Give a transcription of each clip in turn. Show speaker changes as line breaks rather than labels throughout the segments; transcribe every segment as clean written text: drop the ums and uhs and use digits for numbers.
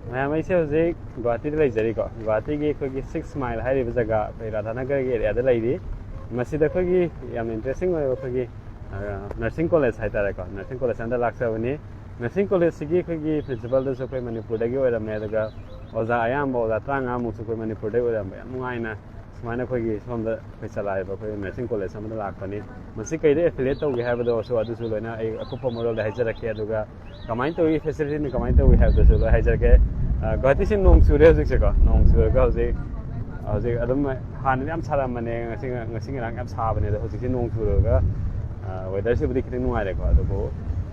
मैं मैं से होजे गुवाहाटी ले जरी को गुवाहाटी की कोई 6 माइल हाई रिव जगह पे राधानगर के एरिया दे लैदी मसी द कोई याम इंटरेस्टिंग हो कोई नर्सिंग कॉलेज है तारे को नर्सिंग कॉलेज अंदर लाक्सवनी नर्सिंग कॉलेज सिगी कोई प्रिंसिपल दस कोई मणिपुर दगी ओरमे दगा ओजा अयाम ओजा त्रांगा मुसु कोई मणिपुर दगी ओरमे नुआइना सुमाइना कोई सोमदा कोई चलाइबा कोई नर्सिंग कॉलेज अमदा लाक्पनी मसी कई एफिलिएट तौगे हाबदो सो अदुसु लोइना ए अकुपा मोरल हाइजरके अदुगा कमाइन तौगी फैसिलिटी नि कमाइन तौगे हाबदो सो हाइजरके गुवाहाटी से नोंग सुरे हजिक को नोंग सुरगा हजिक अदम हान याम सारामने ngasi ngang yam Sabne the हजिक से नोंग सुरगा वेदर से बुदी खिथिं नुआइरे को अदुबो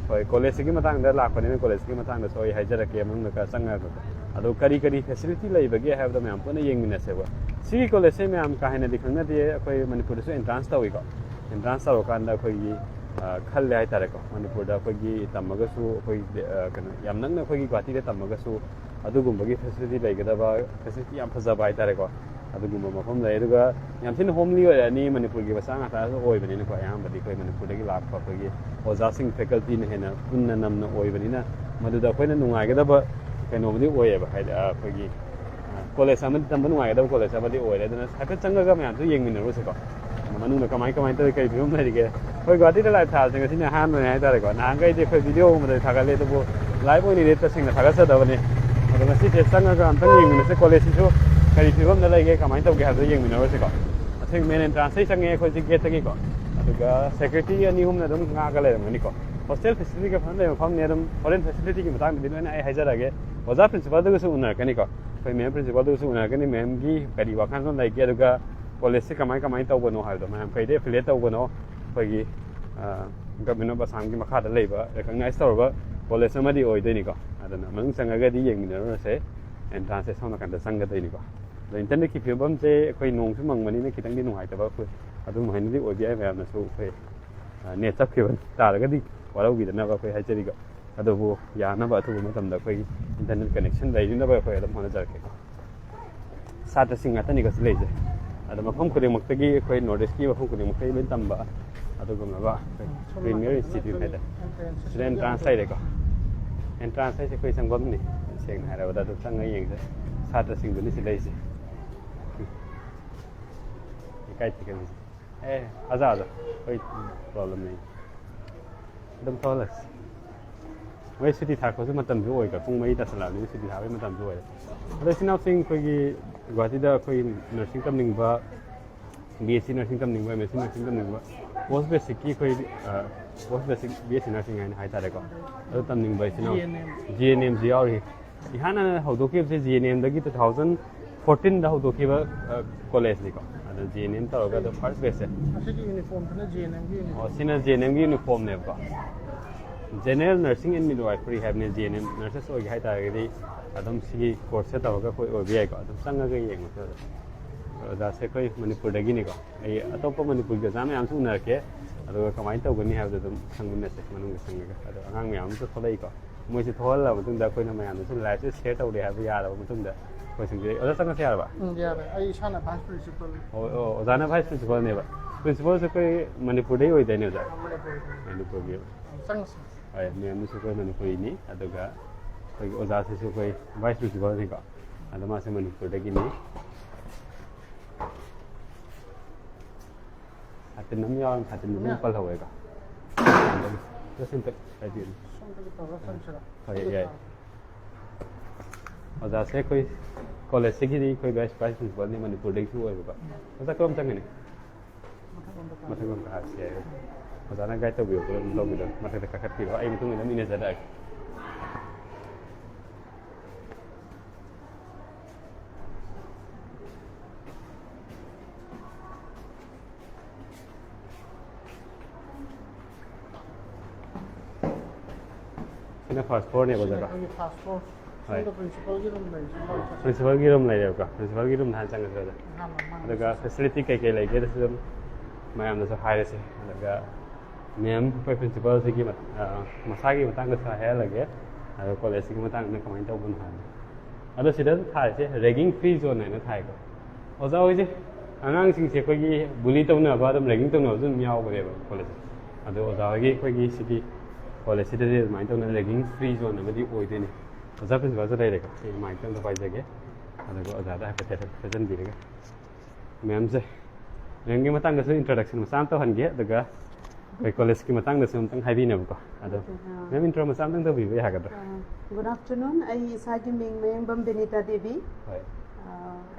होय कॉलेज की मतंग द लाखपने कॉलेज की मतंग द सोय हाइजरके अमंग का संगा को अदु करी करी फैसिलिटी लैबगे हाबदो मैम पुना येंगमिनसेबो सी कॉलेज से मैम का हैने दिखंगना दे कोई मणिपुर से एंट्रेंस तौई को एंट्रेंस तौ कांदा कोई खल्ले हाय तारे को मणिपुर दा कोई तमगसु कोई कनो याम नंगना कोई गुवाहाटी दे तमगसु अदुगुंबगी फैसिलिटी लैगदबा फैसिलिटी याम फजबा हाय तारे को अदुगुंबा मफम लै अदुगा याम थिन होमली ओयनी मणिपुर की बसा ngata ओइबनी को याम बदी कोई मणिपुर दगी लाखपा कोई ओजासिंग फैकल्टी ने हेना पुन्ना नमना ओइबनी ना मदुदा कोइना नुंगाइगदबा कइनोबदी ओयबा हाय कोई कॉलेज अमदी तंब नुंगाइगदबा कॉलेज अमदी ओइरे दना हाइफेट चंगगा मैम तो येंगमिनरुसे को मनुंग कमाई कमाई तो कई फिल्म लैगे कोई गुवाहाटी दा लाइव थाल सिंग सिने हान ने हाय तारे को नांगै दे कोई वीडियो मदे थागाले तो लाइव ओइनी रेट सिंग थागासदबने अदो मसी टेस्ट चंगगा अंतंग येंगमिनसे कॉलेज सिसु कई फिल्म दा लैगे कमाई तौगे हाबदो येंगमिनरुसे को अथिंग मेन एंट्रेंस से चंगे कोई गेट तगी को अदुगा सेक्रेटरी अनि हुम ना दम गागा लेरमनि को हॉस्टल फैसिलिटी का फंड ले फम ने दम फॉरेन फैसिलिटी की मतंग दिन ने आई हाइजरागे ओजा प्रिंसिपल दगसु उनर कनी को कोई मैम प्रिंसिपल दगसु उनर कनी मैम की करी वाखान सन लाइगे अदुगा कॉलेज से कमाई कमाई तौबनो हाइदो मैम कई एफिलिएट तौबनो कोई गवर्नमेंट ऑफ असम की मखा लेबा रिकॉग्नाइज तौरबा कॉलेज अमदी ओइदैनि को अदना मंग संगगदी येंगमिनरसे एंट्रेंस से सोना कंदा संगदैनि को द इंटरनेट की फिल्म से कोई नोंग सु मंगमनि ने खितंग दि नुहाइतबा कोई अदुम हाइनदि ओइबिया मैम सु कोई नेट चप केबन तारगदि वारौगिदना कोई हाइचरी को अदुबो यानबा अथु मतमदा कोई इंटरनेट कनेक्शन लैदिनबा कोई अदम होना जरके सात सिंग अतनि गस लेजे अद मफम खुदिमक्तगी कोई नॉर्थ ईस्ट की मफम खुदिमक्तगी लोइन तंबा अदुगुमबा प्रीमियर इंस्टीट्यूट है स्टूडेंट ट्रांसलेट है को एंट्रेंस है कोई संगमनि सेंग हायराबदा तो संग येंगसे सात सिंग दुनि सिलेजे काय थिके ए आजा कोई प्रॉब्लम नहीं एकदम थॉलस वे सिटी था को मतम जो ओइ का पुंग मई तसला नि सिटी था वे मतम जो ओइ अदो सिनाव सिंग कोई गुवाहाटी दा कोई नर्सिंग तमनिंगबा B.SC नर्सिंग तमनिंगबा M.SC नर्सिंग तमनिंगबा पोस्ट बेसिक की कोई पोस्ट बेसिक B.SC नर्सिंग है हाय तारे को अदो तमनिंगबा सिनाव GNM जी और इहाना हौदोके से GNM दगी 2014 दा हौदोकेबा कॉलेज नि को अदो GNM तौरगा द फर्स्ट बेस है असे की यूनिफॉर्म था GNM की और सिना GNM की यूनिफॉर्म ने को जनरल नर्सिंग एंड मिडवाइफरी हैबने GNM नर्सेस ओइ हाय तारगदी अदम सी कोर्स से तौरगा कोई ओबिया को अदम संगगा येंग तो दासे कोई मणिपुर दगी नि को ए अतोप मणिपुर के जाम याम सुनरके अदो कमाइन तौगनी हाबदो दम संगुनसे मनुंग संगगा अदो अंगांग म्याम तो थोलै को मोइसे थोहल्ला मतुंदा कोइना म्याम तो लाइफ से शेयर तौदे हाब यारबा मतुंदा कोइ संगे अदो संग से यारबा याबा आई साना भाइस प्रिंसिपल ओ जाना भाइस प्रिंसिपल नेबा प्रिंसिपल से कोई मणिपुर दे ओइ देने जा मणिपुर के संग ay मैम से कोई मणिपुरी नि अदुगा कोई ओजा से कोई वाइस प्रिंसिपल नि को अदमा से मणिपुर दगी नि अते नम याव खाते नम पल होए का तो सिंपल आइडिया हाय याय ओजा से कोई कॉलेज से की कोई वाइस प्रिंसिपल नि मणिपुर दगी सु होए का ओजा क्रम चंगने मथगम का से ओजाना गाइड तो बियो लो बिदो मथे का खत पिरो आई मुतुंग न मिने जदा सिना पासपोर्ट ने बजा पासपोर्ट हाय प्रिंसिपल की रूम ले का प्रिंसिपल की रूम धान चंग जदा अदगा फैसिलिटी के लेगे दसम मैम दस हाय से अदगा मैम कोई प्रिंसिपल से की मसा की मतंग सा है लगे अदो कॉलेज की मतंग ने कमाइन तौबन हान अदो सिदा थाय से रैगिंग फ्री जोन ने थाय को ओजा होय जे आंगांग सिंग से कोई की बुली तौना बा दम रैगिंग तौना जुन मियाव बरे कॉलेज अदो ओजा की कोई की सिटी कॉलेज से दे माइन तौना रैगिंग फ्री जोन ने मदी ओइ देनी ओजा प्रिंसिपल से लेरेगा ये माइक तंग पाइजेगे अदुगो ओजा दा हैपेटेट प्रेजेंट बिरेगा मैम से मैम के मतंग से इंट्रोडक्शन मसाम तो हनगे अदुगा कोई कॉलेज की मतंग से मतंग हाइबिनेबको अदो मैम इंट्रो मसाम तंग तो बिबे हागदो
Good afternoon. I Sagi Ming Mayambam Benita Devi.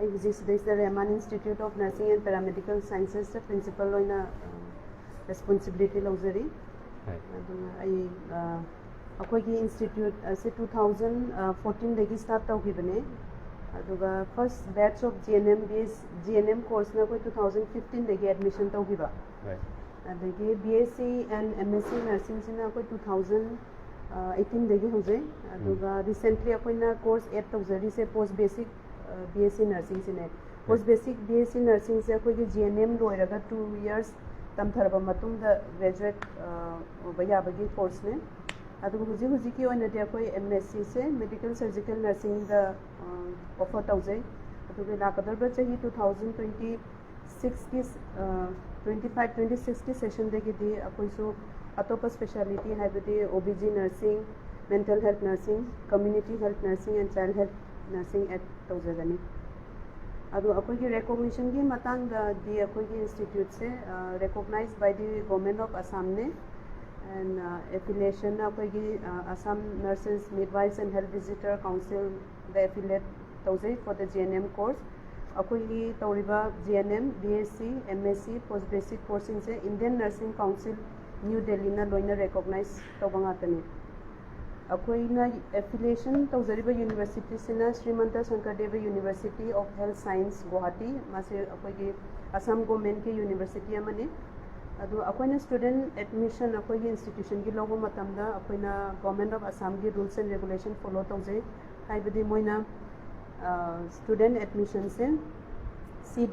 I visit the Rahman Institute of Nursing and Paramedical Sciences, the principal in responsibility luxury. I institute से 2014 dagi start tau gibane. Aduga first batch of GNM course na koi 2015 dagi admission tau giba. Adagi B.SC and M.SC nursing sina koi 2018 dagi hoje. Aduga recently akoina course 8 tau jari se post basic B.SC nursing sine. Post basic B.SC nursing se koi GNM loiraga 2 years tamtharba matung da graduate bayabagi course ne. अदुगो हुजी की ओइना दे कोई M.SC से medical surgical nursing द offer तौजे अदुगो लाकदर ब चाही 2026 की 25 26 की सेशन दे दी अकोई सो अतोप स्पेशलिटी हाइबदी OBG nursing mental health nursing community health nursing and child health nursing एट तौजे गनी अदु अकोई की रिकॉग्निशन की मतंग दी अकोई की इंस्टीट्यूट से recognised by the government of Assam ने and affiliation of Assam Nurses, Midwives and Health Visitor Council, the affiliate tauze for the GNM course. Akoi tauriba GNM, B.SC, M.SC, post basic course in Indian Nursing Council, New Delhi na loina recognize taubangatani. Akoi na affiliation tauzariba university sina Srimanta Shankardeva University of Health Science Guwahati, mase akoi Assam government ke university amane. अदो अकोइना student admission अकोइगी institution की लोगो मतमदा अकोइना government of Assam की rules and regulation follow तौजे हाइबदी मोइना स्टूडेंट एडमिशन से CEE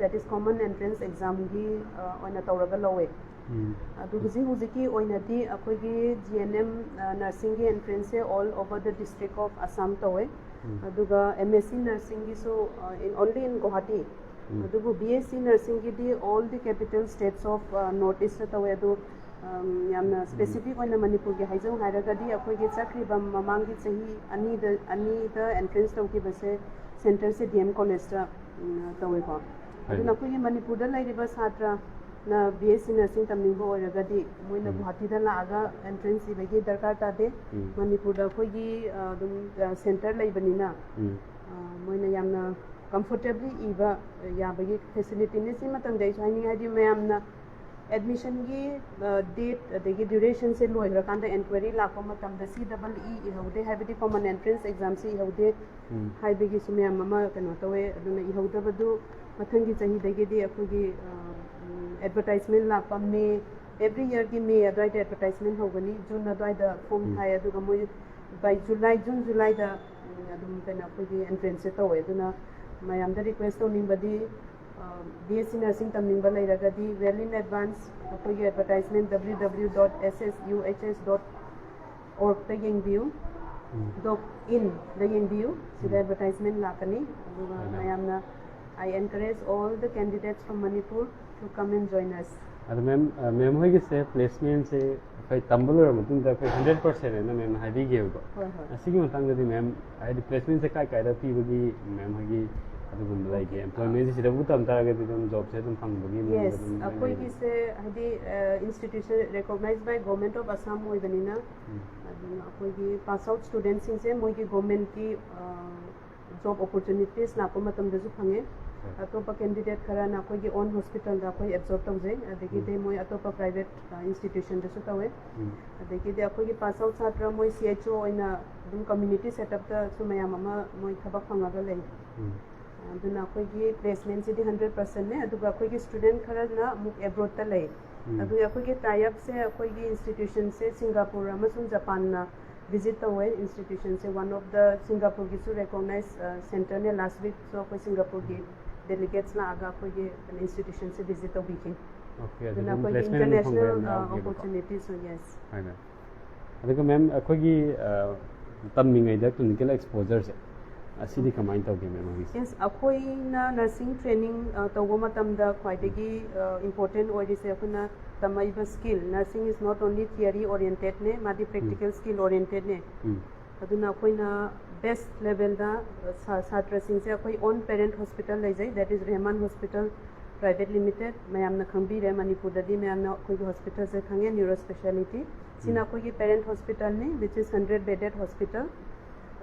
that is common entrance exam की ओइना तौरगा लवे अदो हुजी की ओइना दी अकोइगी GNM नर्सिंग की एंट्रेंस से all over the district of Assam तवे अदुगा M.SC नर्सिंग की सो ओनली इन गुवाहाटी अदुगो B.SC nursing की दी all the capital states of north east तवे अदो यामना specific ओइना मणिपुर के हाइजो हाइरगदी अखोई के चक्रीबम ममांग की सही अनि द एंट्रेंस तौ की बसे सेंटर से DM कॉलेज तवे को अदुना अखोई के मणिपुर द लाइरिबा छात्र ना B.SC nursing तमनिबो ओरगदी मोइना गुवाहाटी द लागा एंट्रेंस इबेगी दरकार तादे मणिपुर द अखोई की दुम सेंटर लाइबनिना मोइना यामना comfortably eva yabagi facility ne si matang dai chaining hadi mayamna admission gi date adegi duration se loira kanda inquiry la ko matam da CEE ihaude habidi common entrance exam se ihaude haibigi sumya mama kano tawe aduna ihauda badu mathangi chahi degi di akogi advertisement la pa me every year gi me advert advertisement hogani june adai da form thai aduga moi by June July da adum kana akogi entrance se tawe aduna mayam da request to nimbadi B.SC nursing tamningba lairagadi well in advance akogi advertisement www.ssuhs.org ta yengbiu .in the yengbiu sida advertisement lakani mayam na I encourage all the candidates from Manipur to come and join us
अद ma'am होगी से placement से फै तंबलर मतुंग दा फै 100% है ना ma'am Hibi गेबो असिगी Matang दि ma'am आइदि प्लेसमेंट से काय दा पीबगी मैम होगी अदुगुम लाइके एम्प्लॉयमेंट से दबु तम तारगे दम जॉब से दम फंगबगी
yes अकोई की से हाइदि institution recognised by government of Assam होय बनिना अदुना अकोई की पास आउट स्टूडेंट्स से मोय की गवर्नमेंट की जॉब अपॉर्चुनिटीज नाको मतम दसु फंगे अतोपा कैंडिडेट खरा ना कोई की ओन हॉस्पिटल दा कोई एब्जॉर्ब तौजे अदगी दे मोय अतोपा प्राइवेट इंस्टीट्यूशन दसु तवे अदगी दे अकोई की पास आउट छात्र मोय CHO ओइना दुम कम्युनिटी सेटअप दा सुमया ममा मोय थबक फंगागा ले अदुना कोई की प्लेसमेंट से 100% ने अदुगा कोई की स्टूडेंट खरा ना मुक एब्रोड ता ले अदु अकोई की टाई अप से अकोई की इंस्टीट्यूशन से सिंगापुर अमसुम जापान ना visit away institution से one of the Singapore की सु recognized center ने last week so कोई सिंगापुर की delegates ना आगा कोई institution से visit अभी की
okay
तो ना कोई international opportunities so yes
है ना अदुगा मैम कोई तमिंग इधर clinical exposure से asidi kamain tawge मैम अभी
yes अकोई ना nursing training तवो मतम दा ख्वाइदगी important ओइदि से अखना तमाइबा skill nursing is not only theory oriented ने मादी practical skill oriented ने aduna akoina best level da satra sing se akoi own parent hospital lai jai, that is Rahman Hospital Private Limited. mayamna khangbi re Manipur da di mayamna akoi hospital se khange neuro speciality sina akoi parent hospital ne, which is 100 bedded hospital.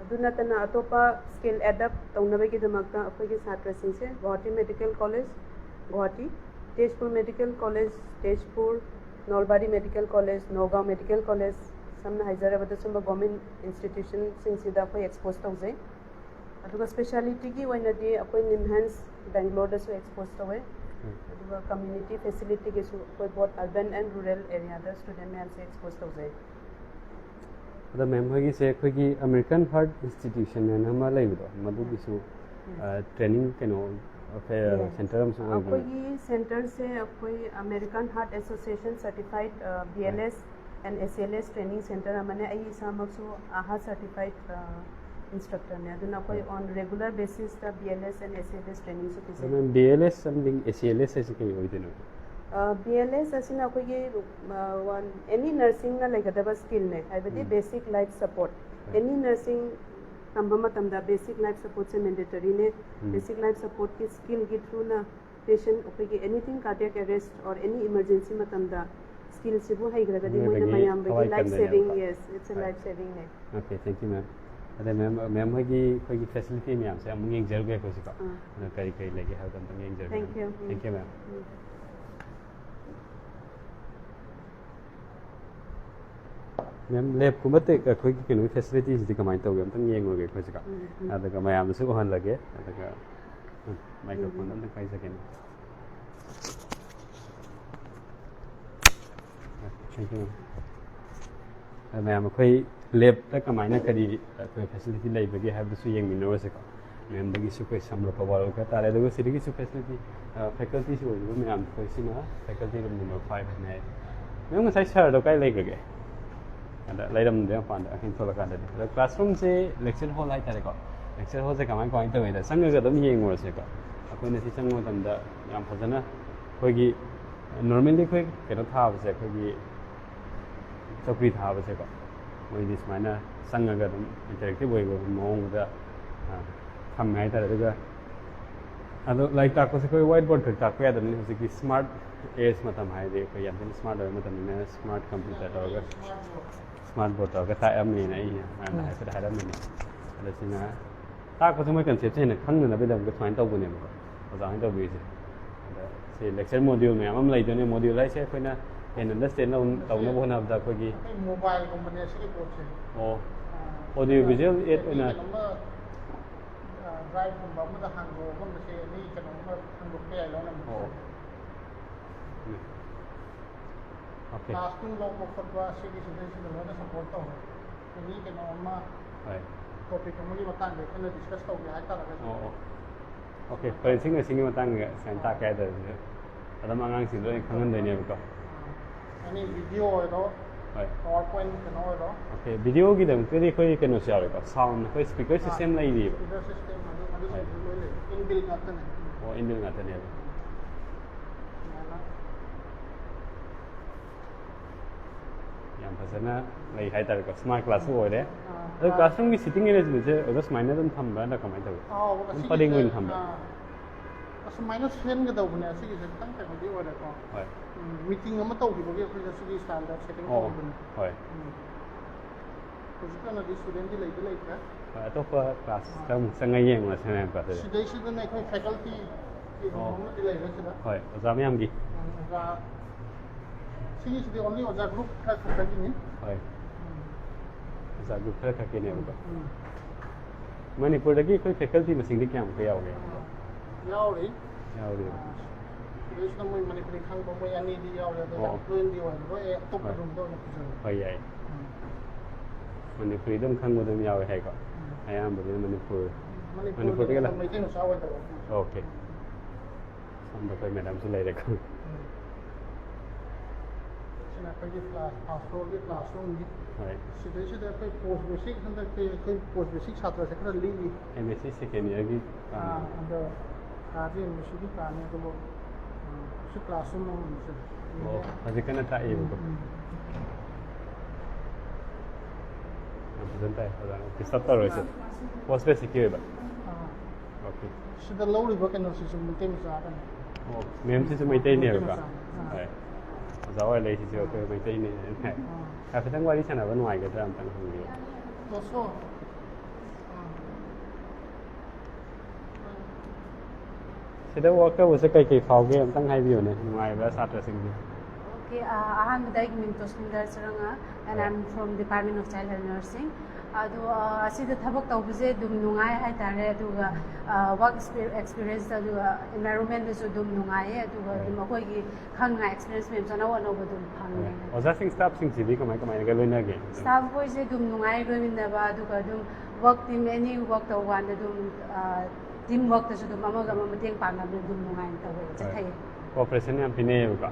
aduna tana atopa skill adapt taunaba ki damakta akoi satra sing se Guwahati Medical College Guwahati, Tezpur Medical College Tezpur, Nalbari Medical College, Nagaon Medical College, samna Hyderabad sumba government institution sing sida koi expose tawjai. aduga speciality ki waina di akoi Nimhans Bangalore da su expose tawai. aduga community facility ke su koi both urban and rural area da student me se expose tawjai.
ada ma'am hogi se khoi ki American Heart Institution ne nama lai do madu ki su training keno affair center am su
akoi center se akoi American Heart Association certified BLS and SLS training center amane ai samaksu AHA certified instructor ne aduna koi on regular basis the BLS and SLS training su kise
ma'am BLS something SLS is kai hoidino
BLS asina koi ge one any nursing na lagadaba skill ne haibadi basic life support any nursing tamba matamda basic life support se mandatory ne basic life support ki skill gi through na patient opege anything cardiac arrest or any emergency matamda skill se bu hai gragadi moina mayam be life saving. Yes, it's a life saving ne.
Okay, thank you ma'am. ada ma'am hogi facility me am se amung yeng jerge ko sika kari kari lagi ha tam yeng jerge. Thank you ma'am. ma'am lab ko mate khoi ki kenu facilities di kamai taw yam tang yeng oge ko sika ada ka mayam su han lage ada ka microphone am kai sake ne. Thank you ma'am. khoi lab ta kamai na kari khoi facility lai bagi ha bu su yeng minarashi ko ma'am bagi su khoi samro pawal ka tare da Sidi ki su facility faculty su oju ma'am khoi sina faculty room number 5 ne ma'am sai sir do kai lai ge ada lairam de pan da hin thola ka da classroom se lecture hall hai tare ko lecture hall se kamai ko ai tawe da sang ga dum yeng mo se ko akoi na si sang mo tam da yam phajana khoi gi normally khoi ke no tha ba se khoi gi chokri tha ba se ko moi dis mana sang ga dum interactive way go mong da tham ngai tare da ado like ta ko se khoi whiteboard khak ta ko ya dum ni ki smart as matam hai de ko yam smart matam ne smart computer da smart board ka ta am ni na ai na hai sa da ni ada sina ta ko mai concept ne khang na be da ko thain taw bu ne ko da hai taw bi se ada se lecture module me am lai do ne module lai se ko na and understand na taw na bo na da ko gi
mobile company se ko se
audio visual it na
drive from ba da hang go ko se ni ka no ma hang go ke lo na
okay
lasting long mo fatwa se ki se se na support to ni ke no ma
hai
topic mo gi matang de kana discuss to ge hai ta ga
okay parenting sing matang ga san ta ka da ada mangang sin lo khangan de ne ko
ani video ro
hai
PowerPoint ke no ro
okay video gi dam ke khoi ke no sia ko sound khoi speaker system lai di
speaker system adu inbuilt na tan
inbuilt na tan ne yam phajana lai hai tar ko smart class ho re the classroom ki sitting arrangement je odas minor dum tham ba na kamai taw pading win tham ba
as minus 10 ga daw ne asi ki tang ta ko di ora ko
hai
meeting ama taw ki bo ge ko asi standard setting ko bun
hai
ko jita na di student di lai ka
to pa class tam sangai yeng ma sana pa de
sidai sidai na ko faculty ki mo di lai ra
hai azam yam gi
Sidi is the only other group that has been in.
Hai. Asa group ka ke ne ba. Manipur da ki koi faculty ma sing di kyam ko yaw ge.
Yaw ri.
There
is no more Manipuri khang bo mo ani di yaw da da fluent di wan ro e top room do na pujan.
Hai ai. Manipuri dum khang bo dum yaw hai ko. Ayam bo Manipur. Manipur ke la.
Mai tin sa wa da.
Okay. Sam da koi madam su lai de ko.
Na ko di classroom di.
Hai.
Sidai ko post basic handa ko post basic chhatra se kra li.
M.SC second year gi
And Kari Kari ka ne ko su classroom mo se.
Aji kana ta e ko. Presentai, disrupt roise. Post basic ba. Okay.
sida lawriba kano si sumte masa kan
Oh, mem si sumai tai ne ba. Hai. Zawai lai si ko mai tai ne. Ka phitang wari chana ba nuai ga tram tang hu.
to so
Sida work ka wasa kai kai phau ge am tang hai bi ne. Nuai ba satra sing bi.
Okay, I'm Saranga, and I'm from the Department of Child Health Nursing. Asida thabak tawbise dum nungai hai tare aduga work experience aduga environment is dum nungai aduga dum akoi gi khanga experience mem sana wa no dum phangne.
Oza sing staff sing sidi kamai kamai ga loina ge.
Staff boy se dum nungai rominda ba aduga dum work team any work taw wan dum team work ta dum ama ga mateng pangna dum nungai taw chathai.
Cooperation yam pine ba.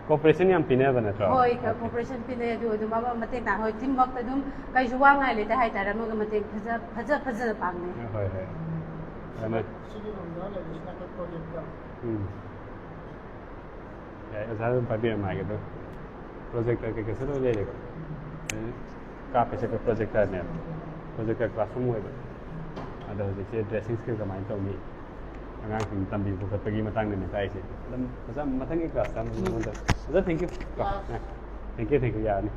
Cooperation yam pine ba na tra.
Hoi ka cooperation pine du dum ama mateng ta hoi team work ta dum kai juwa ngai le ta hai ta ra mo ga mateng phaja pangne.
Hoi hoi. Ana.
sidi romda la isna ka project ka
Ya, oza pa bi ma ge do. Project ka ke sero le le ko. Ka pe se ko project ka ne. Project ka classroom we ba. Ada je dressing skill ka mai taw ni. Angang kin tambi bu pagi matang ne tai se. Lam masa matang ki class tam mo da. Oza thank you. Thank you ya ni.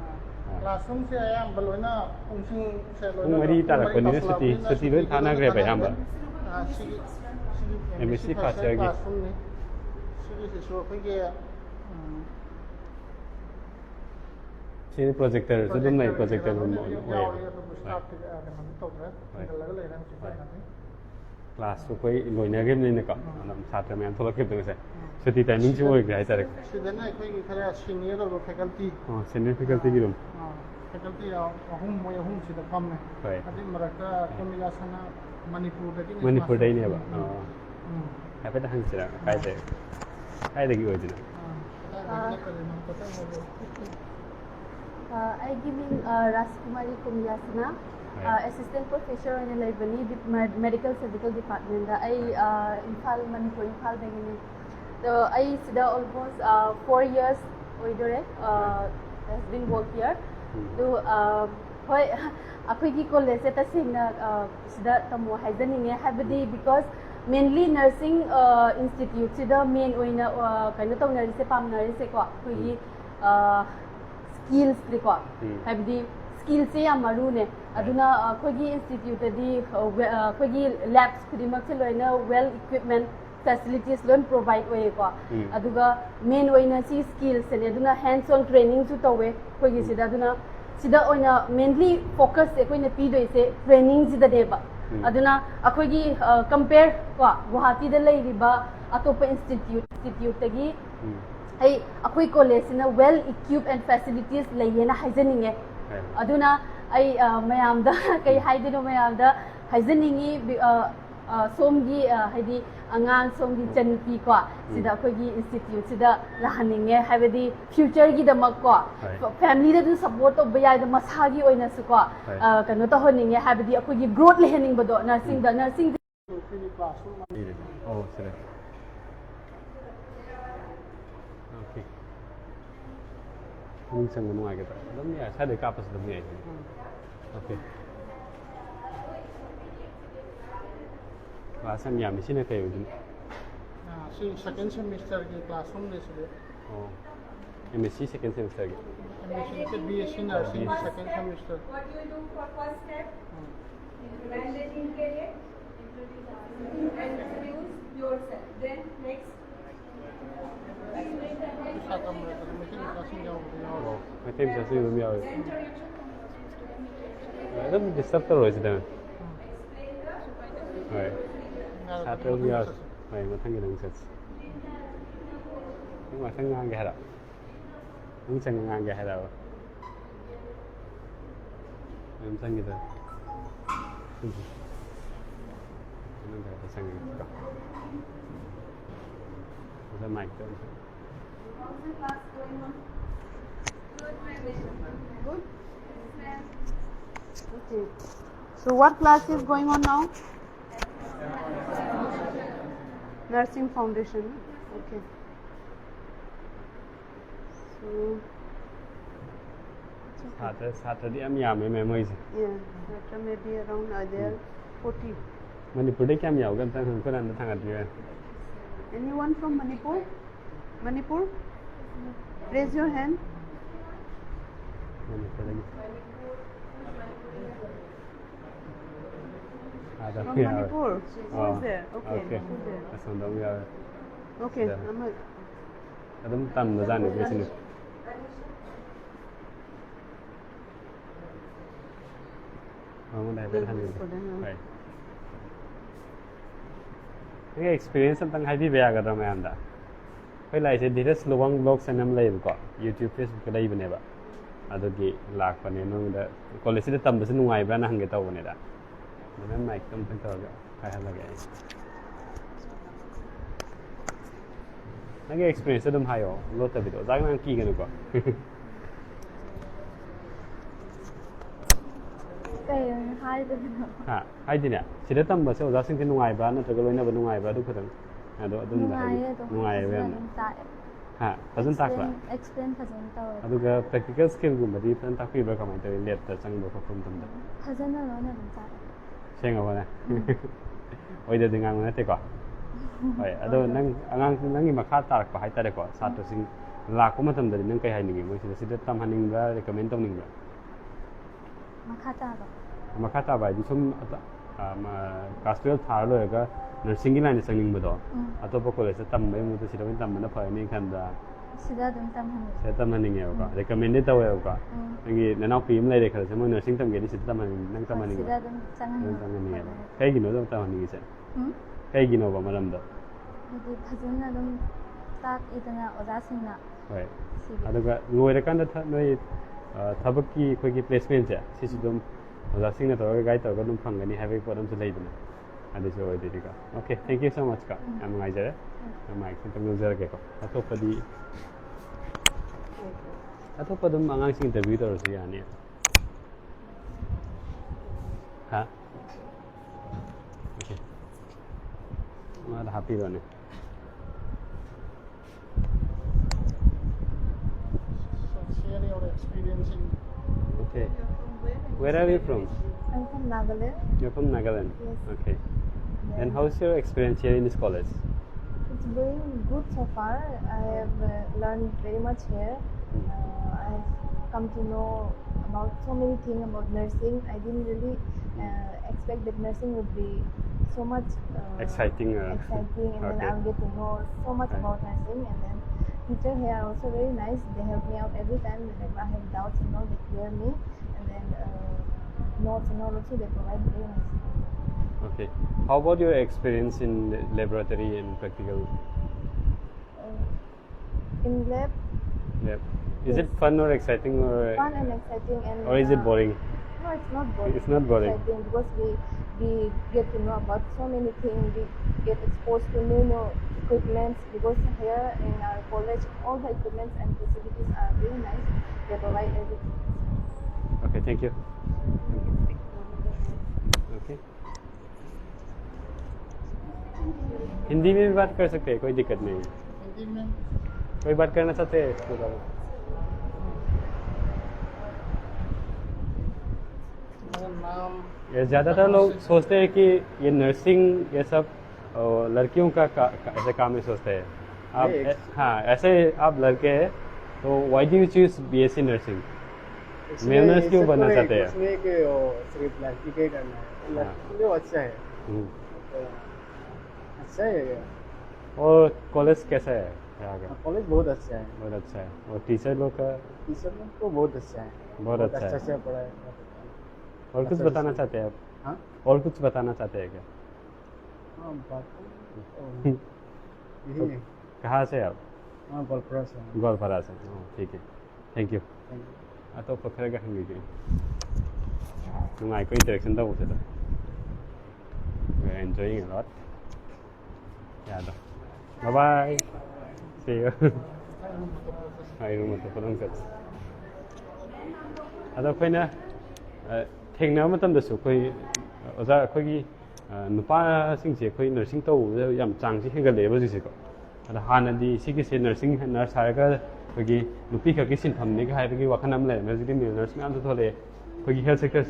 classroom se ayam balona ungsing se
Ung mari ta la ko ni sati lo thana gre ba yam ba.
sidi
M.SC first year gi.
classroom ni sidi se so pe ge
Sini projector su dum nai projector mo. Class ko koi loina game ni ne ka. Nam satra me an thola ke dum se. Sati timing chu oi ga sa re.
sida na koi gi khara senior or faculty
Oh, senior faculty gi dum.
faculty ahum moy ahum sida kam ne
Hoi.
adi maraka kamila sana manipur da ki
Manipur dai ne ba. Ha pa ta hang sira kai de. Kai de gi oi dina.
I give in Raskumari Kumyasana, Assistant Professor in Ayambane Medical Surgical Department. I Infal Manipur Infal Begini. So I sida almost 4 years oidore has been work here. So hoi akoi ki college ta singna sida tamo haizaninge habdi because mainly nursing institute sida main oina kaino tawnari se pamnari se ko koi skills ko habdi skills se amaru ne aduna khoi institute di khoi labs khudima se loina well equipment facilities loan provide way ko aduga main oina si skills ne aduna hands on training su tawe khoi sida aduna sida oina mainly focus se koi na pi doi se training sida deba aduna akhoi gi compare ko Guwahati da lai riba atopa institute tagi ai akhoi college na well equipped and facilities laiyena haizaninge aduna ai mayam da kai haidino mayam da haizaningi somgi haidi angang somgi chanpi ko sida akhoi gi institute sida lahaninge haibadi future gi da mak ko family da du support of bayai da masagi oina su ko kano to honinge haibadi akhoi gi growth lehening bodo nursing
classroom
Oh, sira. Okay. Ning sang nu ai ga ta. Dam ya sa de ka pas dam ya. Okay. Class am yam ni sine kai udin.
si second semester ki classroom le se
Oh. M.SC second semester ge.
MSc B.SC nursing second semester
What you do for first step? Bandaging career. Introduce yourself. Then next.
sa kam re ta me ki classroom jaw
Oh. Mai tem sa su dum ya.
Center it.
Dam disturb ta roi se da.
Explain the
Hai. Sa ta dum ya. Hai ma thang ge dang sa. Nhưng mà thang ngang ge ha da. Ning sang ngang ge ha da. Em sang ge da. Nên là ta sang ge ka. Sa mic ta.
how's the class going on? Good, my mission. Good. Yes, ma'am.
Okay. So what class is going on now? Nursing Foundation. Okay. So
Saturday am yam memories.
Yeah, that maybe around there 40.
Manipur de kam yaw gan tang ko nan thang at
Anyone from Manipur? Manipur? Raise your hand. From Manipur. Who is there? Okay. Who's there?
That's on the
Okay,
Yeah.
I'm a,
Adam tam na zan ni sini. Ang dai ben han ni. Right. Cái experience tang hai bi bya ga da mayam da. Phai lai se dheres lowang blog sanam lai ko YouTube Facebook lai bane ba. Adogi lak pa ne no da college da tam ba sinu ngai ba na hang ge taw ne da. Nan mic tam thang taw ga khai ha la ga. Nang experience dum hayo lo ta video zang nang ki ga ko.
Cái hai đứa
Ha, hai din ya. Sida tam ba se oza sing tin ngai ba na ta ga loina ba ngai ba du khadang. Ado adum da. Ngai ba. Ha, fazan tak ba.
explain Fajana tao.
Aduga practical skill gum di fan tak ba ka mai ta let ta chang ba ko tum tum da.
Fajana lo na dum ta.
Seng ba na. Oi da dingang na te ko. Oi, ado nang angang nang ma kha tar ba hai ta de ko sa to sing la ko ma tam da nang kai hai ni mo sida tam haning ba recommend tong ning ba.
Makata ba.
Makata ba di sum ma castual thar lo ga nursing line sang ning ba do. Atopo college tam mai mu to sida tam na pha ni khan da.
Sida dum tam han.
Se tam haning ya ko recommend ta wa ko. Ngi na na pi im lai de khal se mo nursing tam ge di sida tam haning nang tam haning.
Sida dum chang han.
Tam haning ya. Kai gi no dam tam haning se. Kai gi no ba malam da.
Di Fajana dum tak itana oza singna.
Hoi. Aduga loi kan da noi thabak ki khoi ki placement ja sisu dum oza sing na to ga to ga dum phangani have ko dum se lai dum ade so oi de ka. Okay, thank you so much ka. Am ngai jare. Am mai kin tam user ke ko. Atopadi Atopadum angang sing interview to ro ya ni. Ha? Okay. Ma happy bane.
Share your experience in
Okay. Where are you from?
I'm from Nagaland.
You're from Nagaland?
Yes.
Okay. And how's your experience here in this college?
It's going good so far. I have learned very much here. I've come to know about so many things about nursing. I didn't really expect that nursing would be so much
Exciting.
exciting, and then
Okay.
I'll get to know so much about nursing. And then teacher here are also very nice. They help me out every time whenever I have doubts and all. They clear me, and then notes and all also they provide very nice.
Okay. How about your experience in laboratory and practical?
In lab,
Lab. Is it fun or exciting
fun and exciting, and
or is it boring?
No, it's not boring.
It's not boring.
Exciting because we get to know about so many things. We get exposed to new equipments because here in our college all the equipments and facilities are very nice. They provide everything.
Okay, thank you. Okay. Hindi में भी बात कर सकते हैं, कोई दिक्कत नहीं है।
हिंदी में
कोई बात करना चाहते हैं इसके बारे में?
मेरा नाम
ये ज़्यादातर लोग सोचते हैं कि ये नर्सिंग ये सब लड़कियों का ऐसे काम ही सोचते हैं। आप हाँ ऐसे आप लड़के हैं तो why do you choose B.SC nursing? Male nurse क्यों बनना चाहते हैं?
इसमें कि सिर्फ लड़की के करना है, लड़की तो अच्छा है, अच्छा है ये।
और कॉलेज कैसा है यहाँ का?
कॉलेज बहुत अच्छा है,
बहुत अच्छा है। और टीचर लोग का
टीचर लोग तो बहुत अच्छा है,
बहुत अच्छा है।
से पढ़ाए।
और कुछ बताना चाहते हैं आप?
हाँ
और कुछ बताना चाहते हैं क्या?
हाँ बात यही है।
कहाँ से आप?
हाँ गोलपरा से।
गोलपारा से। ठीक है, थैंक यू। अतोप्पा खरगा हंगिगे nungai ko interaction daw sila. We're enjoying a lot. Yeah, bye bye. See you. Ay rumah tu pulang kat. Ada koi na thengna matam da su koi oza koi gi nupa sing je koi nursing to yam chang si henga le ba ji ko ꯑꯗ ꯍꯥꯟꯅꯗꯤ ꯁꯤꯒꯤꯁꯦ ꯅꯔꯁꯤꯡ nurse ꯍꯥꯏꯔꯒ ꯑꯩꯈꯣꯏꯒꯤ ꯅꯨꯄꯤ ꯈꯛꯀꯤ ꯁꯤꯟꯐꯝꯅꯤ ꯍꯥꯏꯕꯒꯤ ꯋꯥꯈꯜ ꯑꯃ ꯂꯩꯔꯝꯃꯦ ꯍꯧꯖꯤꯛꯇꯤ ꯃꯦꯜ ꯅꯔꯁ ꯃꯌꯥꯝꯁꯨ ꯊꯣꯛꯂꯛꯑꯦ ꯑꯩꯈꯣꯏꯒꯤ ꯍꯦꯜꯊ ꯁꯦꯛꯇꯔ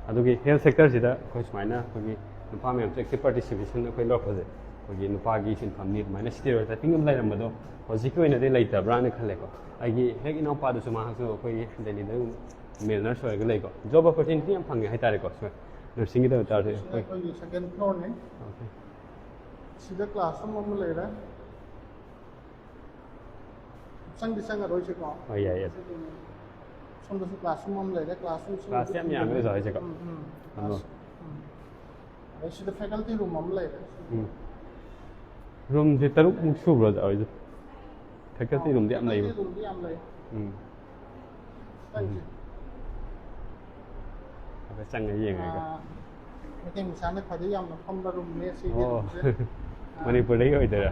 ꯑꯗꯨꯒꯤ ꯍꯦꯜꯊ ꯁꯦꯛꯇꯔꯁꯤꯗ ꯑꯩꯈꯣꯏ ꯁꯨꯃꯥꯏꯅ ꯑꯩꯈꯣꯏꯒꯤ ꯅꯨꯄꯥ ꯃꯌꯥꯝꯁꯨ ꯑꯦꯛꯇꯤꯚ ꯄꯥꯔꯇꯤꯁꯤꯄꯦꯁꯟ ꯑꯩꯈꯣꯏ ꯂꯧꯔꯛꯄꯁꯦ ꯑꯩꯈꯣꯏꯒꯤ ꯅꯨꯄꯥꯒꯤ ꯁꯤꯟꯐꯝꯅꯤ ꯑꯗꯨꯃꯥꯏꯅ ꯁ꯭ꯇꯤꯔꯤꯑꯣꯇꯥꯏꯄꯤꯡ ꯑꯃ ꯂꯩꯔꯝꯕꯗꯣ ꯍꯧꯖꯤꯛꯀꯤ ꯑꯣꯏꯅꯗꯤ ꯂꯩꯇꯕ꯭ꯔꯥꯅ ꯈꯜꯂꯦꯀꯣ ꯑꯩꯒꯤ ꯍꯦꯛ ꯏꯅꯥꯎꯄꯥꯗꯨꯁꯨ ꯃꯍꯥꯛꯁꯨ ꯑꯩꯈꯣꯏꯒꯤ ꯗꯦꯜꯂꯤꯗ ꯃꯦꯜ ꯅꯔꯁ ꯑꯣꯏꯔꯒ ꯂꯩꯀꯣ ꯖꯣꯕ ꯑꯣꯄꯣꯔꯆꯨꯅꯤꯇꯤ ꯌꯥꯝ ꯐꯪꯉꯦ ꯍꯥꯏꯇꯥꯔꯦꯀꯣ ꯅꯔꯁꯤꯡꯒꯤꯗ ꯑꯣꯏꯇꯥꯔꯁꯨ
ꯑꯩꯈꯣꯏꯒꯤ ꯁꯦꯀꯦꯟ ꯐ꯭ꯂꯣꯔꯅꯤ ꯁꯤꯗ ꯀ꯭ꯂꯥꯁꯔꯨꯝ ꯑꯃ ꯂꯩꯔꯦ ꯆꯪꯉꯔꯣꯏꯁꯦꯀꯣ
ꯍꯣꯏ ꯌꯥꯏ ꯌꯥꯏ
ꯁꯣꯝꯗꯁꯨ ꯀ꯭ꯂꯥꯁꯔꯨꯝ ꯑꯃ ꯂꯩꯔꯦ ꯀ꯭ꯂꯥꯁꯔꯨꯝꯁꯨ
ꯀ꯭ꯂꯥꯁ ꯌꯥꯝ ꯌꯥꯝꯃꯦ ꯑꯣꯖꯥ ꯍꯣꯏꯁꯦꯀꯣ
ꯑꯗꯩ ꯁꯤꯗ ꯐꯦꯀꯜꯇꯤ ꯔꯨꯝ ꯑꯃ ꯂꯩꯔꯦ
ꯔꯨꯝꯁꯦ 6ꯃꯨꯛ ꯁꯨꯕ꯭ꯔꯣ ꯑꯣꯖꯥ ꯍꯣꯏꯁꯦ ꯐꯦꯀꯜꯇꯤ ꯔꯨꯝꯗꯤ ꯌꯥꯝ ꯂꯩꯕ
ꯐꯦꯀꯜꯇꯤ ꯔꯨꯝꯗꯤ ꯌꯥꯝ ꯂꯩ
ꯆꯪꯉ ꯌꯦꯡꯉꯒ
ꯃꯩꯇꯩ ꯃꯆꯥꯅ ꯈ꯭ꯋꯥꯏꯗꯒꯤ ꯌꯥꯝꯅ ꯐꯝꯕ ꯔꯨꯝꯅꯦ ꯁꯤꯒꯤ
ꯑꯣ
ꯔꯨꯝꯁꯦ
ꯃꯅꯤꯄꯨꯔꯗꯒꯤ ꯑꯣꯏꯗꯣꯏꯔꯥ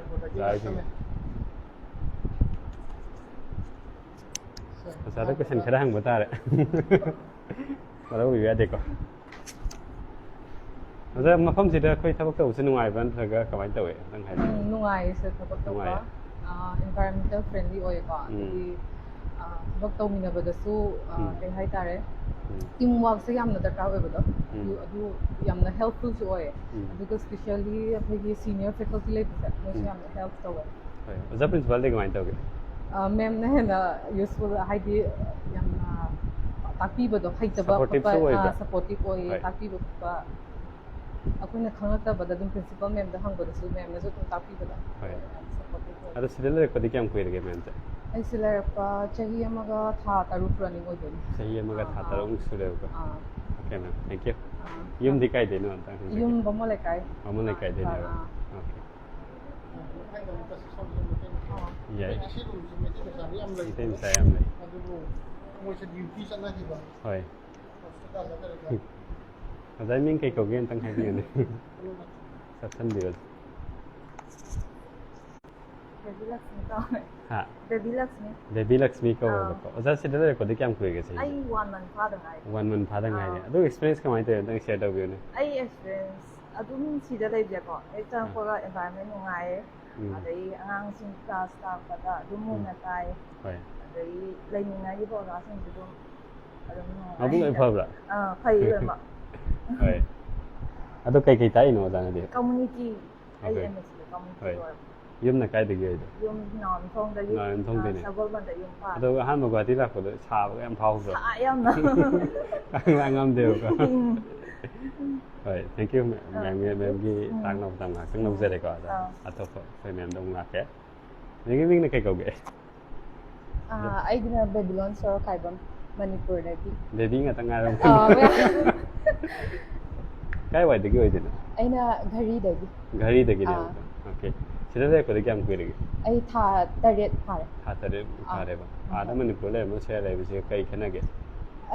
ꯑꯣꯖꯥꯗ ꯀꯣꯏꯁꯟ ꯈꯔ ꯍꯪꯕ ꯇꯥꯔꯦ ꯋꯥꯔꯧꯕꯤꯕ ꯌꯥꯗꯦꯀꯣ ꯑꯣꯖꯥ ꯃꯐꯝꯁꯤꯗ ꯑꯩꯈꯣꯏ ꯊꯕꯛ ꯇꯧꯕꯁꯦ ꯅꯨꯡꯉꯥꯏꯕ꯭ꯔꯥ ꯅꯠꯇ꯭ꯔꯒ ꯀꯃꯥꯏꯅ ꯇꯧꯋꯦ ꯅꯪ ꯍꯥꯏꯕ
ꯅꯨꯡꯉꯥꯏꯌꯦ ꯁꯔ ꯊꯕꯛ ꯇꯧꯕ ꯏꯟꯚꯥꯏꯔꯣꯟꯃꯦꯟꯇꯦꯜ ꯐ꯭ꯔꯦꯟꯂꯤ ꯑꯣꯏꯌꯦꯀꯣ ꯑꯗꯒꯤ ꯊꯕꯛ ꯇꯧꯃꯤꯟꯅꯕꯗꯁꯨ ꯀꯩ ꯍꯥꯏꯇꯥꯔꯦ ꯇꯤꯝ ꯋꯥꯔꯛꯁꯦ ꯌꯥꯝꯅ ꯗꯔꯀꯥꯔ ꯑꯣꯏꯕꯗꯣ ꯑꯗꯨ ꯌꯥꯝꯅ ꯍꯦꯜꯞꯐꯨꯜꯁꯨ ꯑꯣꯏꯌꯦ ꯑꯗꯨꯒ ꯁ꯭ꯄꯦꯁꯤꯌꯦꯜꯂꯤ ꯑꯩꯈꯣꯏꯒꯤ ꯁꯤꯅꯤꯌꯔ ꯐꯦꯀꯜꯇꯤ ꯂꯩꯕꯁꯦ ꯃꯣꯏꯁꯨ ꯌꯥꯝꯅ ꯍꯦꯜꯞ ꯇꯧꯋꯦ
ꯍꯣꯏ ꯑꯣꯖꯥ ꯄ꯭ꯔꯤꯟꯁꯤꯄꯥꯜꯗꯤ ꯀꯃꯥꯏꯅ ꯇꯧꯒꯦ
ꯃꯦꯝꯅ ꯍꯦꯟꯅ ꯌꯨꯁꯐꯨꯜ ꯍꯥꯏꯗꯤ ꯌꯥꯝꯅ ꯇꯥꯛꯄꯤꯕꯗꯣ ꯍꯩꯇꯕ ꯈꯣꯠꯄ ꯁꯞꯄꯣꯔꯇꯤꯞ ꯑꯣꯏꯌꯦ ꯇꯥꯛꯄꯤꯕ ꯈꯣꯠꯄ ꯑꯩꯈꯣꯏꯅ ꯈꯪꯉꯛꯇꯕꯗ ꯑꯗꯨꯝ ꯄ꯭ꯔꯤꯟꯁꯤꯄꯜ ꯃꯦꯝꯗ ꯍꯪꯕꯗꯁꯨ ꯃꯦꯝꯅꯁꯨ ꯑꯗꯨꯝ ꯇꯥꯛꯄꯤꯕꯗꯣ
ꯁꯞꯄꯣꯔꯇꯤꯞ ꯑꯣꯏ ꯑꯗꯣ ꯁꯤꯗ ꯂꯩꯔꯛꯄꯗꯤ ꯀꯌꯥꯝ ꯀꯨꯏꯔꯒꯦ ꯃꯦꯝꯁꯦ
ꯑꯩꯁꯤ ꯂꯩꯔꯛꯄ ꯆꯍꯤ ꯑꯃꯒ ꯊꯥ 6 ꯔꯟꯅꯤꯡ ꯑꯣꯏꯗꯣꯏꯅꯤ
ꯆꯍꯤ ꯑꯃꯒ ꯊꯥ 6ꯃꯨꯛ ꯁꯨꯔꯦꯕꯀꯣ ꯑꯣꯀꯦ ꯃꯦꯝ ꯊꯦꯡꯛ ꯌꯨ ꯌꯨꯝꯗꯤ ꯀꯥꯏꯗꯩꯅꯣ ꯑꯝꯇꯪ
ꯌꯨꯝ ꯕꯥꯃꯣꯟ ꯂꯩꯀꯥꯏ
ꯕꯥꯃꯣꯟ ꯂꯩꯀꯥꯏꯗꯩꯅꯦꯕ ꯑꯣꯀꯦ ꯌꯥꯏ ꯃꯩꯇꯩ ꯃꯆꯥ ꯌꯥꯝ ꯂꯩ
ꯑꯗꯨꯕꯨ ꯃꯣꯏꯁꯦ ꯗ꯭ꯌꯨꯇꯤ ꯆꯠꯅꯈꯤꯕ
ꯍꯣꯏ
ꯍꯣꯁꯄꯤꯇꯥꯜꯗ ꯀꯔꯤꯗ
ꯑꯣꯖꯥ ꯃꯤꯡ ꯀꯩ ꯀꯧꯒꯦ ꯑꯝꯇꯪ ꯍꯥꯏꯕꯤꯌꯨꯅꯦ ꯆꯠꯁꯟꯕꯤꯔꯣ
ꯕꯦꯕꯤ ꯂꯛꯁꯃꯤ ꯀꯧꯋꯦ
ꯍꯥ
ꯕꯦꯕꯤ ꯂꯛꯁꯃꯤ
ꯕꯦꯕꯤ ꯂꯛꯁꯃꯤ ꯀꯧꯋꯦꯕꯀꯣ ꯑꯣꯖꯥ ꯁꯤꯗ ꯂꯩꯔꯛꯄꯗꯤ ꯀꯌꯥꯝ ꯀꯨꯏꯔꯒꯦ ꯆꯍꯤ
ꯑꯩ 1 month ꯐꯥꯗ ꯉꯥꯏꯔꯤ
1 month ꯐꯥꯗ ꯉꯥꯏꯔꯤ ꯑꯗꯨ ꯑꯦꯛꯁꯄꯤꯔꯤꯌꯦꯟꯁ ꯀꯃꯥꯏꯅ ꯇꯧꯋꯦ ꯑꯝꯇꯪ ꯁꯦꯌꯔ ꯇꯧꯕꯤꯌꯨꯅꯦ
ꯑꯩ ꯑꯦꯛꯁꯄꯤꯔꯤꯌꯦꯟꯁ ꯑꯗꯨꯝ ꯁꯤꯗ ꯂꯩꯕꯁꯦꯀꯣ ꯍꯦꯛ ꯆꯪꯉꯛꯄꯒ ꯑꯦꯟꯚꯥꯏꯔꯟꯃꯦꯟ ꯅꯨꯡꯉꯥꯏꯌꯦ ꯑꯗꯩ ꯑꯉꯥꯡꯁꯤꯡ ꯀ꯭ꯂꯥꯁ ꯇꯥꯛꯄꯗ ꯑꯗꯨꯝ ꯃꯨꯟꯅ ꯇꯥꯏ ꯑꯗꯒꯤ ꯂꯩꯃꯤꯟꯅꯔꯤꯕ ꯑꯣꯖꯥꯁꯤꯡꯁꯨ ꯑꯗꯨꯝ
ꯃꯕꯨꯛ ꯂꯣꯏ ꯐꯕ꯭ꯔꯥ
ꯐꯩ ꯂꯣꯏꯅꯃꯛ
ꯍꯣꯏ ꯑꯗꯣ ꯀꯩꯀꯩ ꯇꯥꯛꯏꯅꯣ ꯑꯣꯖꯥꯅꯗꯤ
ꯀꯝꯃꯨꯅꯤꯇꯤ ꯑꯩ M.SC ꯀꯝꯃꯨꯅꯤꯇꯤ ꯑꯣꯏ
ꯌꯨꯝꯅ ꯀꯥꯏꯗꯒꯤ ꯑꯣꯏꯗꯣ
ꯌꯨꯝ ꯅꯥꯎꯔꯦꯝꯊꯣꯡꯗꯒꯤ ꯁꯒꯣꯜꯕꯟꯗ ꯌꯨꯝ ꯄꯥꯜꯂꯦ
ꯑꯗꯣ ꯑꯍꯥꯟꯕ ꯒꯨꯋꯥꯍꯥꯇꯤ ꯂꯥꯛꯄꯗꯣ ꯁꯥꯕꯒ ꯌꯥꯝ ꯐꯥꯎꯕ꯭ꯔꯣ
ꯌꯥꯝꯅ
ꯉꯝꯗꯦꯕꯀꯣ ꯍꯣꯏ ꯊꯦꯡꯛ ꯌꯨ ꯃꯦꯝꯒꯤ ꯇꯥꯛꯅꯕ ꯃꯇꯝ ꯉꯥꯛꯇꯪ ꯂꯧꯖꯔꯦꯀꯣ ꯑꯗ ꯑꯇꯣꯞꯄ ꯑꯩꯈꯣꯏ ꯃꯦꯝꯗ ꯑꯃꯨꯛ ꯂꯥꯛꯀꯦ ꯃꯦꯝꯒꯤ ꯃꯤꯡꯅ ꯀꯩ ꯀꯧꯒꯦ
ꯑꯩꯒꯤꯅ ꯕꯦꯕꯤꯂꯣꯟ ꯁꯣꯔꯣ ꯈꯥꯏꯕꯝ ꯃꯅꯤꯄꯨꯔꯗꯒꯤ
ꯕꯦꯕꯤ ꯉꯥꯛꯇ ꯉꯥꯏꯔꯝ ꯀꯥꯏ ꯋꯥꯏꯗꯒꯤ ꯑꯣꯏꯗꯣꯏꯅꯣ
ꯑꯩꯅ ꯘꯔꯤꯗꯒꯤ
ꯘꯔꯤꯗꯒꯤꯅꯦꯕꯀꯣ ꯑꯣꯀꯦ ꯁꯤꯗ ꯂꯩꯔꯛꯄꯗꯤ ꯀꯌꯥꯝ ꯀꯨꯏꯔꯒꯦ
ꯑꯩ ꯊꯥ 8 ꯐꯥꯔꯦ
ꯊꯥ 8 ꯐꯥꯔꯦꯕ ꯑꯥꯗ ꯃꯅꯤꯄꯨꯔ ꯂꯩꯔꯝꯕ ꯁꯤꯗ ꯂꯩꯕꯁꯦ ꯀꯩ ꯈꯦꯠꯅꯒꯦ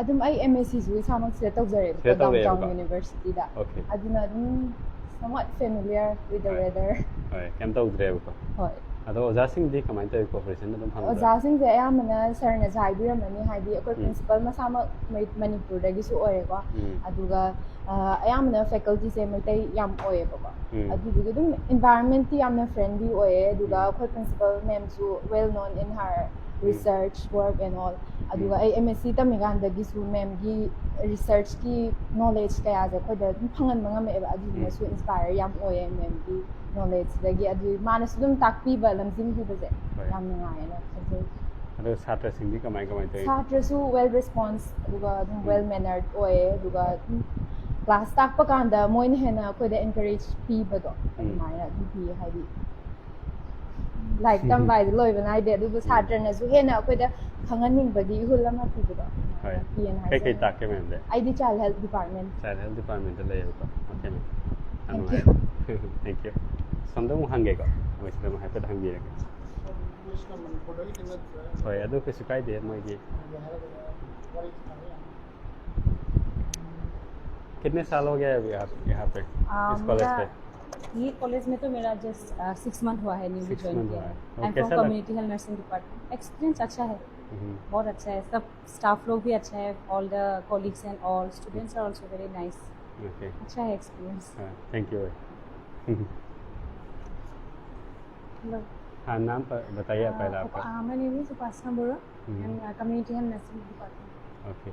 ꯑꯗꯨꯝ ꯑꯩ M.SCꯁꯨ ꯏꯁꯥꯃꯛ ꯁꯤꯗ ꯇꯧꯖꯔꯦꯕꯀꯣ ꯗꯥꯎꯟꯇꯥꯎꯟ ꯌꯨꯅꯤꯚꯔꯁꯤꯇꯤꯗ ꯑꯗꯨꯅ ꯑꯗꯨꯝ somewhat familiar with the weather
ꯍꯣꯏ ꯀꯩꯝ ꯇꯧꯗ꯭ꯔꯦꯕꯀꯣ
ꯍꯣꯏ
ꯑꯗꯣ ꯑꯣꯖꯥꯁꯤꯡꯗꯤ ꯀꯃꯥꯏꯅ ꯇꯧꯋꯤ ꯀꯣꯑꯣꯄꯔꯦꯁꯟ ꯑꯗꯨꯝ ꯐꯪꯕ꯭ꯔꯥ
ꯑꯣꯖꯥꯁꯤꯡꯁꯦ ꯑꯌꯥꯝꯕꯅ ꯁꯔꯅꯁꯨ ꯍꯥꯏꯕꯤꯔꯝꯃꯅꯤ ꯍꯥꯏꯗꯤ ꯑꯩꯈꯣꯏ ꯄ꯭ꯔꯤꯟꯁꯤꯄꯜ ꯃꯁꯥꯃꯛ ꯃꯅꯤꯄꯨꯔꯗꯒꯤꯁꯨ ꯑꯣꯏꯔꯦꯀꯣ ꯑꯗꯨꯒ ꯑꯌꯥꯝꯕꯅ ꯐꯦꯀꯜꯇꯤꯁꯦ ꯃꯩꯇꯩ ꯌꯥꯝ ꯑꯣꯏꯌꯦꯕꯀꯣ ꯑꯗꯨꯗꯨꯒꯤ ꯑꯗꯨꯝ ꯏꯟꯚꯥꯏꯔꯟꯃꯦꯟꯇꯤ ꯌꯥꯝꯅ ꯐ꯭ꯔꯦꯟꯂꯤ ꯑꯣꯏꯌꯦ ꯑꯗꯨꯒ ꯑꯩꯈꯣꯏ ꯄ꯭ꯔꯤꯟꯁꯤꯄꯜ ꯃꯦꯝꯁꯨ ꯋꯦꯜ ꯅꯣꯟ ꯏꯟ ꯍꯥꯔ ꯔꯤꯁꯔꯆ ꯋꯥꯔꯛ ꯑꯦꯟ ꯑꯣꯜ ꯑꯗꯨꯒ ꯑꯩ M.SC ꯇꯝꯃꯤꯀꯥꯟꯗꯒꯤꯁꯨ ꯃꯦꯝꯒꯤ ꯔꯤꯁꯔꯆꯀꯤ ꯅꯣꯂꯦꯖ ꯀꯌꯥꯁꯦ ꯑꯩꯈꯣꯏꯗ ꯑꯗꯨꯝ ꯐꯪꯍꯟꯕ ꯉꯝꯃꯛꯑꯦꯕ ꯑꯗꯨꯗꯨꯅꯁꯨ ꯏꯟꯁꯄꯥꯌꯔ ꯌꯥꯝ ꯑꯣꯏꯌꯦ ꯃꯦꯝꯒꯤ ꯅꯣꯂꯦꯖꯁꯤꯗꯒꯤ ꯑꯗꯨ ꯃꯥꯅꯁꯨ ꯑꯗꯨꯝ ꯇꯥꯛꯄꯤꯕ ꯂꯝꯖꯤꯡꯕꯤꯕꯁꯦ ꯌꯥꯝ ꯅꯨꯡꯉꯥꯏꯌꯦꯅ ꯈꯟꯖꯩ
ꯑꯗꯣ ꯁꯥꯇ꯭ꯔꯁꯤꯡꯗꯤ ꯀꯃꯥꯏ ꯇꯧꯋꯤ
ꯁꯥꯇ꯭ꯔꯁꯨ ꯋꯦꯜ ꯔꯦꯁꯄꯣꯟꯁ ꯑꯗꯨꯒ ꯑꯗꯨꯝ ꯋꯦꯜ ꯃꯦꯅꯔഡ് ꯑꯣꯏꯌꯦ ꯑꯗꯨꯒ ꯑꯗꯨꯝ ꯀ꯭ꯂꯥꯁ ꯇꯥꯛꯄ ꯀꯥꯟꯗ ꯃꯣꯏꯅ ꯍꯦꯟꯅ ꯑꯩꯈꯣꯏꯗ ꯑꯦꯟꯀꯔꯦꯖ ꯄꯤꯕꯗꯣ ꯑꯗꯨꯃꯥꯏꯅ ꯑꯗꯨꯝ ꯄꯤꯌꯦ ꯍꯥꯏꯗꯤ ꯂꯥꯏꯔꯤꯛ ꯇꯝꯕ ꯍꯥꯏꯗꯤ ꯂꯣꯏꯕ ꯅꯥꯏꯗꯦ ꯑꯗꯨꯕꯨ ꯁꯥꯇ꯭ꯔꯅꯁꯨ ꯍꯦꯟꯅ ꯑꯩꯈꯣꯏꯗ ꯈꯪꯍꯟꯅꯤꯡꯕꯒꯤ ꯏꯍꯨꯜ ꯑꯃ ꯄꯤꯕꯗꯣ ꯄꯤꯌꯦꯅ ꯍꯥꯏꯖꯩ
ꯀꯩꯀꯩ ꯇꯥꯛꯀꯦ ꯃꯦꯝꯗꯤ
ꯑꯩꯗꯤ ꯆꯥꯏꯜ ꯍꯦꯜꯊ ꯗꯤꯄꯥꯔꯠꯃꯦꯟ
ꯗꯤꯄꯥꯔꯠꯃꯦꯟꯇ ꯂꯩꯌꯦꯕꯀꯣ ꯑꯣꯀꯦ ꯃꯦꯝ ꯌꯥꯝ ꯅꯨꯡꯉꯥꯏꯔꯦ ꯊꯦꯡꯛ ꯌꯨ ꯁꯣꯝꯗ ꯑꯃꯨꯛ ꯍꯪꯒꯦꯀꯣ ꯃꯣꯏꯁꯤꯗ ꯑꯃꯨꯛ ꯍꯥꯏꯐꯦꯠ ꯍꯪꯕꯤꯔꯒꯦ ꯍꯣꯏ ꯑꯗꯨ ꯀꯩꯁꯨ ꯀꯥꯏꯗꯦ ꯃꯣꯏꯒꯤ कितने साल हो गया है अभी आप यहाँ पे इस कॉलेज पे
ये कॉलेज में तो मेरा जस्ट 6 मंथ हुआ है न्यू ज्वाइन किया है I am from community health nursing department experience अच्छा है बहुत अच्छा है सब स्टाफ लोग भी अच्छा है all the colleagues and all students are also very nice
okay
अच्छा है एक्सपीरियंस
थैंक यू
Hello.
हाँ नाम बताइए पहले आपका.
My name is Upasana Bora and Community Health Nursing Department.
Okay.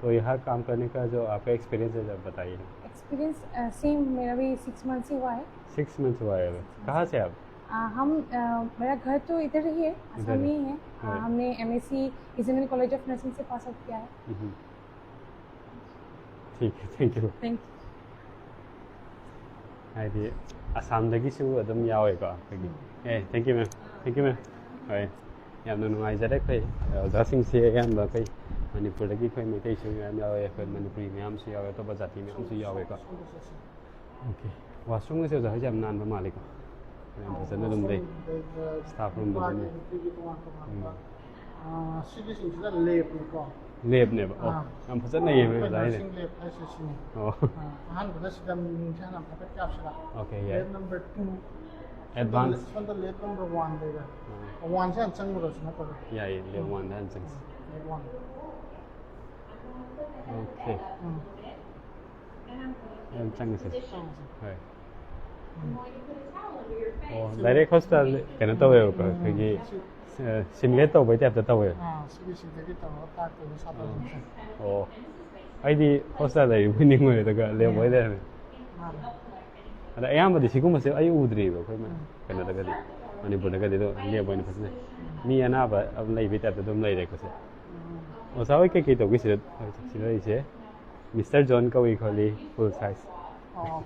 तो यहाँ काम करने का जो आपका एक्सपीरियंस है जब बताइए.
Experience सेम मेरा भी 6 months ही हुआ है.
6 मंथ्स हुआ है. कहाँ से आप?
हम मेरा घर तो इधर ही है, असम में ही है. हमने M.SC किसी कॉलेज ऑफ नर्सिंग से पास आउट किया है.
ठीक है, थैंक यू.
Thank you.
हाइदी असमदगीसु अदम यावेको अखोगी. Thank you ma'am. Thank you ma'am. होय यामना नुंगाइजरे खै ओजासिंगसे यामना खै मणिपुरदगी खै मैतैसु याम यावे खै मणिपुरी म्यामसु यावे तो जाति म्यामसु यावेको. ओके. वाशरूम से ओजा है याम नानबा मालिको. याम फजन दम दे. स्टाफ रूम दम दे.
Sidi sida lab ko.
लेब ने हम फजन नहीं है बताइए.
Nursing lab SSC.
Oh.
Han bada sida mincha na pata capsula.
Okay, yeah.
Lab number 2.
Advanced.
This one the lab number 1 there. 1 se chang ro sna ko.
Yeah, yeah, level 1 dan chang.
Lab 1.
Okay. Em chang se. Hai. Oh, direct hospital kana tawe ko kagi simulate tawe type ta tawe.
Sidi sida ki ta ta ko sa ta.
Oh. Aidi hospital dai winning we daga level we there. Ada ayambadi sigumase ai udri ba khoi man kana daga di Manipur daga di do level ni fasne. Mi anaba ab lai bit ta dum lai re ko se. O sa oi ke ke to ki se se Mr. John ka wi kholi full size.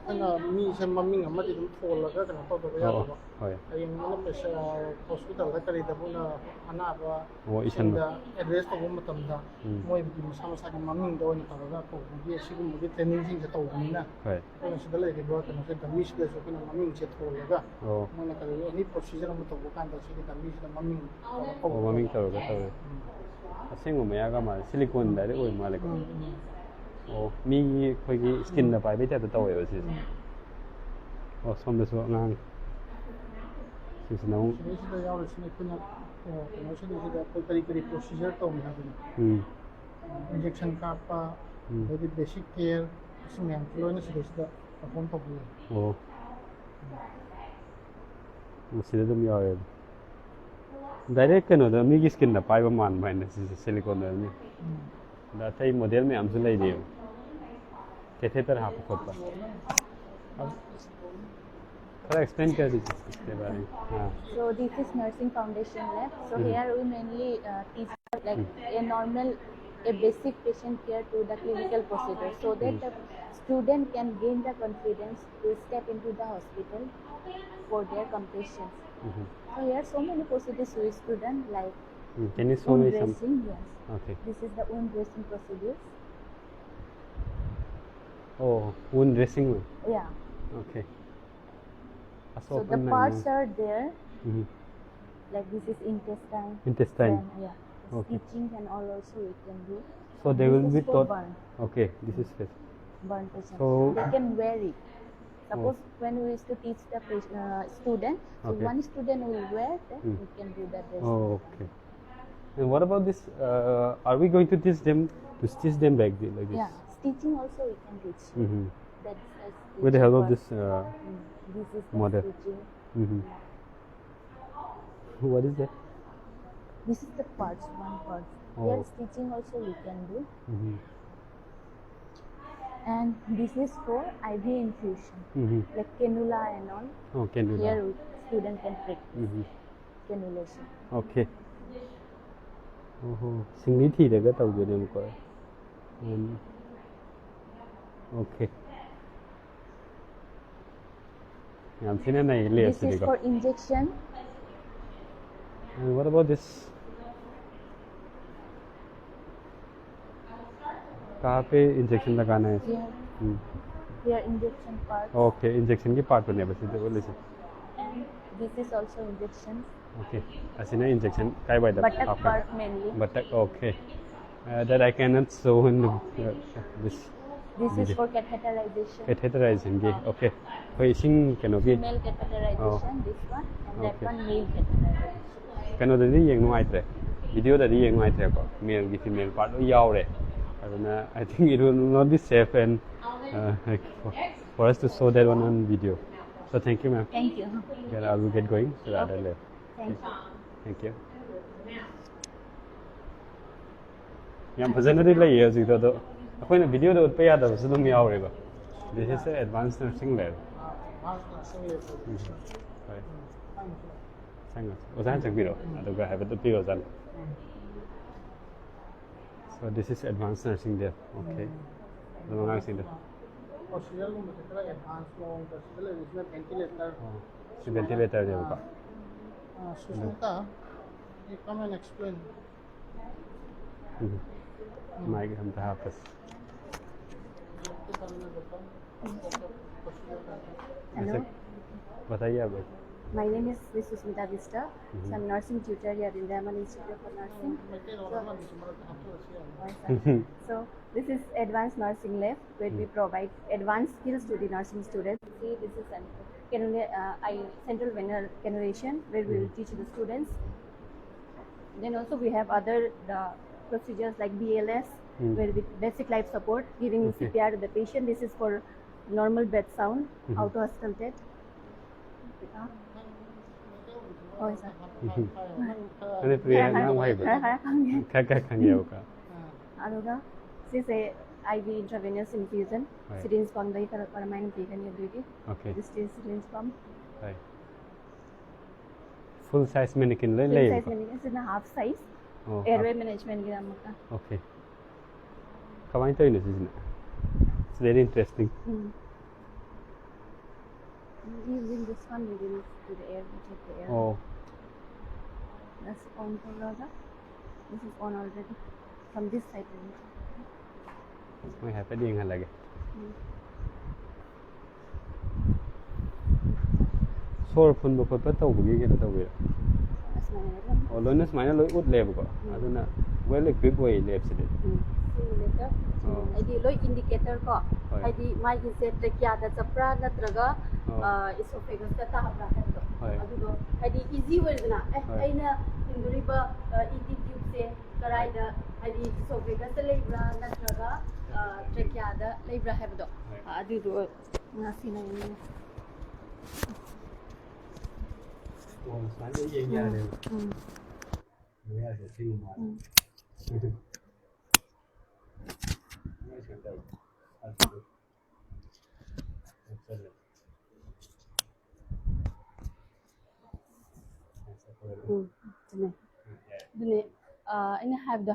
Kana mi se maming amadi dum thol la ka kana to do ya ba.
Hoi.
Ai mana pesa hospital da kari da buna anaba.
Oh, isan
da address to bum matam da. Moi bi sama sa maming do ni ka ga ko bi sigum bi training sing to ni na.
Hoi.
Kana sida lai ke do kana se da mi sida so kana maming che thol la ga.
Oh.
Mana ka ni procedure mo to bukan da sida da mi sida maming.
Oh, maming taw ga taw. Asing mo ya ga ma silicone da re oi ma le ko. Oh, mi khoi gi skin na pai be ta taw yo si. Oh, som da so ngang. Si na
Sida ya ro sine kuna kana sida kari kari procedure to mi ha. Injection ka pa the basic care isme employee ne sida perform to bu.
Oh. Sida dum ya yo. Direct kano da mi gi skin na pai ba man ba na si silicone da ni. Da thai model में हमसे ले दियो catheter half खोपा अब थोड़ा explain कर दीजिए इसके बारे में. हाँ.
So this is nursing foundation lab. So here we mainly teach like a normal, a basic patient care to the clinical procedure, so that the student can gain the confidence to step into the hospital for their completions. So here so many procedures with student like
Can you show me
wound
some?
dressing. Yes.
Okay.
This is the wound dressing procedures.
Oh, wound dressing.
Yeah.
Okay.
So the parts are there.
Mhm.
Like this is intestine.
Intestine.
Then, yeah.
Okay.
Stitching and all also we can do.
So they will
This
be
is for
taught.
burn.
Okay, this is it.
Burn patient.
So-
they can wear it. Suppose when we used to teach the student, so
Okay.
one student will wear, then we can do that dressing.
Oh, okay. And what about this? Are we going to teach them to stitch them back like this?
Yeah, stitching also we can teach.
Mm-hmm.
That's a
With the help of
stitching
this.
part. This is the
model.
stitching.
Mm-hmm. What is that?
This is the parts, one part.
Oh.
Here stitching also we can do.
Mm-hmm.
And this is for IV infusion,
Mm-hmm.
like cannula and all.
Oh, can do
Here
that.
student can practice
Mm-hmm.
cannulation.
Okay. Oh, singli thi daga tau de dem ko. Okay. Yam sine nahi le
This is for injection.
And what about this? कहाँ पे injection लगाना है?
Here, here injection part.
Okay injection की part बने बस इधर बोले से.
And this is also injection.
Okay असीना इंजेक्शन काय by the
Buttock part mainly.
Buttock okay that I cannot show in this
This is for catheterization.
catheterizing ge okay hoy ising kano gi
Female catheterization, this one, and that
Okay.
one male catheterization.
kano da ni yeng nuai tre video da ni yeng nuai tre ko male gi female part lo yaw re aduna I think it will not be safe and like for us to show that one on video. So thank you, ma'am.
Thank you.
Okay, I will get going to the other lab.
Thank you.
Thank you. Yam fazana lay hojik do akoina video do utpa yada su dum yaureba. This is an advanced nursing lab. Right. Sangat. Ozan chakbiro aduga haibado pi ozan. So this is advanced nursing lab. Okay. Lumangang sinda.
Procedure room is advanced long procedure is ventilator.
Si ventilator je ba.
Sushmita, you come and explain.
Mic हम था आपस.
Hello.
बताइए आप.
My name is Susmita Vista. So I'm nursing tutor here in the Rahman Institute for Nursing. So this is advanced nursing lab where we provide advanced skills to the nursing students. See, this is central venous cannulation where we will teach the students. Then also we have other procedures like BLS where with basic life support, giving CPR to the patient. This is for normal breath sound, auto-auscultate.
अरे प्रिया नाम भाई बता क्या खाएंगे वो का
aduga this is IV intravenous infusion syringe pump dai kar paramain pikan ye duiti
okay
this is syringe pump
right full size mannequin ले
full size mannequin is in half size airway management gira maka
okay kawai to ini sih it's very interesting
using this one we will do the air, we check the air.
oh
That's on for Raga. This is on already from this side.
मैं happy दिंग लगे सोर फुन बखोत पर तो बुगी के तो वे और लोनस माइना लोई उठ लेब को अदुना वेल इक्विप way लेब से
Simulator. ID loy indicator ko. ID my is trachea da chapra natraga esophagus ta habra hado. Adugo ID easy way na aina induriba ET tube se karai da ID esophagus ta lebra natraga trachea da lebra hado. Adugo ngasina ni.
Oh, saya ye ya le. Ya se ting ma.
I have the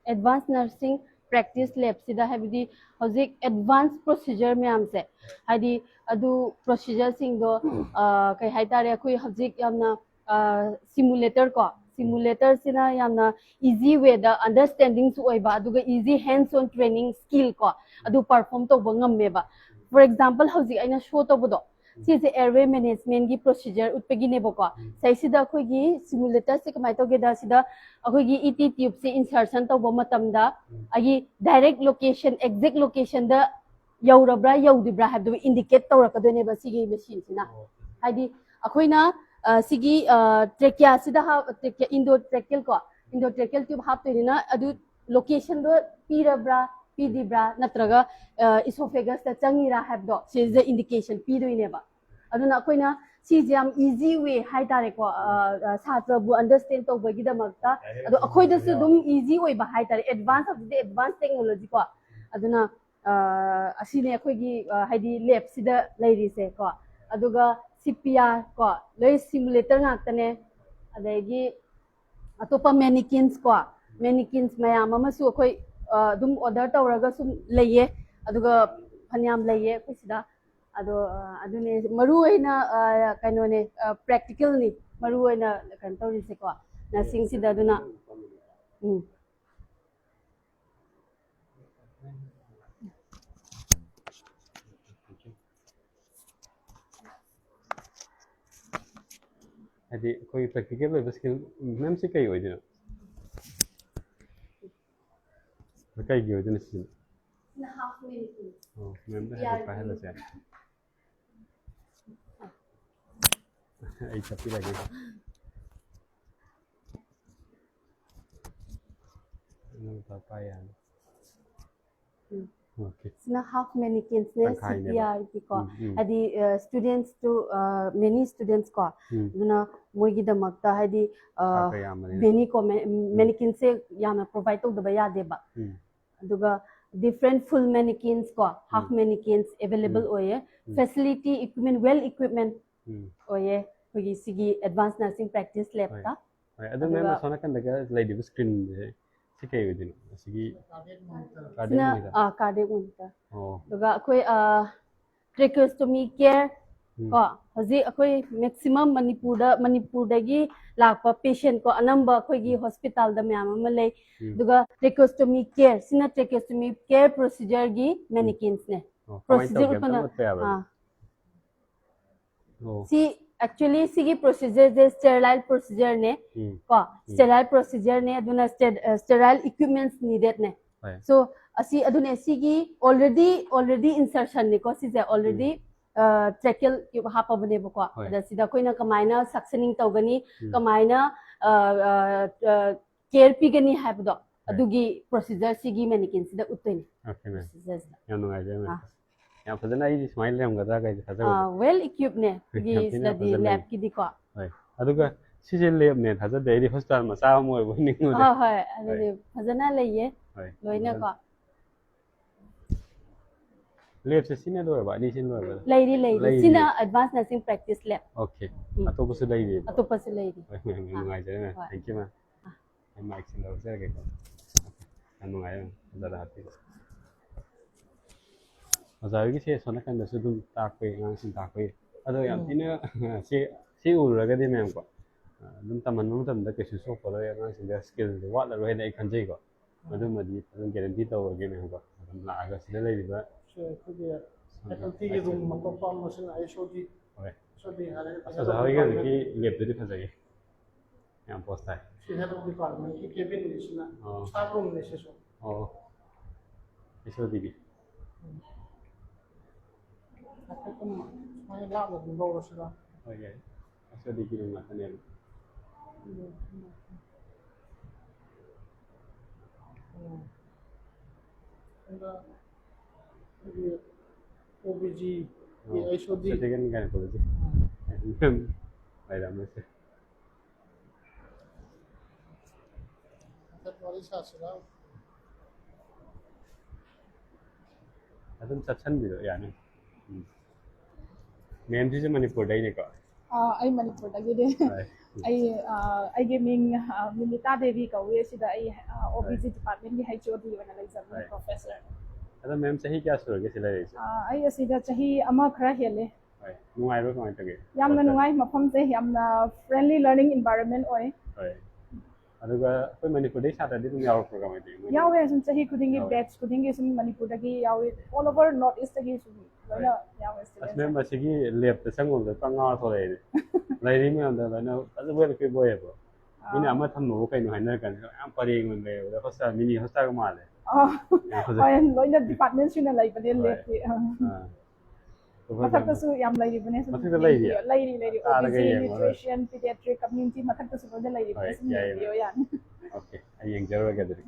advanced nursing practice lab sida have the hozik advanced procedure ma'am से हाइदी अदु procedure सिंग दो कई हाइतारे कोई hozik यामना simulator को simulator sina yamna easy way da understanding su oiba aduga easy hands on training skill ko adu perform to bangam meba for example hoji aina show to bodo si se airway management gi procedure utpegi ne boko sai sida khoi gi simulator se kamai to ge da sida akhoi gi ET tube se insertion to bo matam da agi direct location exact location da yaurabra yaudibra have to indicate to rakadoi ne ba si gi machine sina haidi akhoina Sigi trachea sida trachea endotracheal ko endotracheal tube hap to na adu location do pirabra pidibra natraga esophagus ta changira have do she is the indication p do ne ba aduna koina si jam easy way hai tare ko satra bu understand to ba gida makta adu akhoi da su dum easy way ba hai tare advance of the advanced technology ko aduna asine akhoi gi haidi lab sida lairi se ko aduga CPR ko loi simulator ngakane adagi atopa mannequins ko mannequins mayam amasu khoi dum order tawraga sum leye aduga phanyam leye kusida ado adune maru oina kaino ne practical ni maru oina kan tawri se ko nursing sida aduna
अभी कोई practical है बस कि ma'am से कई हो जाए ना कई हो जाए ना scene
na half minute
oh ma'am ने पहले से आई चप्पी लगी ना पापा यार Okay.
Sina half mannequins ne
Tangkai ne ba?
CPR ki ko
Mm.
adi students to many students ko duna moigi da makta hadi
Saka yamani.
beni ko mannequins se yama provide to da ya de ba aduga different full mannequins ko half mannequins available oye facility equipment well equipment oye kogi sigi advanced nursing practice lab ta
Ado ma'am sona kan daga lady screen si kay udin sige
sina cardiac monitor aduga koi tracheostomy care ko haji akoi maximum manipur dagi lakpa patient ko anamba koi gi hospital da myam amalai duga tracheostomy care sina tracheostomy care procedure gi mannequins ne procedure utana si actually sigi procedure the sterile procedure ne ko sterile procedure ne aduna sterile equipments needed ne so asi adune sigi already insertion ne ko si already tracheal hapa bane ba ko da sida koina kamaina suctioning tawgani kamaina care pigani habdo adugi procedure sigi mannequin sida utene
okay ma'am yan nungai je ma'am yan fajana ai smile lem gada kai haja
well equipped ne gi study lab ki di ko
hai aduga sije lab ne haja dei hospital ma sa mo bo ning mo
hai adu fajana leye loina ko
lab se sine lo ba ni sin lo ba
lady sina advanced nursing practice lab
okay atopa su lady
lady
nungai je ma'am thank you ma'am em mic sin lo se ke ko nungai da happy Mazari se sona kan da su dum takwe ngang sin takwe ado yam tina se uragadi ma'am ko dum taman mum tam da ke su so ko ngang sin da skill de wat la ro nei kan jai ko adum madi adum guarantee to ge ne ko adum la ga sida lai ba
faculty ki room mako promotion ai shodi shodi hare
asa hari ga ki lab de phajai yam post hai
she had of department ki cabin ni sina staff room ni se so
iso digi
Aku pun main lama di bawah sudah.
okay iso digi ma tanen
Ada OBG, ISOD.
Certificate ni kan ko ji baik dah
Ada tulis sudah.
adum sachan bi ya ne ma'am ji Manipur dai ne ko
ai Manipur dagi de ai gaming Milita Devi kawe sida ai OBG department gi HOD wana exam professor
ada ma'am sahi kya sura ge sila re
ai asida chahi ama khara hele
hai nungai ro kamai tage
yamna nungai mafam se yamna friendly learning environment oi
hai aduga koi Manipur dai sata di dum yaw program ai
yawe sum chahi kudingi batch kudingi sum Manipur dagi yawe all over north east dagi sum loina yawe students
asme masigi lab ta sangol da panga tho le lai ri me am da na adu wel ke boye bo ini ama tham no kai no haina kan am pare ngon le da hosta mini hosta ka ma le
ai loina department suna lai bane lab ki mathak su yam lai bane su
mathak lai
OBG nutrition pediatric community mathak su bane lai bane su yo yan
okay ai yang jaro ga dir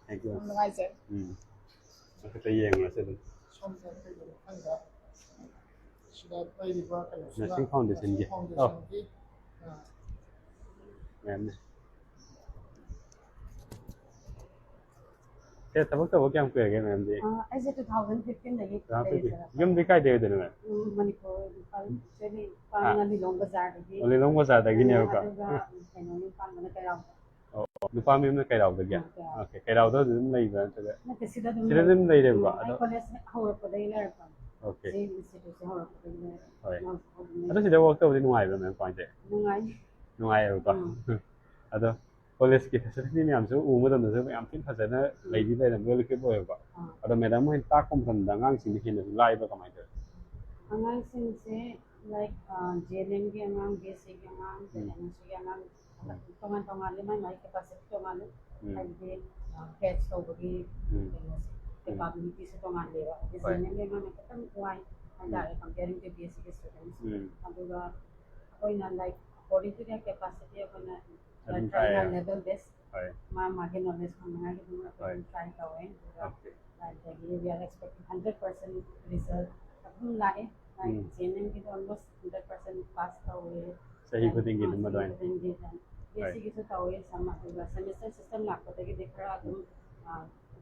thank you
ngai sir
mathak lai yang la se
Sudah pergi di bawah kalau sudah.
nursing foundation ge oh ma'am te tabak to kyam kwe ge ma'am ji
as a 2015 dagi
yum di kai de de na
Manipur seni pangali long bazaar dagi
ole long wa sa da gi ne ko
kaino ni pan mana kai raw
nupa mi na kai raw da ge okay kai raw da dum lai ba ta ge
na sida
dum lai de ba
college hawra ko dai ler pa
okay
institute hawra ko dai
Oi. Ada sih work tu di nungai ba ma'am point nungai ko ado college ki facility ni am so u mo da so am tin phajana lai di lai da wel ke boy ba ado madam mo ta kom tham da ngang sin hin lai ba kamai da
angang sin se like JNM ki angang B.SC ki angang M.SC ki angang tongan le mai capacity tongan le ai de catch to bagi capability se tongan le ba JNM le mai katam wai and comparing to B.SC ke students aduga koina like according to their capacity koina try level best ma knowledge ko mga gitu try tawin like
we are expecting 100% result. Abdul lae, like GNM ki almost 100% pass away.
Sahi ko tinggi dum madai.
B.SC ki so away sama tu semester system nak kata ki dekra adum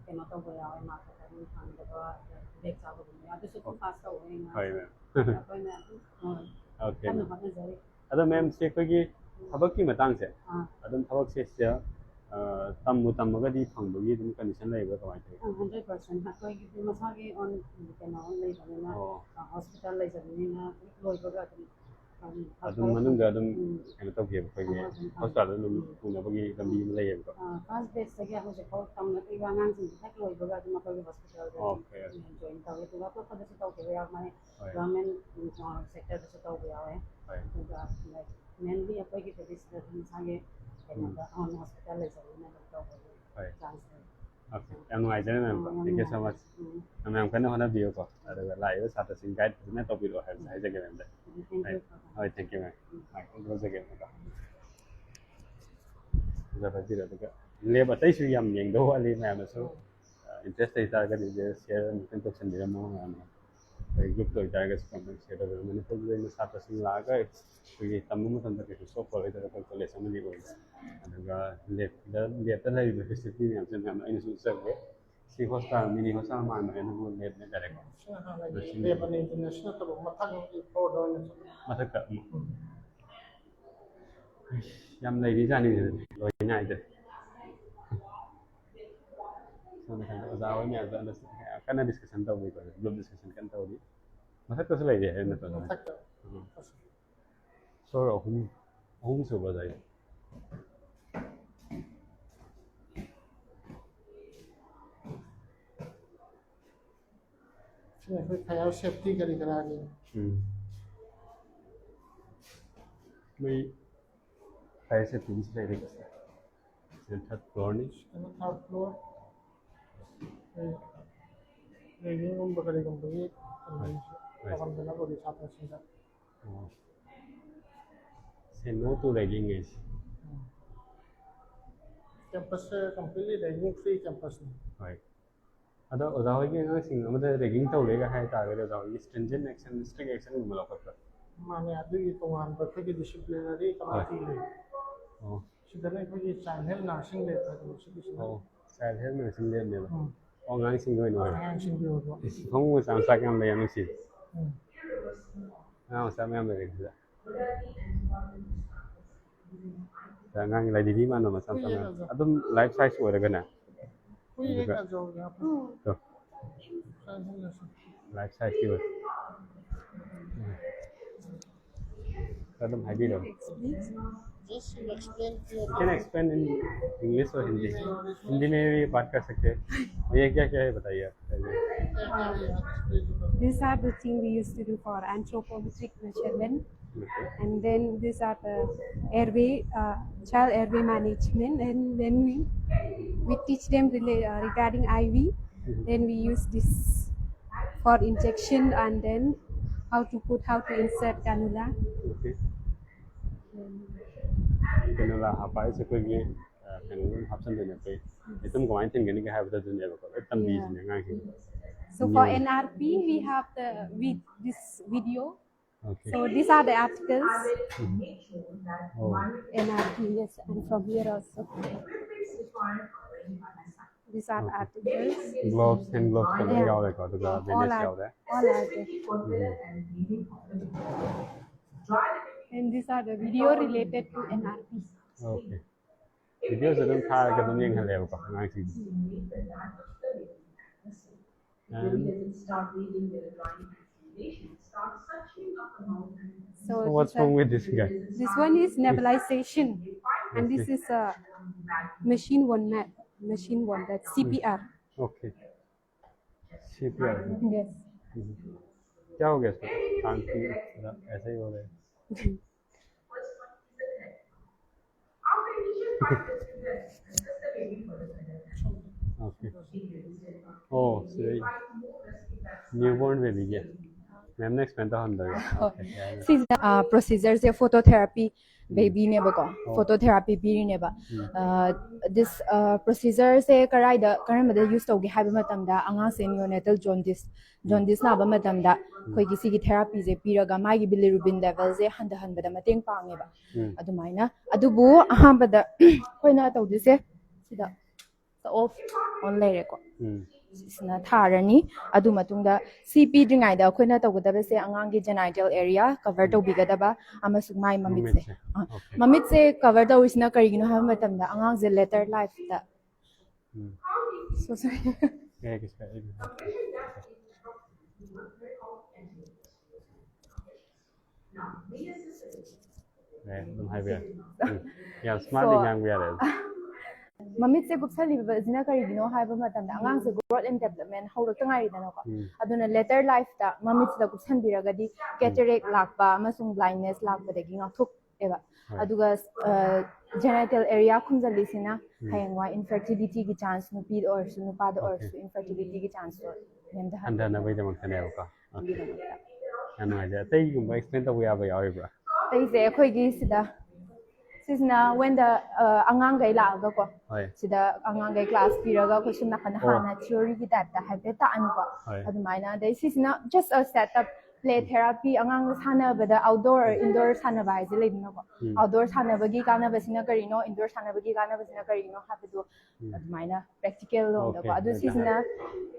kena tahu boleh awal nak kata ni hang dekat dek sahaja ni. Ada so pass away na.
Hai ma'am.
Apa ni aku?
Okay.
Kan nak jadi.
Ada ma'am se ko gi thabak ki matang se. Adum thabak se sia tammu tammagadi phangbogi dum condition laiba kamai thai.
100% hakoi ki masa ki on kena on lai bana hospital lai jani na loi baga
adum manungga adum kena tau ge ko gi hospital dum punabagi lambi lai ko.
First base sagi aku se kau tam na iba ngang sing tak loi baga dum ko hospital
Okay.
join tau itu apa pada se tau ke ya mai government sector se tau ke ya juga like mainly apa ki tadi sange kena on hospital lai jani na tau ko chance
Okay. Yang nuai jane ma'am. Thank you so much. Ma'am kana hona biyo ko. Adaga lai sa ta sing guide na to biro hai sai jage ma'am. Thank you ma'am. Hai ko jage ma'am. Jaba jira daga le ba tai su yam yeng do ali ma'am so interest ta ga de share ni kan to sen dira mo ma'am. Group to ta ga su kan share da mani ko de sa ta sing la ga ki tammu mo tan da ke so ko le da ko le sa mani ko. Adaga le ta lai ba facility ni am sen ma'am ai su sa ge si hospital mini hospital ma ma ne ko le ne da ko.
Lebanon international to mathang ipor doin
Mathak ta yam lai di jani loi nyai de. So na kan da wa mi azan da kana discussion ta wi ko group discussion kan ta wi mathak ta lai de na to
mathak
so hum so ba dai
फिर fire safety करी करा के
mai fire safety ni sai de ka third floor ni
third floor raging room बकरे company अपन बना बड़ी छात्र संख्या
say no to ragging is
campus से कंप्लीटली रेगिंग फ्री कैंपस में
right ada oda hoy ge ngang sing amada ragging tau le ga hai ta ga oda hoy stringent action strict action gum la ko
माने आदि तोंगान पर के disciplinary committee ले
oh
सिदने को child health nursing ले था तो सिदने
oh child health nursing le ne ba oh ngang sing goi no
nursing भी होगा
không có sáng sắc em lấy em xịt nào sao em lấy được dạ ngang lấy đi mà nó mà sao sao adum life size rồi cái này
कोई एक जो यहां पर
life size chưa adum haibado
just explain
can I explain in English or Hindi Hindi में भी बात कर सकते हैं ये क्या क्या है बताइए
These are the things we used to do for anthropometric measurement. And then these are the airway, child airway management. And when we teach them regarding IV, then we use this for injection and then how to insert cannula.
okay cannula apa itu pergi cannula hapsan dengan apa itu mungkin macam gini ke habis itu ni apa itu tambi ni ngang sih
So for NRP, we have this video.
okay
So these are the articles.
oh
NRP, yes, and from here also. These are the articles.
gloves hand gloves kan yeah. Yaw ko to ga
All
business yaw
are
da
there. And these are the video related to NRP.
okay video se dum thar ka dum yeng hale ko ngang sih
So
so what's wrong with this guy
this one is nebulization, and this is a machine one, that's CPR.
okay CPR
Yes.
क्या हो गया इसको शांति ऐसे ही हो रहा है okay oh so newborn baby yeah Ma'am next mentor Honda. Okay.
Sida procedure se phototherapy baby ne ba ko phototherapy piri ne ba this procedure se karai da karam da use togi haba matam da anga se neonatal jaundice na ba matam da khoi gi sigi therapy je piraga mai gi bilirubin level je handa handa da mateng pange ba adumaina adubu ahamba da khoina tawdise sida off on layer ko sina tharani adu matungda CP dringai da khoina tawgada se angang gi genital area cover tawbigadaba amasuk mai mamit se cover tawisna karigino ha matam da angang je later life da so sorry
Yeah, smart young we are.
Mamit se gupsali zina karigino haiba matamda angang se growth and development hawrak tangai dana ko aduna later life ta mamit se gupsan biragadi cataract lakpa amasung blindness lakpa dagi ngakthuk eba aduga genital area khumjali sina hayangwa infertility ki chance nupi or su nupa da or su infertility ki chance to nemda
Andana bai da makane ko anu aja tai gumba explain ta ya bai aibra
tai se khoi gi sida Sisna when the angang gai la ga ko sida angang gai class piraga ko sumna kana hana theory ki type ta hape ta an ko adumaina dai sisna just a setup play therapy angang sana bada outdoor or indoor sana bai je lebina ko outdoor sana bagi kana basina karino indoor sana bagi kana basina karino habedu adumaina practical lo da ko adu sisna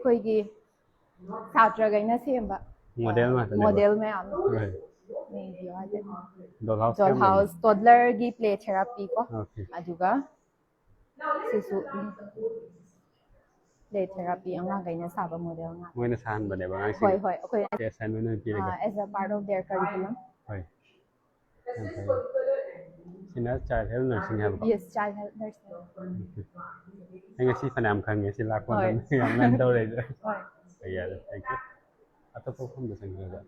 koi gi satra gai na semba model me am dollhouse toddler gi play therapy ko aduga sisu play therapy anga gaina saba model nga
moina san bane ba ngai
hoi hoi okay
assignment pi
as a part of their curriculum
hoi sina child health nursing have
yes child health nursing
anh si fanam khang si la kon yang nan đâu rồi yeah thank you atau kok không được sang rồi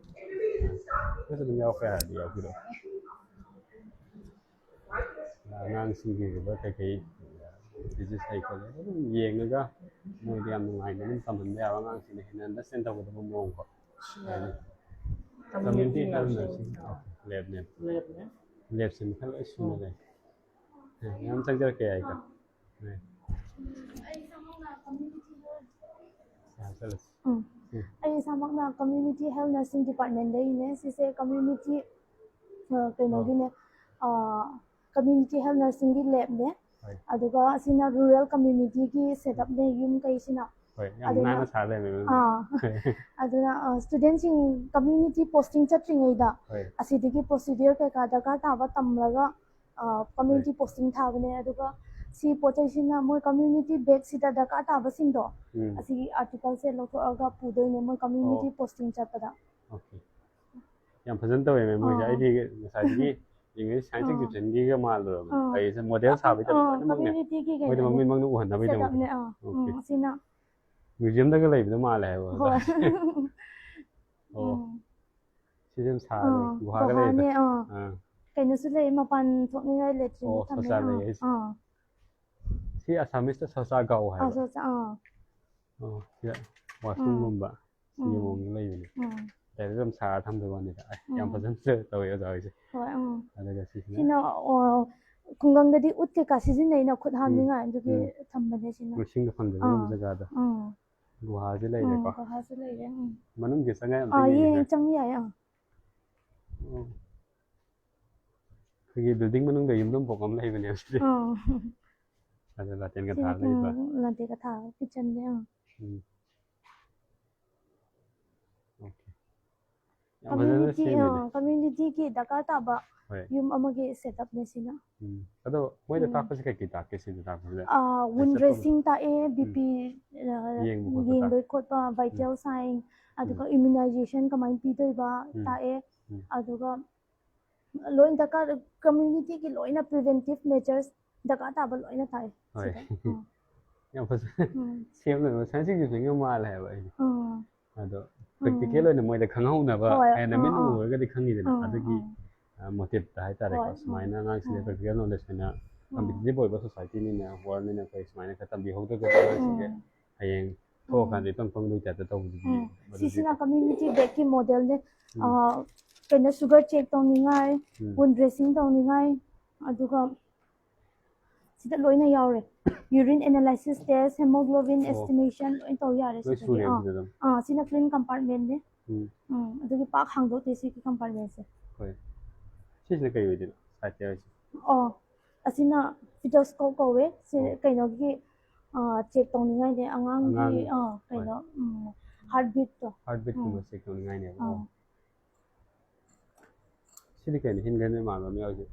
cái sự nhau phải đi ở đó ngang sinh cái với cái disease này có lẽ nhiều nữa cơ mùi đi ăn ngoài nó tầm hình đeo ngang sinh này nên nó center của nó mông có community health nursing lab sinh khá là xung này em sang chơi cái này này
Ay samakna community health nursing department dai ne sise community kaino gi ne community health nursing gi lab ne aduga sina rural community gi setup ne yum kai sina
aduna na sa le me
aduna students in community posting chatring da asidigi procedure ka da ta ba tamlaga community posting thabne aduga si pochesina moi community base sida da ka ta basing do asi article se lo ga pudoi ne moi community posting chapada
okay yam phazan tawe me moi ai di sa di ying sai tik ju chen gi ga ma lo ai se model sa bi ta
community gi
moi de mong nu han da bi da
okay sina
museum da ga lai bi ma la hai ba oh museum sa le guha ga lai
kaino su le mapan thok ni lai le thin
thamne si Assamese ta sa gao hai oh ya washroom room ba si mong lai niแต่เริ่มชาทำตัววันนี้ยังพอจะเจอตัวเองเลยสิอะไรก็สิที่น่ะคงกังได้อุดกับซีซันไหนน่ะคุดหามนี่ไงดูที่ทำบันเดชินะมุชิงกับคนเดียวมันจะกาดกูหาสิเลยก็หาสิเลยมันนุ่มกี่สังเกตยังจังใหญ่คือ building มันนุ่มเดียวยุ่งปกติเลยเป็นยังสิอะไรลาเต้นกันทางเลยป่ะ
ลาเต้นกันทางพิจารณาcommunity ki daka ta ba yum amage setup ne sina
ado moi da tak ka ki tak ke sin ta
wound dressing ta e bp yeng be ko pa vital sign aduga immunization kamai pi doi ba ta e aduga loin daka community ki loina preventive measures daka ta ba loina ta
yang pas siam le sai sing ju ngam ma la ba ado practical เลยนะมวยแต่ครั้งเฮานะว่าแอนไม่รู้ก็ได้ครั้งนี้นะอาจจะกี่ motive ได้แต่ก็สมัยนั้นนั่งสิ practical knowledge นะทำบิดได้บ่อยว่า society นี่นะ world นี่นะไปสมัยนั้นก็ทำดีเฮาตัวก็ได้สิให้ยัง ꯊꯣꯛꯑꯀꯥꯟꯗ ꯏꯄꯪ ꯄꯪꯕꯒꯤ ꯇꯥꯏꯞꯇ ꯇꯧꯕꯗꯨꯗꯤ
ꯁꯤꯁꯤꯅ community ꯕꯦꯛꯀꯤ ꯃꯣꯗꯦꯜꯅꯦ ꯀꯩꯅꯣ sugar check ꯇꯧꯅꯤꯡꯉꯥꯏ ꯋꯨꯟ dressing ꯇꯧꯅꯤꯡꯉꯥꯏ ꯑꯗꯨꯒ sida loina yaure urine analysis test hemoglobin estimation loin taw yare sida sina clean compartment ne adugi pak hangdo te si compartment se
hoi sisna kai wedi site ya
asina fetoscope ko we se kaino gi check tawningai ne angang gi kaino heartbeat
ko check tawningai ne sidi kai hin gan ma ma yauje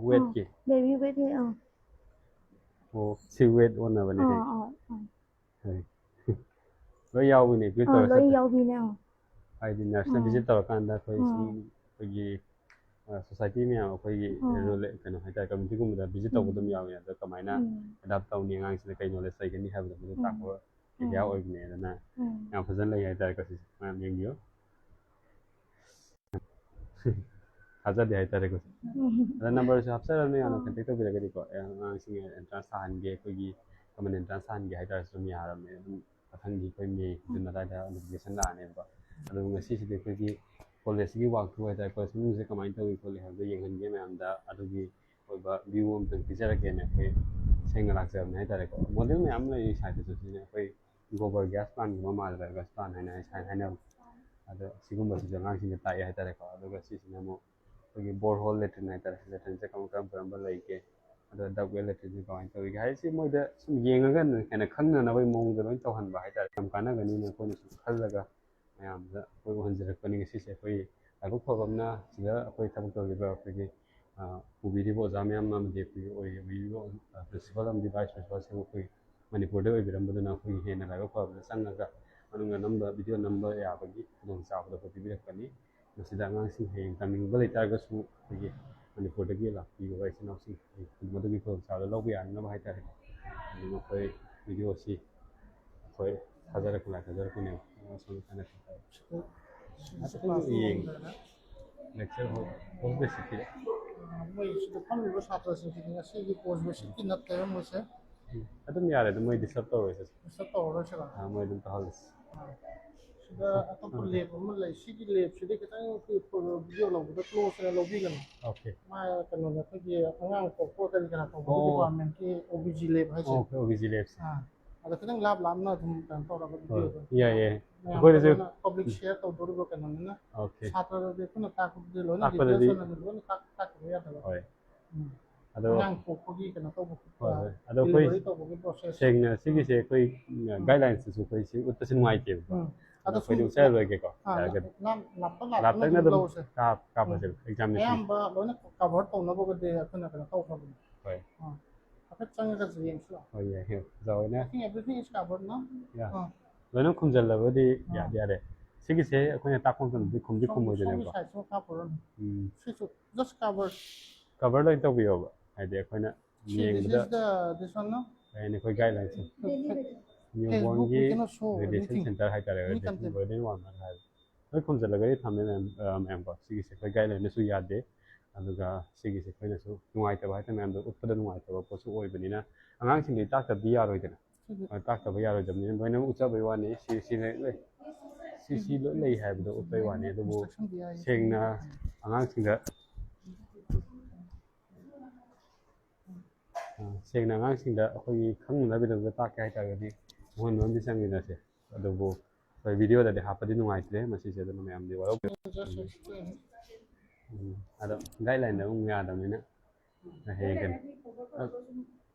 weight ki
baby weight he
si weight on na bane loi yaw bi ne bi to
loi yaw bi ne
ai di nurse na visit tawra kan da koi si gi society me ya koi gi role kano hai ta community gum da visit taw dum yaw ya da kamaina adapt taw ni ngang si kai knowledge sai gani ha ba da ta ko ya oi ne da na ya fajan lai ai ta ka si ma meng yo haza de hai ta re ko da number se hapsa ra me ya no contact to bi ga di ko ngang si entrance han ge ko gi common entrance han ge hai ta so mi ha ra me athang gi koi me din da da notification la ne ba adu ngasi si de ko gi college gi work to hai ta ko sum se kamai to ko le ha de yeng han ge me am da adu gi oi ba view om tang picture ke ne ko seng la sa me hai ta re ko model me am la yi sai de so si ne ko gobar gas plant ma ma da gas plant hai na sai hai na adu sigum ba si ngang si ne ta hai ta re ko adu ga si ne mo ko gi borehole latrine hai ta latrine se kam ba lai ke adu dak we latrine ko ai to gi hai si moi da sum yeng ga ne khang na bai mong da loi to han ba hai ta kam kana ga ni ne ko ni khal la ga mayam da ko han jira ko ni si se ko yi abu ko bam na sida ko ta ko gi ba ko gi ubi ri bo za mayam nam de ko oi wi bo principal am di vice principal se ko Manipur de oi biram ba na ko he na la ko ba sang ga anu ga number video number ya ba gi dong sa ba ko bi ka ni sida ngang si he coming ba lai ta ga su ko gi Manipur de gi la bi ko ai sin si mo de gi ko sa lo bi an na ba hai ta ni mo ko video si ko FAJARE ko la FAJARE ko ne so kana yeng lecture ho post basic ki
moi sida phamliba satra singni ngasi gi post basic ki nat kaya mo se
adum yare da moi disturb to hoise
sa to ro se la
moi dum to halis
sida ato lab mo lai sidi lab sidi katang ki video lo da close na lo bi gan
okay
ma kanu na ki angang ko ko kan kana to department ki OBG lab hai se
okay OBG lab
ada kadang lab lam na thum kan to ra video
yeah ko de
public share to do ro kan na
okay
satra de kuna ta ko de lo na
ta de
na lo na ta ko ya ta
oi ado
angang ko ko gi kana to bo
ado koi
to bo process
segna sigi se koi guidelines su koi si utasin ngai ke
ada
koi du sai loi ke ko
nam
lap tak na dum ka ba se examination
ayam ba lo na cover to na bo de kana kana to ko
oi
apa chang ga ziem su
oi yeah here rồi na
I think everything is covered no
yeah lo no khum jal la ba di ya de sigi se koi ta khum kan di khum mo de ne ko
so cover just cover
cover loi to bi yo ba ai de koi na
this is this one no
ai ne koi guidelines newborn gi radiation center hai ta re burden one ma hai koi khum jal la ga tham ne em ko sigi se koi guideline ne su ya de aduga sigi se koi na su nuai ta ba ta mem do utpada nuai ta ba po su oi bani na angang sing ni tak ta bi ya roi de na tak ta ba ya roi jam ni loi na ucha bai wa ni si ne loi si loi lai hai ba do upai wa ni do bu seng na angang sing da seng na ngang sing da khoi khang na bi da ta kai ta ga di mon non bi sang ni na se ado bo koi video da de ha pa di nuai tre ma si se da ma am di wa ado guideline da ung ya da ni na he kan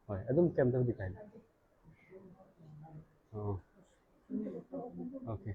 hoi adum kem da di kai oh okay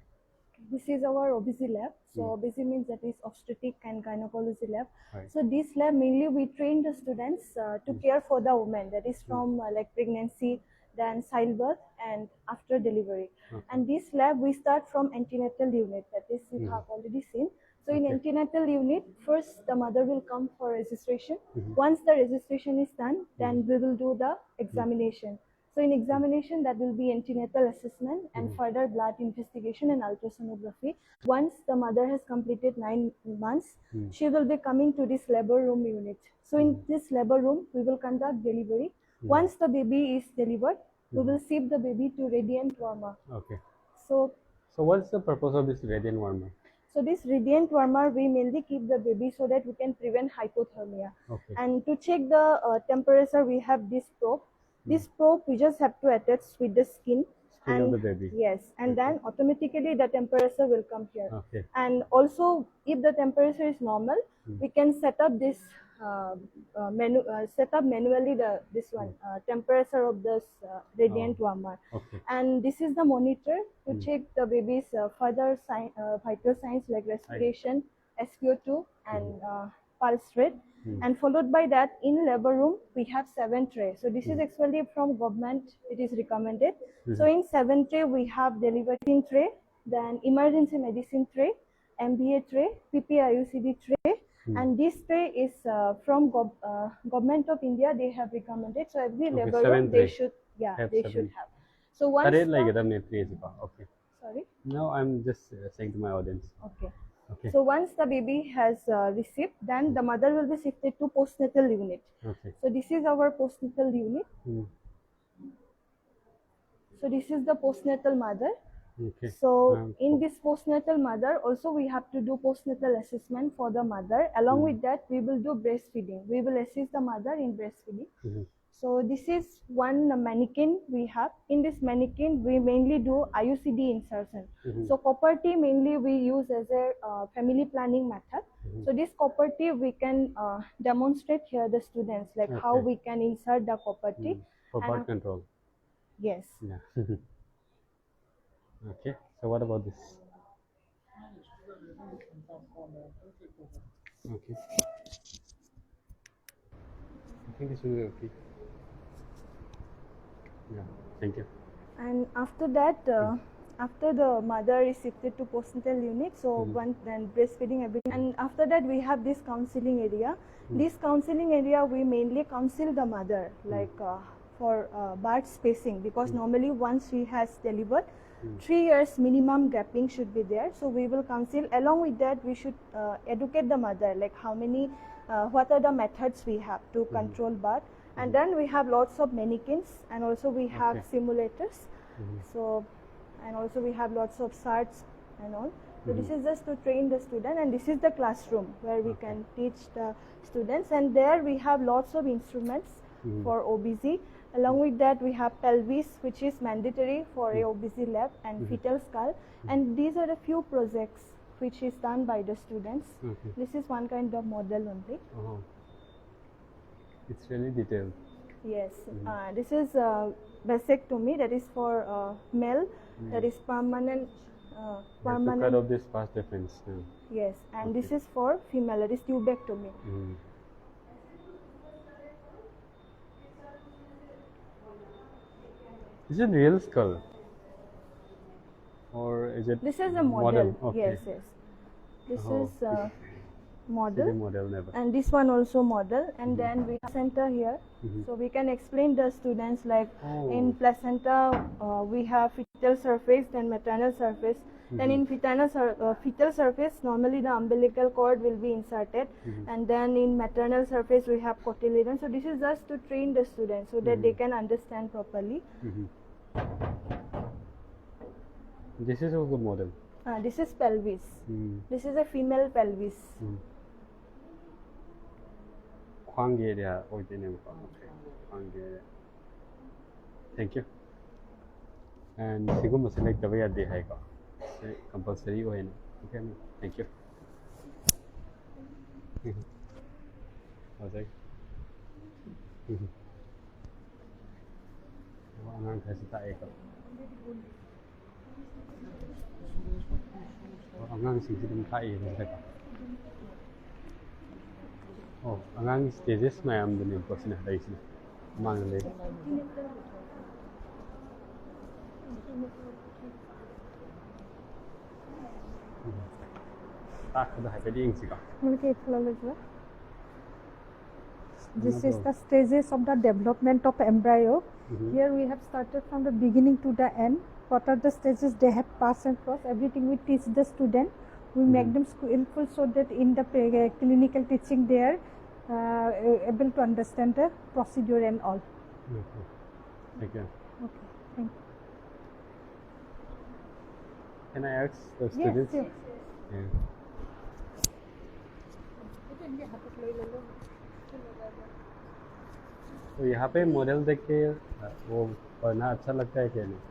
This is our OBC lab. So OBC means that is obstetric and gynecology lab.
Right.
So this lab mainly we train the students to care for the women. That is from like pregnancy, then childbirth, and after delivery. And this lab we start from antenatal unit. That is you have already seen. So in antenatal unit, first the mother will come for registration. Once the registration is done, then we will do the examination. So in examination, that will be antenatal assessment and further blood investigation and ultrasonography. Once the mother has completed 9 months, she will be coming to this labor room unit. So in this labor room, we will conduct delivery. Once the baby is delivered, we will ship the baby to radiant warmer.
Okay.
So
What's the purpose of this radiant warmer?
So this radiant warmer, we mainly keep the baby so that we can prevent hypothermia.
Okay.
And to check the temperature, we have this probe. This probe we just have to attach with the skin.
Of the baby.
Yes, and then automatically the temperature will come here.
Okay.
And also, if the temperature is normal, we can set up this set up manually temperature of this radiant warmer.
Okay.
And this is the monitor to check the baby's further vital signs like respiration, SpO2, and pulse rate. And followed by that, in labor room we have 7 trays. So this is actually from government, it is recommended. So in 7 tray we have delivery tray, then emergency medicine tray, MBA tray, PPIUCD tray, and this tray is from government of India. They have recommended. So every labor room they should have. So once
okay.
Sorry.
No, I'm just saying to my audience.
Okay.
Okay.
So once the baby has received, then the mother will be shifted to postnatal unit.
Okay.
So this is our postnatal unit. So this is the postnatal mother.
Okay.
So in this postnatal mother, also we have to do postnatal assessment for the mother. Along with that, we will do breastfeeding. We will assist the mother in breastfeeding. So this is one mannequin we have. In this mannequin, we mainly do IUCD insertion. So copper T mainly we use as a family planning method. So this copper T we can demonstrate here the students like how we can insert the copper T.
For birth control.
Yes.
Yeah. Okay. So what about this? Okay. I think this will be okay. Yeah. Thank you.
And after that, after the mother is shifted to postnatal unit, so then breastfeeding everything. And after that, we have this counseling area. This counseling area, we mainly counsel the mother, like for birth spacing, because normally once she has delivered, 3 years minimum gapping should be there. So we will counsel. Along with that, we should educate the mother, like how many, what are the methods we have to control birth. And then we have lots of mannequins, and also we have simulators. So, and also we have lots of charts and all. So this is just to train the student, and this is the classroom where we can teach the students. And there we have lots of instruments for OBG. Along with that, we have pelvis, which is mandatory for a OBG lab, and fetal skull. And these are the few projects which is done by the students. This is one kind of model only.
It's really detailed.
Yes. This is vasectomy, that is for male, that is permanent.
To cut off this past difference.
Yes, and this is for female, that is tubectomy.
Is it real skull? Or is it
This is a model.
Okay.
Yes, yes. This is model.
Model never.
And this one also model. And then we have placenta here. So we can explain the students like in placenta we have fetal surface, then maternal surface. Then in fetal surface, normally the umbilical cord will be inserted, and then in maternal surface we have cotyledon. So this is just to train the students so that they can understand properly.
This is also model.
This is pelvis. This is a female pelvis.
Thank you. And siguro select the way at the hike. Compulsory way. Okay, thank you. Okay. Angang kasi tayo ko. Angang sisidong tayo ko. Oh, angang stages may am din po sinahay sila. Mangle.
This is the stages of the development of embryo. Here we have started from the beginning to the end. What are the stages they have passed and crossed? Everything we teach the student. We make them skillful so that in the clinical teaching they are able to understand the procedure and all.
Okay. Thank you.
Okay, thank you.
Can I ask the
Yes,
students?
yes.
Yeah. तो यहाँ पे model देख के वो पढ़ना अच्छा लगता है क्या नहीं?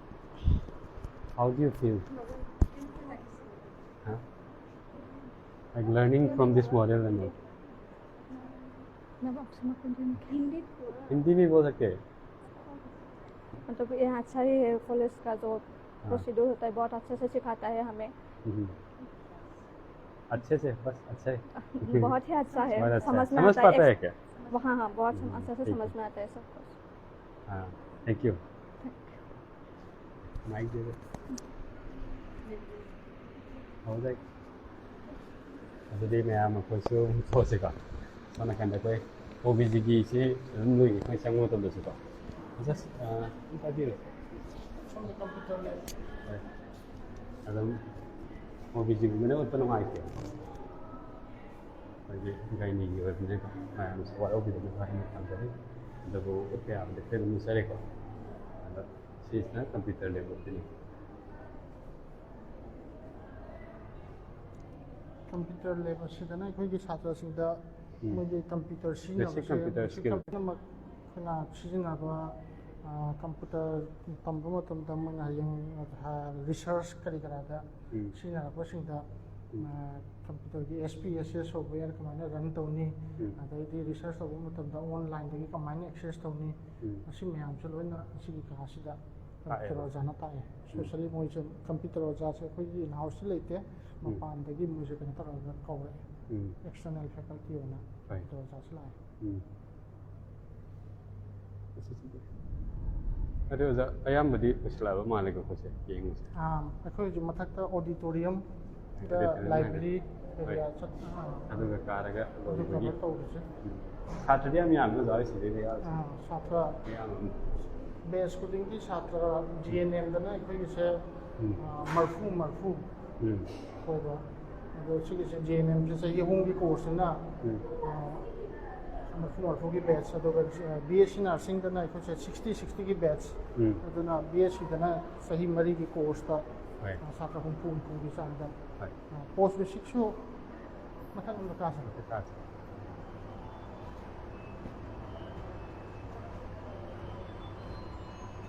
How do you feel? Huh? Like learning from this model and all. Hindi भी बोल सकते हैं?
मतलब यहाँ अच्छा ही है कॉलेज का जो प्रोसीड्यूर होता है बहुत अच्छे से सिखाता है हमें
अच्छे से बस अच्छा है
बहुत ही अच्छा है
बहुत अच्छा है।
समझ में
समझ
आता
पाता है
है
क्या?
हाँ हाँ बहुत अच्छे से
ठीक
समझ
है।
में आता है सब कुछ
हाँ थैंक यू माइक दे दे हो जाए अदुꯗꯤ ꯃꯌꯥꯝ ꯑꯩꯈꯣꯏꯁꯨ ꯊꯣꯛꯁꯤꯀꯣ ꯁꯣꯝ ꯅꯥꯀꯟꯗ ꯑꯩꯈꯣꯏ OBGꯒꯤꯁꯤ ꯑꯗꯨꯝ ꯅꯣꯏꯒꯤ ꯑꯩꯈꯣꯏ ꯆꯪꯕ ꯃꯇꯝꯗꯁꯨꯀꯣ ꯖꯁ ꯑꯗꯨꯝ ꯄꯥꯏꯕꯤꯔꯣ
ꯁꯣꯝꯗ ꯀꯝꯄ꯭ꯌꯨꯇꯔ ꯂꯩ
ꯍꯣꯏ ꯑꯗꯨꯝ OBGꯒꯨꯝꯕꯅ ꯎꯠꯄ ꯅꯨꯡꯉꯥꯏꯇꯦ ꯑꯩꯈꯣꯏꯒꯤ ꯒꯥꯏꯅꯤꯒꯤ ꯑꯣꯏꯕꯅꯤꯅꯀꯣ ꯃꯌꯥꯝꯁꯨ ꯋꯥꯔꯧꯕꯤꯗꯅꯕ ꯍꯥꯏꯅ ꯊꯝꯖꯔꯤ ꯑꯗꯨꯕꯨ ꯎꯠꯄ ꯌꯥꯕꯗꯤ ꯑꯩꯈꯣꯏ ꯑꯗꯨꯝ ꯎꯠꯆꯔꯦꯀꯣ ꯑꯗꯣ ꯁꯤꯁꯤꯅ ꯀꯝꯄ꯭ꯌꯨꯇꯔ ꯂꯦꯕꯦꯜꯗꯨꯅꯤ
ꯀꯝꯄ꯭ꯌꯨꯇꯔ ꯂꯦꯕ ꯑꯁꯤꯗꯅ ꯑꯩꯈꯣꯏꯒꯤ ꯁꯥꯇ꯭ꯔꯁꯤꯡꯗ ꯃꯣꯏꯒꯤ ꯀꯝꯄ꯭ꯌꯨꯇꯔ
Basic computer
ꯁꯤꯖꯤꯟꯅꯕꯁꯦ
skill.
ꯄꯨꯝꯅꯃꯛ ꯑꯩꯈꯣꯏꯅ ꯁꯤꯖꯤꯟꯅꯕ ꯀꯝꯄ꯭ꯌꯨꯇꯔ ꯇꯝꯕ ꯃꯇꯝꯗ ꯃꯣꯏꯅ ꯍꯌꯦꯡ ꯔꯤꯁꯔꯁ ꯀꯔꯤ ꯀꯔꯥꯗ ꯁꯤꯖꯤꯟꯅꯔꯛꯄꯁꯤꯡꯗ ꯀꯝꯄ꯭ꯌꯨꯇꯔꯒꯤ SPSS ꯁꯣꯐꯋꯦꯌꯔ ꯀꯃꯥꯏꯅ ꯔꯟ ꯇꯧꯅꯤ ꯑꯗꯩꯗꯤ ꯔꯤꯁꯔꯁ ꯇꯧꯕ ꯃꯇꯝꯗ ꯑꯣꯟꯂꯥꯏꯟꯗꯒꯤ ꯀꯃꯥꯏꯅ ꯑꯦꯛꯁꯦꯁ ꯇꯧꯅꯤ ꯃꯁꯤ ꯃꯌꯥꯝꯁꯨ ꯂꯣꯏꯅ ꯑꯁꯤꯒꯤ ꯀ꯭ꯂꯥꯁꯁꯤꯗ ꯀꯝꯄ꯭ꯌꯨꯇꯔ ꯑꯣꯖꯥꯅ ꯇꯥꯛꯑꯦ ꯏꯁꯄꯦꯁꯦꯜꯂꯤ ꯃꯣꯏꯁꯦ ꯀꯝꯄ꯭ꯌꯨꯇꯔ ꯑꯣꯖꯥꯁꯦ ꯑꯩꯈꯣꯏꯒꯤ ꯏꯟ ꯍꯥꯎꯁꯇ ꯂꯩꯇꯦ ꯃꯄꯥꯟꯗꯒꯤ ꯃꯣꯏꯁꯦ ꯀꯩꯅꯣ ꯇꯧꯔꯒ ꯀꯧꯔꯛꯑꯦ ꯑꯦꯛꯁꯇꯔꯅꯦꯜ ꯐꯦꯀꯜꯇꯤ ꯑꯣꯏꯅ ꯀꯝꯄ꯭ꯌꯨꯇꯔ ꯑꯣꯖꯥꯁꯨ ꯂꯥꯛꯑꯦ
ꯑꯗꯨ ꯑꯣꯖꯥ ꯑꯌꯥꯝꯕꯗꯤ ꯂꯣꯏꯁꯤꯜꯂꯛꯑꯕ ꯃꯥꯜꯂꯦꯀꯣ ꯑꯩꯈꯣꯏꯁꯦ ꯌꯦꯡꯉꯨꯁꯦ
ꯑꯩꯈꯣꯏ ꯍꯧꯖꯤꯛ ꯃꯊꯛꯇ ꯑꯣꯗꯤꯇꯣꯔꯤꯌꯝꯗ ꯂꯥꯏꯕ꯭ꯔꯦꯔꯤ ꯑꯦꯔꯤꯌꯥ
ꯑꯗꯨꯒ ꯀꯥꯔꯒ
ꯑꯗꯨ ꯀꯚꯔ ꯇꯧꯕꯁꯦ
ꯁꯥꯇ꯭ꯔꯗꯤ ꯌꯥꯝ ꯌꯥꯝꯅ ꯑꯣꯖꯥ ꯍꯣꯏꯁꯤꯗꯩꯗꯤ
ꯁꯥꯇ꯭ꯔ
ꯌꯥꯝ
ꯕꯦꯁ ꯈꯨꯗꯤꯡꯒꯤ ꯁꯥꯇ꯭ꯔ GNMꯗꯅ ꯑꯩꯈꯣꯏꯒꯤꯁꯦ ꯃꯔꯐꯨ ꯑꯣꯏꯕ ꯑꯗꯣ ꯁꯤꯒꯤꯁꯦ GNMꯁꯦ ꯆꯍꯤ ꯑꯍꯨꯝꯒꯤ ꯀꯣꯔꯁꯅꯤꯅ ꯃꯔꯐꯨꯒꯤ ꯕꯦꯠꯁ ꯑꯗꯨꯒ B.SC ꯅꯔꯁꯤꯡꯗꯅ ꯑꯩꯈꯣꯏꯁꯦ 60ꯒꯤ ꯕꯦꯠꯁ ꯑꯗꯨꯅ B.SCꯗꯅ ꯆꯍꯤ 3ꯒꯤ ꯀꯣꯔꯁꯇ ꯁꯥꯇ꯭ꯔ ꯍꯨꯝꯐꯨꯒꯤ ꯆꯥꯡꯗ ꯄꯣꯁ ꯕꯦꯁꯤꯛꯁꯨ ꯃꯊꯪ ꯑꯃꯗ ꯀꯥꯁꯦ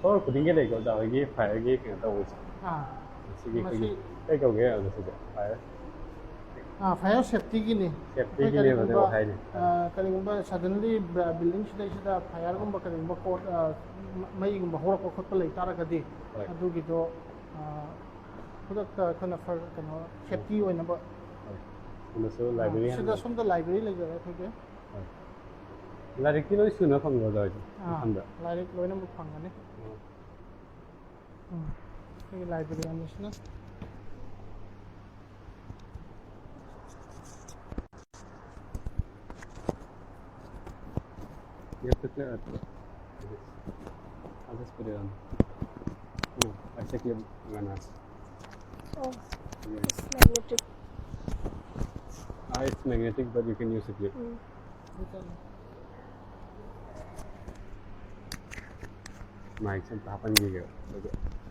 ꯐ꯭ꯂꯣꯔ ꯈꯨꯗꯤꯡꯒꯤ ꯂꯩꯀꯣ ꯑꯣꯖꯥ ꯍꯣꯏꯒꯤ ꯐꯥꯏꯌꯔꯒꯤ ꯀꯩꯅꯣ ꯇꯧꯕꯁꯦ ꯁꯤꯒꯤ ꯑꯩꯈꯣꯏꯒꯤ ꯀꯩ ꯀꯧꯒꯦ ꯑꯣꯖꯥ ꯁꯤꯁꯦ
ꯐꯥꯏꯌꯔ ꯁꯦꯐꯇꯤꯒꯤꯅꯤ
ꯁꯦꯐꯇꯤꯒꯤꯅꯦꯕ ꯍꯥꯏꯅꯤ
ꯀꯔꯤꯒꯨꯝꯕ ꯁꯗꯟꯂꯤ ꯕꯤꯜꯗꯤꯡꯁꯤꯗꯩꯁꯤꯗ ꯐꯥꯏꯌꯔꯒꯨꯝꯕ ꯀꯔꯤꯒꯨꯝꯕ ꯃꯩꯒꯨꯝꯕ ꯍꯧꯔꯛꯄ ꯈꯣꯠꯄ ꯂꯩ ꯇꯥꯔꯒꯗꯤ ꯑꯗꯨꯒꯤꯗꯣ ꯈꯨꯗꯛꯇ ꯑꯩꯈꯣꯏꯅ ꯀꯩꯅꯣ ꯁꯦꯐꯇꯤ ꯑꯣꯏꯅꯕ ꯁꯤꯗ ꯁꯣꯝꯗ ꯂꯥꯏꯕ꯭ꯔꯦꯔꯤ ꯂꯩꯖꯔꯦ ꯑꯩꯈꯣꯏꯒꯤ
ꯂꯥꯏꯔꯤꯛꯇꯤ ꯂꯣꯏ ꯁꯨꯅ ꯐꯪꯕ꯭ꯔꯣ ꯑꯣꯖꯥ ꯍꯣꯏꯁꯦ ꯃꯐꯝꯗ
ꯂꯥꯏꯔꯤꯛ ꯂꯣꯏꯅꯃꯛ ꯐꯪꯒꯅꯤ ꯑꯩꯈꯣꯏꯒꯤ library ꯑꯃꯁꯤꯅ
You have to clear it. I'll just put it on. No, I check your ganas.
Oh,
Yeah.
it's magnetic.
It's magnetic, but you can use it here. Mic some happen here.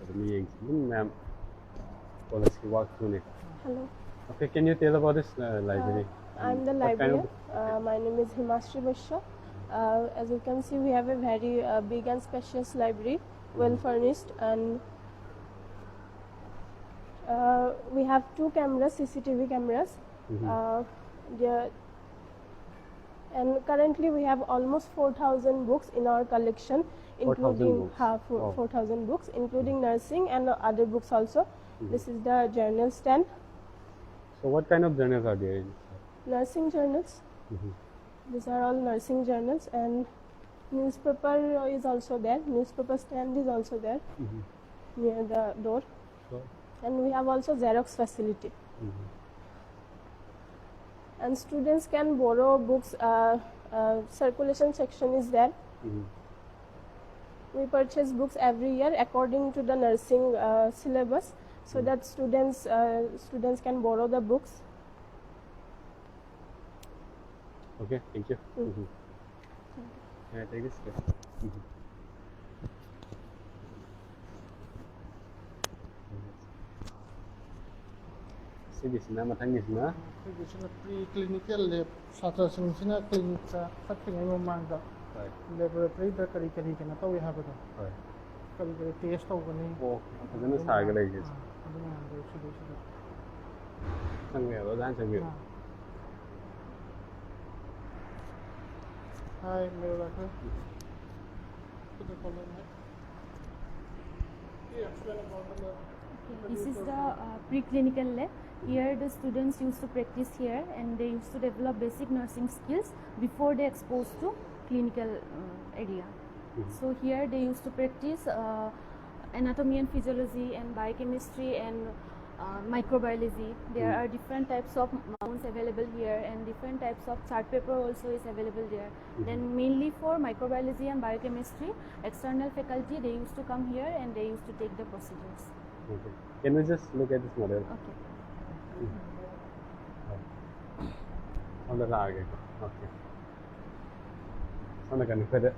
The meetings. Ma'am, policy walk through it.
Hello.
Okay, can you tell about this library?
I'm the librarian. My name is Himasri Mishra. As you can see, we have a very big and spacious library, well furnished, and we have 2 cameras, CCTV cameras. And currently we have almost 4,000 books in our collection, including 4,000 books, including nursing and other books also. This is the journal stand.
So what kind of journals are there?
Nursing journals. These are all nursing journals, and newspaper is also there. Newspaper stand is also there near the door. And we have also Xerox facility. And students can borrow books. Circulation section is there. We purchase books every year according to the nursing syllabus, so that students can borrow the books.
Okay, thank you. Can I take this? ꯁꯤꯒꯤꯁꯤꯅ ꯃꯊꯪꯒꯤꯁꯤꯅ
ꯑꯩꯈꯣꯏꯒꯤꯁꯤꯅ ꯄ꯭ꯔꯤꯀ꯭ꯂꯤꯅꯤꯀꯦꯜ ꯂꯦꯕ ꯁꯥꯇ꯭ꯔꯁꯤꯡꯁꯤꯅ ꯀ꯭ꯂꯤꯅꯤꯛꯇ ꯆꯠꯇ꯭ꯔꯤꯉꯩ ꯃꯃꯥꯡꯗ
ꯍꯣꯏ
ꯂꯦꯕꯣꯔꯦꯇꯔꯤꯗ ꯀꯔꯤ ꯀꯔꯤ ꯀꯩꯅꯣ ꯇꯧꯏ ꯍꯥꯏꯕꯗꯣ
ꯍꯣꯏ
ꯀꯔꯤ ꯀꯔꯤ ꯇꯦꯁ ꯇꯧꯒꯅꯤ
ꯑꯣ ꯐꯖꯅ ꯁꯥꯔꯒ ꯂꯩꯒꯦ
ꯑꯗꯨ ꯃꯌꯥꯝꯗꯣ ꯁꯤꯗꯩꯁꯤꯗ
ꯆꯪꯕ ꯌꯥꯕ ꯑꯣꯖꯥꯅ ꯆꯪꯕꯤꯌꯨ
Hi, Miracle. Put the color in it. Yeah, explain about the lab.
This is the preclinical lab. Here the students used to practice here and they used to develop basic nursing skills before they exposed to clinical area. So here they used to practice anatomy and physiology and biochemistry and microbiology. There are different types of mounts available here and different types of chart paper also is available there. Then mainly for microbiology and biochemistry, external faculty they used to come here and they used to take the procedures.
Okay. Can we just look at this model?
Okay.
On the log. Okay. Sana kan kada.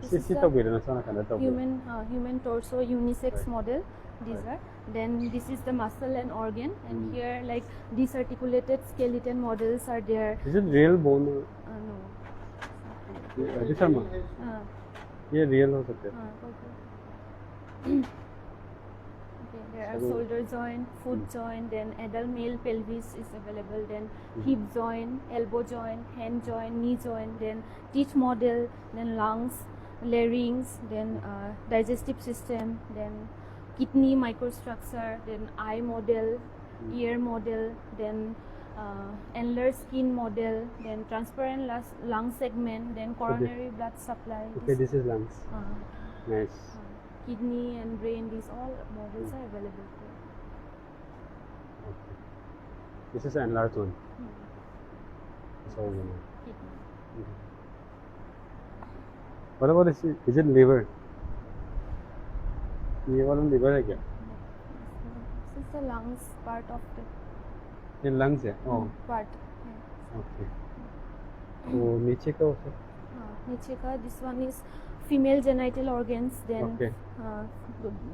Sisi to bira na sana kan to.
Human torso unisex model. These are. Then this is the muscle and organ, and here like disarticulated skeleton models are there.
Is it real bone?
No.
This are ये real हो सकते हैं.
Okay. Okay, there are shoulder joint, foot joint, then adult male pelvis is available, then hip joint, elbow joint, hand joint, knee joint, then teeth model, then lungs, larynx, then digestive system, then kidney microstructure, then eye model, ear model, then annular skin model, then transparent lung segment, then coronary blood supply.
Okay, this is lungs. Nice.
Kidney and brain, these all models are available here.
Okay. This is an enlarged one. It's all one.
Kidney.
What about this? Is it liver? ये वाला liver है क्या?
This is the lungs part of the.
ये lungs है. Oh.
Part. Yes.
Okay. तो नीचे का होता है?
नीचे का this one is female genital organs. Then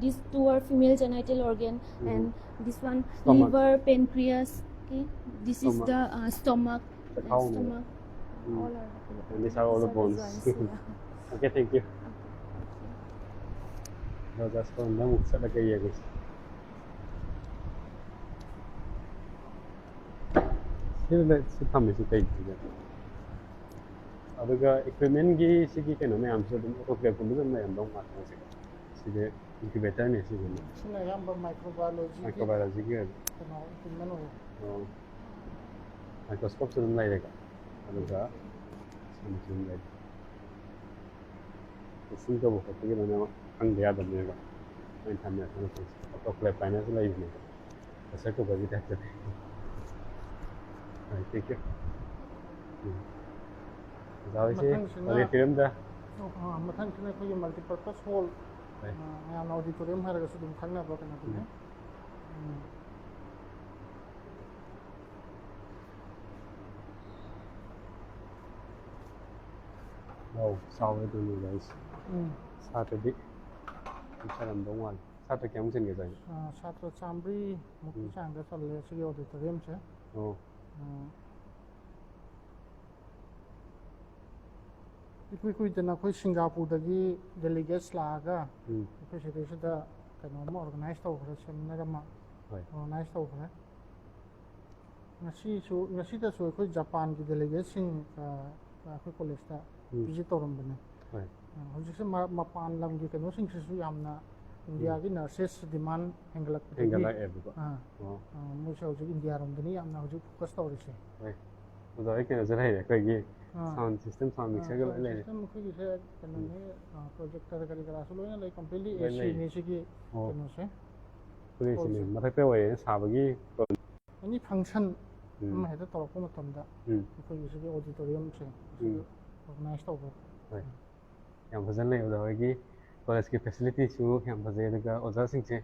these two are female genital organ, and this one
Stomach.
liver, pancreas. Okay. This is the stomach.
The
and
cow.
Stomach. All are available.
And these are all the bones. Okay, thank you. Now just for now, set like a year. Here, let's come and take it. अदुगा equipment की सिगी के नमे हमसे तुम autoclave को भी हमने हम लोग मारते हैं सिगा सिगे incubator ने सिगे ना
इसमें हम
microbiology की
equipment हो
microscope से तुम लाइएगा अदुगा समझूं लाइए इसी का वो करते हैं ना अंग दिया बनेगा मैं थाने थाने से autoclave फाइनेंस लाइए नहीं ऐसा को बजी देते हैं ठीक है Rồi chứ, ở film đó.
Matang sini aku multi-purpose hall. Yang auditorium harga sudah bukan apa kena tu.
Wow, sau với tôi người guys. Sao tới đi? Sao làm đúng không? Sao tới kéo chân cái gì?
Sao tới Chambri, một cái trang cái phần lệ sự auditorium chứ.
Oh.
Kui dana koi Singapore dagi delegates laga koi sede da kano ma organize to khara seminar ma organize to khara ngasi da so koi Japan ki delegates sing koi college da visit toram bane hojik se mapan lam ki kano sing su yamna India ki nurses demand hengalak mo se hojik India ram dani yamna hojik focus to ri se
उधर के नजर है कोई ये sound system sound mixer के ले
system कोई से कनो ने प्रोजेक्टर करी करा सुलो ने लाइक कंप्लीटली एसी ने से की कनो से
पूरी से मतलब पे वो ये साबगी
अनि फंक्शन हम है तो तोरको मतम दा कोई से ऑडिटोरियम से ऑर्गेनाइज तो हो
याम फजन ले उधर की कॉलेज की फैसिलिटी सु याम फजे दगा ओजा सिंह से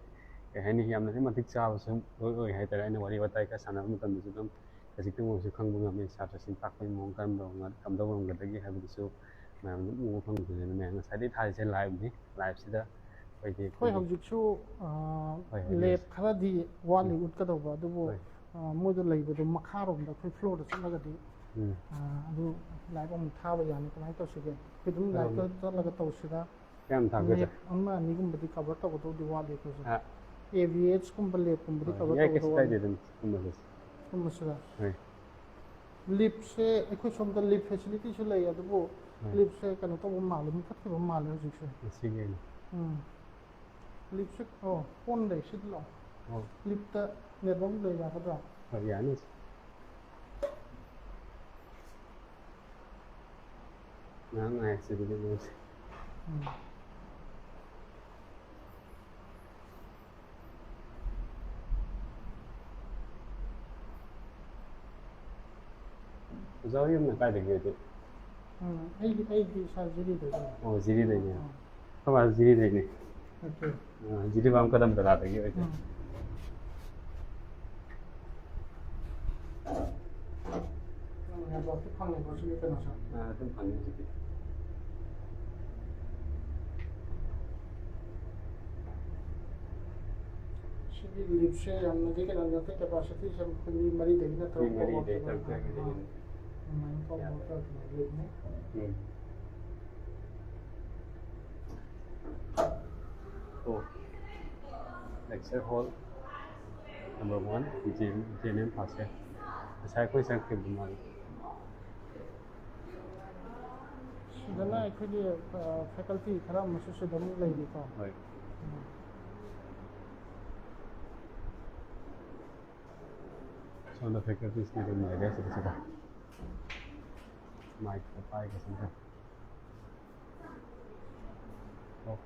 हैनी याम ने मतिक चाव सु ओय है तरे ने वारी बताई का साना मतम दुम Kasi mo si kang bunga may sa sin pak may mong kan do ngat kam do ngam gadagi ha bi su ma mo phang de ne ma sa di thai se live ni live sida pai de
koi hojik su lab khara di wali ut ka do ba du bo ꯃꯣꯏꯗ ꯂꯩꯕꯗꯣ ꯃꯈꯥꯔꯣꯝꯗ ꯑꯩꯈꯣꯏ ꯐ꯭ꯂꯣꯔꯗ ꯆꯠꯂꯒꯗꯤ ꯑꯗꯨ like ꯑꯃꯨꯛ ꯊꯥꯕ ꯌꯥꯅꯤ ꯀꯃꯥꯏꯅ ꯇꯧꯁꯤꯒꯦ ꯑꯩꯈꯣꯏ ꯑꯗꯨꯝ ꯂꯥꯏꯛꯇ ꯆꯠꯂꯒ ꯇꯧꯁꯤꯔꯥ ꯂꯦꯞ ꯑꯃ ꯑꯅꯤꯒꯨꯝꯕꯗꯤ ꯀꯚꯔ ꯇꯧꯒꯗꯧꯗꯤ ꯋꯥꯠꯂꯤ ꯑꯩꯈꯣꯏꯁꯦ AVHꯀꯨꯝꯕ ꯂꯦꯞꯀꯨꯝꯕꯗꯤ ꯀꯚꯔ ꯇꯧꯒꯗꯧ ꯀꯨꯝꯕꯁꯤꯗ ꯂꯤꯞꯁꯦ ꯑꯩꯈꯣꯏ ꯁꯣꯝꯗ ꯂꯤꯞ ꯐꯦꯁꯤꯂꯤꯇꯤꯁꯨ ꯂꯩ ꯑꯗꯨꯕꯨ ꯂꯤꯞꯁꯦ ꯀꯩꯅꯣ ꯇꯧꯕ ꯃꯥꯜꯂꯦ ꯃꯨꯊꯠꯈꯤꯕ ꯃꯥꯜꯂꯦ ꯍꯧꯖꯤꯛꯁꯦ ꯂꯤꯞꯁꯦ ꯐꯣꯟ ꯂꯩ ꯁꯤꯗ ꯂꯥꯛꯑꯣ ꯂꯤꯞꯇ ꯅꯦꯠꯋꯥꯛ ꯂꯩ ꯌꯥꯒꯗ꯭ꯔꯥ
ꯍꯣꯏ ꯌꯥꯅꯤ ꯉꯥꯏꯍꯥꯛ ꯉꯥꯏꯔꯁꯤ ꯑꯗꯨꯗꯤ ꯃꯣꯏꯁꯦ ꯑꯣꯖꯥ ꯌꯨꯝꯅ ꯀꯥꯏꯗꯒꯤ ꯑꯣꯏꯗꯣꯏ
ꯑꯩꯒꯤ ꯏꯁꯥ ꯖꯤꯔꯤꯗꯒꯤ
ꯑꯣ ꯖꯤꯔꯤꯗꯩꯅꯦ ꯀꯃꯥꯏꯅ ꯖꯤꯔꯤꯗꯩꯅꯦ ꯖꯤꯔꯤꯕꯥꯝ ꯀꯗꯝ ꯖꯒꯥꯗꯒꯤ ꯑꯣꯏꯗꯣꯏ
ꯅꯦꯠꯋꯥꯛꯇꯤ ꯐꯪꯉꯦꯀꯣ ꯁꯤꯒꯤ ꯀꯩꯅꯣꯁꯦ
ꯑꯗꯨꯝ ꯐꯪꯉꯦ ꯍꯧꯖꯤꯛꯇꯤ
ꯁꯤꯒꯤ ꯂꯤꯞꯁꯦ ꯌꯥꯝꯅꯗꯤ ꯀꯩꯅꯣ ꯅꯠꯇꯦ ꯀꯦꯄꯥꯁꯤꯇꯤꯁꯦ ꯑꯩꯈꯣꯏ ꯃꯤ ꯃꯔꯤꯗꯒꯤ ꯅꯠꯇ꯭ꯔꯒ
ꯑꯗꯨꯃꯥꯏꯅ
ꯂꯤꯞꯅꯤ
Oh, lecture hall number 1, GNM First Year. Saya koi sang ke bimari.
Sidana actually faculty khara masu sidam leidi ko.
Right. So the faculty is getting my guess it is about mic the pi or something. Oh.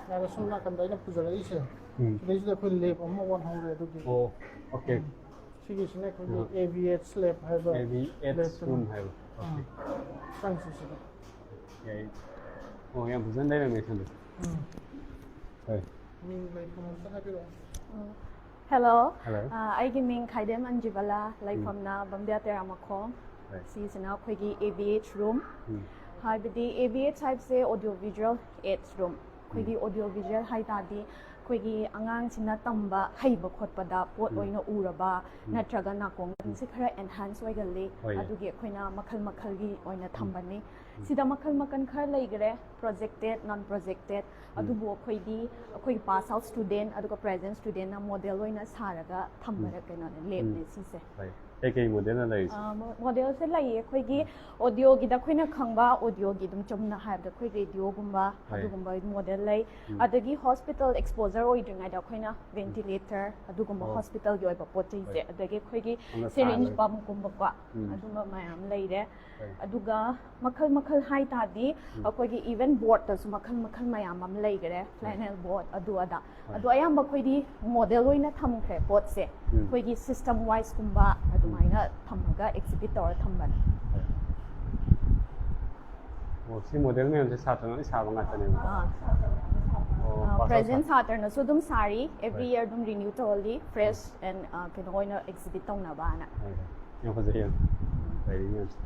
Now the sum nakanda ina pujarayise. Sidayisida koi lab amma 100 adugi.
Oh, okay.
Sigisina koi AVH lab haiba.
AVH room haiba. Okay.
Thanks sida.
Yeah. Oh, yang pujan dai me thand. Hey.
Ming lai promotion habiro.
Hello.
Hello.
ꯑꯩꯒꯤ ꯃꯤꯡ ꯈꯥꯏꯗꯦꯝ ꯑꯟꯖꯤꯕꯂꯥ ꯂꯩꯐꯝꯅ ꯕꯝꯗꯤꯌꯥ ꯇꯦꯔꯥꯃꯈꯣꯡ ꯁꯤꯁꯤꯅ ꯑꯩꯈꯣꯏꯒꯤ AVH room ꯍꯥꯏꯕꯗꯤ AVH ꯍꯥꯏꯕꯁꯦ audio visual ads room ꯑꯩꯈꯣꯏꯒꯤ audio visual ꯍꯥꯏꯇꯥꯔꯗꯤ ꯑꯩꯈꯣꯏꯒꯤ ꯑꯉꯥꯡꯁꯤꯅ ꯇꯝꯕ ꯍꯩꯕ ꯈꯣꯠꯄꯗ ꯄꯣꯠ ꯑꯣꯏꯅ ꯎꯔꯕ ꯅꯠꯇ꯭ꯔꯒ ꯅꯥꯀꯣꯡꯁꯦ ꯈꯔ ꯑꯦꯟꯍꯥꯟꯁ ꯑꯣꯏꯒꯜꯂꯤ ꯑꯗꯨꯒꯤ ꯑꯩꯈꯣꯏꯅ ꯃꯈꯜ ꯃꯈꯜꯒꯤ ꯑꯣꯏꯅ ꯊꯝꯕꯅꯤ ꯁꯤꯗ ꯃꯈꯜ ꯃꯈꯜ ꯈꯔ ꯂꯩꯈꯔꯦ ꯄ꯭ꯔꯣꯖꯦꯛꯇꯦꯠ ꯅꯟ ꯄ꯭ꯔꯣꯖꯦꯛꯇꯦꯠ ꯑꯗꯨꯕꯨ ꯑꯩꯈꯣꯏꯗꯤ ꯑꯩꯈꯣꯏꯒꯤ ꯄꯥꯁ ꯑꯥꯎꯠ ꯁ꯭ꯇꯨꯗꯦꯟ ꯑꯗꯨꯒ ꯄ꯭ꯔꯦꯖꯦꯟꯠ ꯁ꯭ꯇꯨꯗꯦꯟꯅ ꯃꯣꯗꯦꯜ ꯑꯣꯏꯅ ꯁꯥꯔꯒ ꯊꯝꯕ ꯀꯩꯅꯣꯅꯦ ꯂꯦꯕꯅꯦ ꯁꯤꯁꯦ
ꯀꯩ ꯃꯣꯗꯦꯜꯅ ꯂꯩꯔꯤꯁꯦ
ꯃꯣꯗꯦꯜꯁꯦ ꯂꯩꯌꯦ ꯑꯩꯈꯣꯏꯒꯤ ꯑꯣꯗꯤꯑꯣꯒꯤꯗ ꯑꯩꯈꯣꯏꯅ ꯈꯪꯕ ꯑꯣꯗꯤꯑꯣꯒꯤ ꯑꯗꯨꯝ ꯆꯨꯝꯅ ꯍꯥꯏꯕꯗ ꯑꯩꯈꯣꯏ ꯔꯦꯗꯤꯑꯣꯒꯨꯝꯕ ꯑꯗꯨꯒꯨꯝꯕ ꯃꯣꯗꯦꯜ ꯂꯩ ꯑꯗꯒꯤ ꯍꯣꯁꯄꯤꯇꯥꯜ ꯑꯦꯛꯁꯄꯣꯖꯔ ꯑꯣꯏꯗ꯭ꯔꯤꯉꯩꯗ ꯑꯩꯈꯣꯏꯅ ꯚꯦꯟꯇꯤꯂꯦꯇꯔ ꯑꯗꯨꯒꯨꯝꯕ ꯍꯣꯁꯄꯤꯇꯥꯜꯒꯤ ꯑꯣꯏꯕ ꯄꯣꯠ ꯆꯩꯁꯦ ꯑꯗꯒꯤ ꯑꯩꯈꯣꯏꯒꯤ ꯁꯤꯔꯤꯟꯖ ꯄꯝꯞꯀꯨꯝꯕꯀꯣ ꯑꯗꯨꯝꯕ ꯃꯌꯥꯝ ꯂꯩꯔꯦ ꯑꯗꯨꯒ ꯃꯈꯜ ꯃꯈꯜ ꯍꯥꯏꯇꯥꯔꯗꯤ ꯑꯩꯈꯣꯏꯒꯤ ꯏꯚꯦꯟ ꯕꯣꯔꯗꯇꯁꯨ ꯃꯈꯜ ꯃꯈꯜ ꯃꯌꯥꯝ ꯑꯃ ꯂꯩꯈꯔꯦ ꯐ꯭ꯂꯦꯅꯦꯜ ꯕꯣꯔꯗ ꯑꯗꯨ ꯑꯗꯥ ꯑꯗꯣ ꯑꯌꯥꯝꯕ ꯑꯩꯈꯣꯏꯗꯤ ꯃꯣꯗꯦꯜ ꯑꯣꯏꯅ ꯊꯝꯈ꯭ꯔꯦ ꯄꯣꯠꯁꯦ ꯑꯩꯈꯣꯏꯒꯤ ꯁꯤꯁꯇꯝ ꯋꯥꯏꯁꯀꯨꯝꯕ ꯑꯗꯨꯃꯥꯏꯅ ꯊꯝꯃꯒ ꯑꯦꯛꯁꯤꯕꯤꯠ ꯇꯧꯔ ꯊꯝꯕꯅꯦ
ꯑꯣ ꯁꯤ ꯃꯣꯗꯦꯜ ꯃꯌꯥꯝꯁꯦ ꯁꯥꯇ꯭ꯔꯅ ꯁꯥꯕ ꯉꯥꯛꯇꯅꯦꯕ
ꯄ꯭ꯔꯦꯖꯦꯟꯠ ꯁꯥꯇ꯭ꯔꯅꯁꯨ ꯑꯗꯨꯝ ꯁꯥꯔꯤ ꯑꯦꯚ꯭ꯔꯤ ꯏꯌꯔ ꯑꯗꯨꯝ ꯔꯤꯅ꯭ꯌꯨ ꯇꯧꯍꯜꯂꯤ ꯐ꯭ꯔꯦꯁ ꯑꯦꯟ ꯀꯩꯅꯣ ꯑꯣꯏꯅ ꯑꯦꯛꯁꯤꯕꯤꯠ ꯇꯧꯅꯕꯅ
ꯌꯥꯝ ꯐꯖꯩ ꯌꯥꯝ ꯂꯩꯔꯤ ꯃꯌꯥꯝꯁꯦ